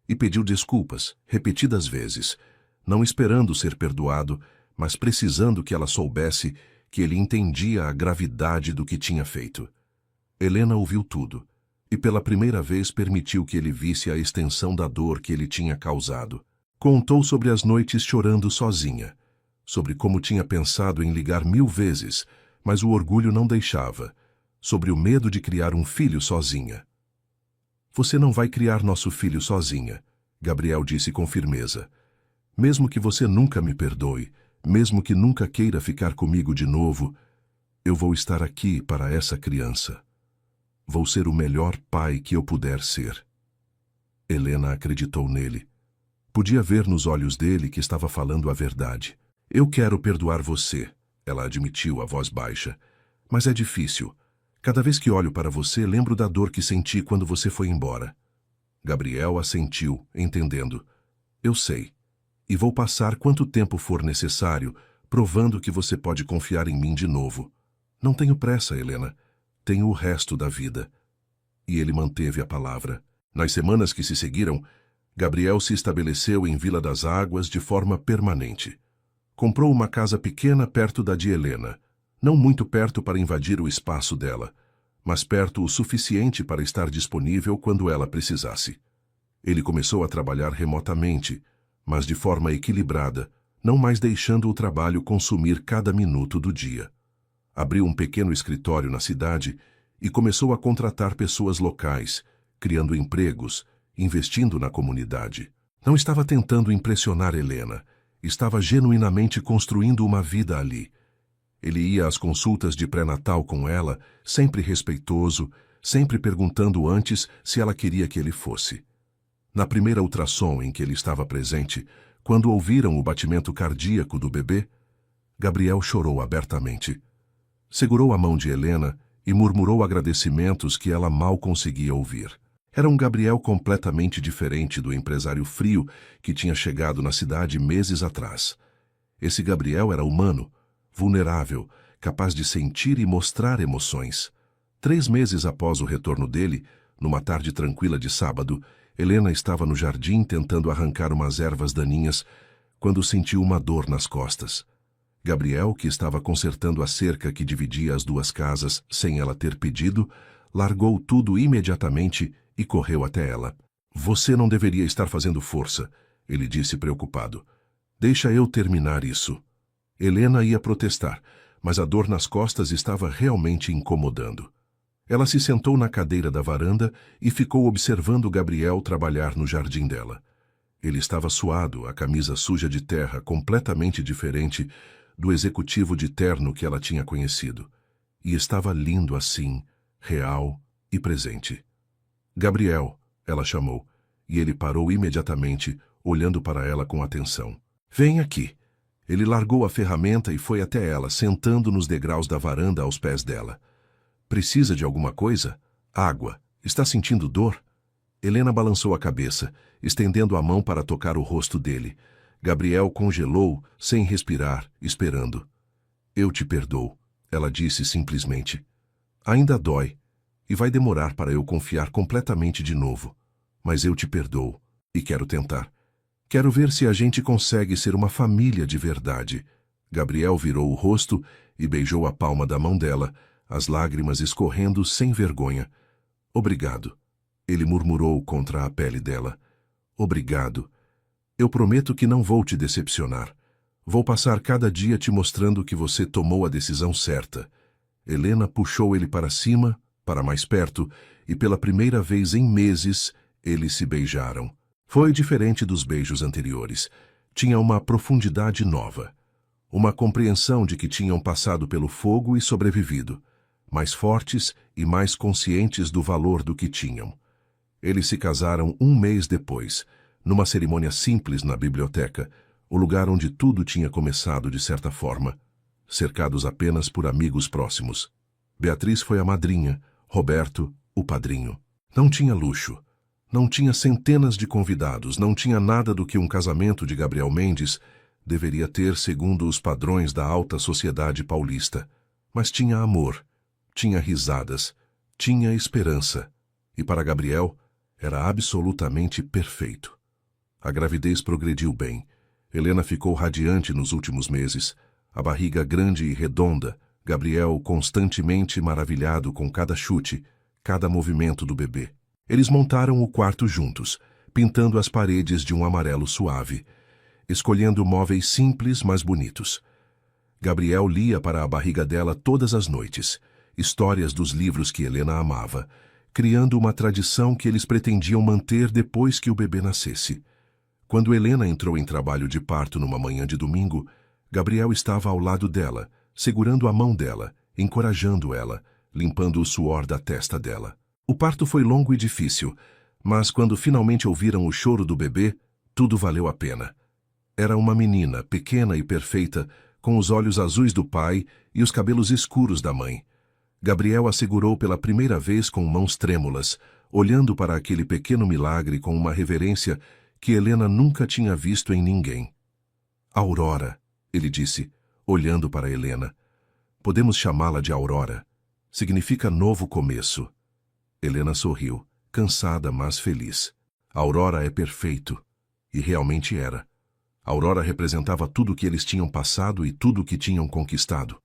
E pediu desculpas, repetidas vezes, não esperando ser perdoado, mas precisando que ela soubesse que ele entendia a gravidade do que tinha feito. Helena ouviu tudo, e pela primeira vez permitiu que ele visse a extensão da dor que ele tinha causado. Contou sobre as noites chorando sozinha, sobre como tinha pensado em ligar 1000 vezes, mas o orgulho não deixava, sobre o medo de criar um filho sozinha. Você não vai criar nosso filho sozinha, Gabriel disse com firmeza. Mesmo que você nunca me perdoe, mesmo que nunca queira ficar comigo de novo, eu vou estar aqui para essa criança. Vou ser o melhor pai que eu puder ser. Helena acreditou nele. Podia ver nos olhos dele que estava falando a verdade. Eu quero perdoar você, ela admitiu a voz baixa. Mas é difícil. Cada vez que olho para você, lembro da dor que senti quando você foi embora. Gabriel assentiu, entendendo. Eu sei. E vou passar quanto tempo for necessário, provando que você pode confiar em mim de novo. Não tenho pressa, Helena. Tenho o resto da vida. E ele manteve a palavra. Nas semanas que se seguiram, Gabriel se estabeleceu em Vila das Águas de forma permanente. Comprou uma casa pequena perto da de Helena, não muito perto para invadir o espaço dela, mas perto o suficiente para estar disponível quando ela precisasse. Ele começou a trabalhar remotamente, mas de forma equilibrada, não mais deixando o trabalho consumir cada minuto do dia. Abriu um pequeno escritório na cidade e começou a contratar pessoas locais, criando empregos, investindo na comunidade. Não estava tentando impressionar Helena, estava genuinamente construindo uma vida ali. Ele ia às consultas de pré-natal com ela, sempre respeitoso, sempre perguntando antes se ela queria que ele fosse. Na primeira ultrassom em que ele estava presente, quando ouviram o batimento cardíaco do bebê, Gabriel chorou abertamente. Segurou a mão de Helena e murmurou agradecimentos que ela mal conseguia ouvir. Era um Gabriel completamente diferente do empresário frio que tinha chegado na cidade meses atrás. Esse Gabriel era humano, vulnerável, capaz de sentir e mostrar emoções. 3 meses após o retorno dele, numa tarde tranquila de sábado, Helena estava no jardim tentando arrancar umas ervas daninhas quando sentiu uma dor nas costas. Gabriel, que estava consertando a cerca que dividia as 2 casas sem ela ter pedido, largou tudo imediatamente e correu até ela. Você não deveria estar fazendo força, ele disse preocupado. Deixa eu terminar isso. Helena ia protestar, mas a dor nas costas estava realmente incomodando. Ela se sentou na cadeira da varanda e ficou observando Gabriel trabalhar no jardim dela. Ele estava suado, a camisa suja de terra, completamente diferente do executivo de terno que ela tinha conhecido. E estava lindo assim, real e presente. Gabriel, ela chamou, e ele parou imediatamente, olhando para ela com atenção. Vem aqui. Ele largou a ferramenta e foi até ela, sentando nos degraus da varanda aos pés dela. Precisa de alguma coisa? Água. Está sentindo dor? Helena balançou a cabeça, estendendo a mão para tocar o rosto dele. Gabriel congelou, sem respirar, esperando. Eu te perdoo, ela disse simplesmente. Ainda dói, e vai demorar para eu confiar completamente de novo. Mas eu te perdoo, e quero tentar. Quero ver se a gente consegue ser uma família de verdade. Gabriel virou o rosto e beijou a palma da mão dela, as lágrimas escorrendo sem vergonha. Obrigado. Ele murmurou contra a pele dela. Obrigado. Eu prometo que não vou te decepcionar. Vou passar cada dia te mostrando que você tomou a decisão certa. Helena puxou ele para cima, para mais perto, e pela primeira vez em meses, eles se beijaram. Foi diferente dos beijos anteriores. Tinha uma profundidade nova. Uma compreensão de que tinham passado pelo fogo e sobrevivido. Mais fortes e mais conscientes do valor do que tinham. Eles se casaram 1 mês depois, numa cerimônia simples na biblioteca, o lugar onde tudo tinha começado de certa forma, cercados apenas por amigos próximos. Beatriz foi a madrinha, Roberto, o padrinho. Não tinha luxo. Não tinha centenas de convidados, não tinha nada do que um casamento de Gabriel Mendes deveria ter segundo os padrões da alta sociedade paulista. Mas tinha amor, tinha risadas, tinha esperança. E para Gabriel, era absolutamente perfeito. A gravidez progrediu bem. Helena ficou radiante nos últimos meses. A barriga grande e redonda, Gabriel constantemente maravilhado com cada chute, cada movimento do bebê. Eles montaram o quarto juntos, pintando as paredes de um amarelo suave, escolhendo móveis simples, mas bonitos. Gabriel lia para a barriga dela todas as noites, histórias dos livros que Helena amava, criando uma tradição que eles pretendiam manter depois que o bebê nascesse. Quando Helena entrou em trabalho de parto numa manhã de domingo, Gabriel estava ao lado dela, segurando a mão dela, encorajando ela, limpando o suor da testa dela. O parto foi longo e difícil, mas quando finalmente ouviram o choro do bebê, tudo valeu a pena. Era uma menina, pequena e perfeita, com os olhos azuis do pai e os cabelos escuros da mãe. Gabriel a segurou pela primeira vez com mãos trêmulas, olhando para aquele pequeno milagre com uma reverência que Helena nunca tinha visto em ninguém. Aurora, ele disse, olhando para Helena. Podemos chamá-la de Aurora. Significa novo começo. Helena sorriu, cansada, mas feliz. Aurora é perfeito. E realmente era. Aurora representava tudo o que eles tinham passado e tudo o que tinham conquistado.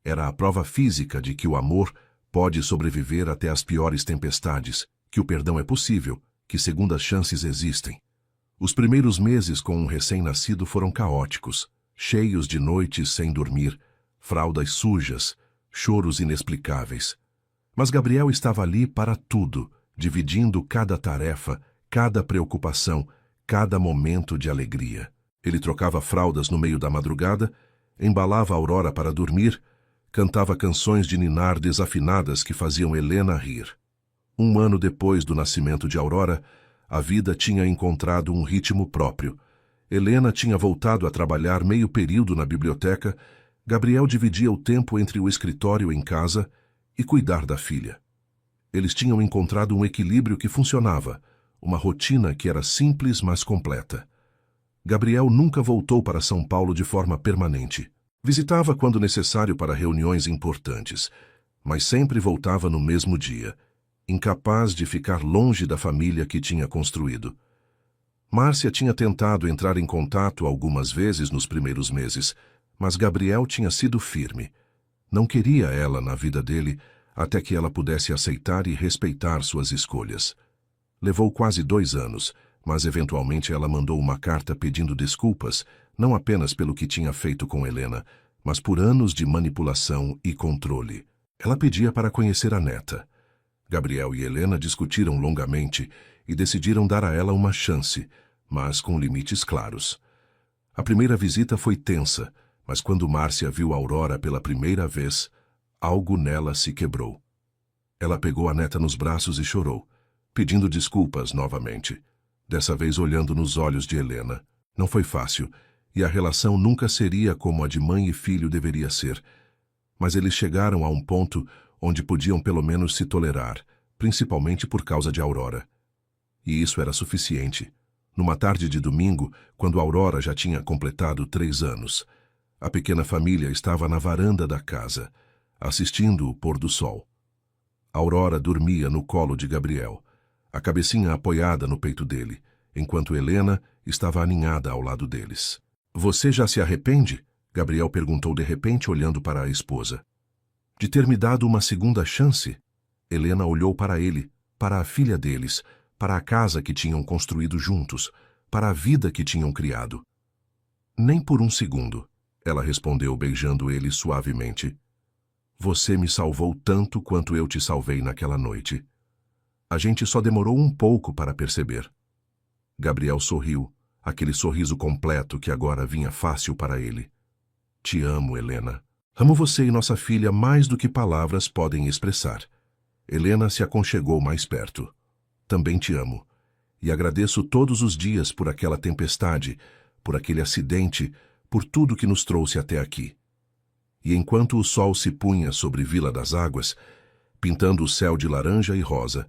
Era a prova física de que o amor pode sobreviver até as piores tempestades, que o perdão é possível, que segundas chances existem. Os primeiros meses com um recém-nascido foram caóticos, cheios de noites sem dormir, fraldas sujas, choros inexplicáveis. Mas Gabriel estava ali para tudo, dividindo cada tarefa, cada preocupação, cada momento de alegria. Ele trocava fraldas no meio da madrugada, embalava a Aurora para dormir, cantava canções de ninar desafinadas que faziam Helena rir. 1 ano depois do nascimento de Aurora, a vida tinha encontrado um ritmo próprio. Helena tinha voltado a trabalhar meio período na biblioteca, Gabriel dividia o tempo entre o escritório em casa e cuidar da filha. Eles tinham encontrado um equilíbrio que funcionava, uma rotina que era simples, mas completa. Gabriel nunca voltou para São Paulo de forma permanente. Visitava quando necessário para reuniões importantes, mas sempre voltava no mesmo dia, incapaz de ficar longe da família que tinha construído. Márcia tinha tentado entrar em contato algumas vezes nos primeiros meses, mas Gabriel tinha sido firme. Não queria ela na vida dele até que ela pudesse aceitar e respeitar suas escolhas. Levou quase 2 anos, mas eventualmente ela mandou uma carta pedindo desculpas, não apenas pelo que tinha feito com Helena, mas por anos de manipulação e controle. Ela pedia para conhecer a neta. Gabriel e Helena discutiram longamente e decidiram dar a ela uma chance, mas com limites claros. A primeira visita foi tensa, mas quando Márcia viu Aurora pela primeira vez, algo nela se quebrou. Ela pegou a neta nos braços e chorou, pedindo desculpas novamente, dessa vez olhando nos olhos de Helena. Não foi fácil, e a relação nunca seria como a de mãe e filho deveria ser. Mas eles chegaram a um ponto onde podiam pelo menos se tolerar, principalmente por causa de Aurora. E isso era suficiente. Numa tarde de domingo, quando Aurora já tinha completado 3 anos, a pequena família estava na varanda da casa, assistindo o pôr do sol. Aurora dormia no colo de Gabriel, a cabecinha apoiada no peito dele, enquanto Helena estava aninhada ao lado deles. "Você já se arrepende?" Gabriel perguntou de repente, olhando para a esposa. "De ter me dado uma segunda chance?" Helena olhou para ele, para a filha deles, para a casa que tinham construído juntos, para a vida que tinham criado. "Nem por um segundo," ela respondeu, beijando ele suavemente. "Você me salvou tanto quanto eu te salvei naquela noite. A gente só demorou um pouco para perceber." Gabriel sorriu, aquele sorriso completo que agora vinha fácil para ele. "Te amo, Helena. Amo você e nossa filha mais do que palavras podem expressar." Helena se aconchegou mais perto. "Também te amo. E agradeço todos os dias por aquela tempestade, por aquele acidente, por tudo que nos trouxe até aqui." E enquanto o sol se punha sobre Vila das Águas, pintando o céu de laranja e rosa,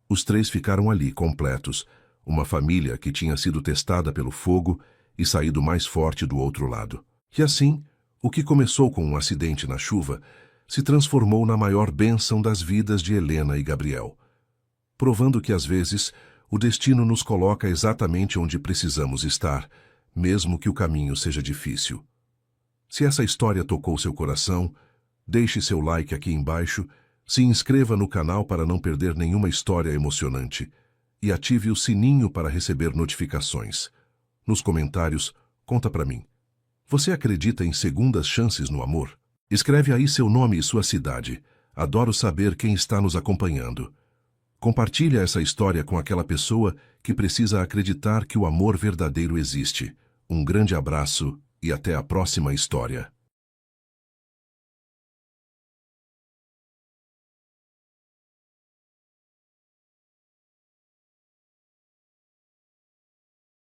os 3 ficaram ali completos, uma família que tinha sido testada pelo fogo e saído mais forte do outro lado. E assim, o que começou com um acidente na chuva se transformou na maior bênção das vidas de Helena e Gabriel, provando que às vezes o destino nos coloca exatamente onde precisamos estar, mesmo que o caminho seja difícil. Se essa história tocou seu coração, deixe seu like aqui embaixo, se inscreva no canal para não perder nenhuma história emocionante e ative o sininho para receber notificações. Nos comentários, conta pra mim. Você acredita em segundas chances no amor? Escreve aí seu nome e sua cidade. Adoro saber quem está nos acompanhando. Compartilha essa história com aquela pessoa que precisa acreditar que o amor verdadeiro existe. Um grande abraço e até a próxima história.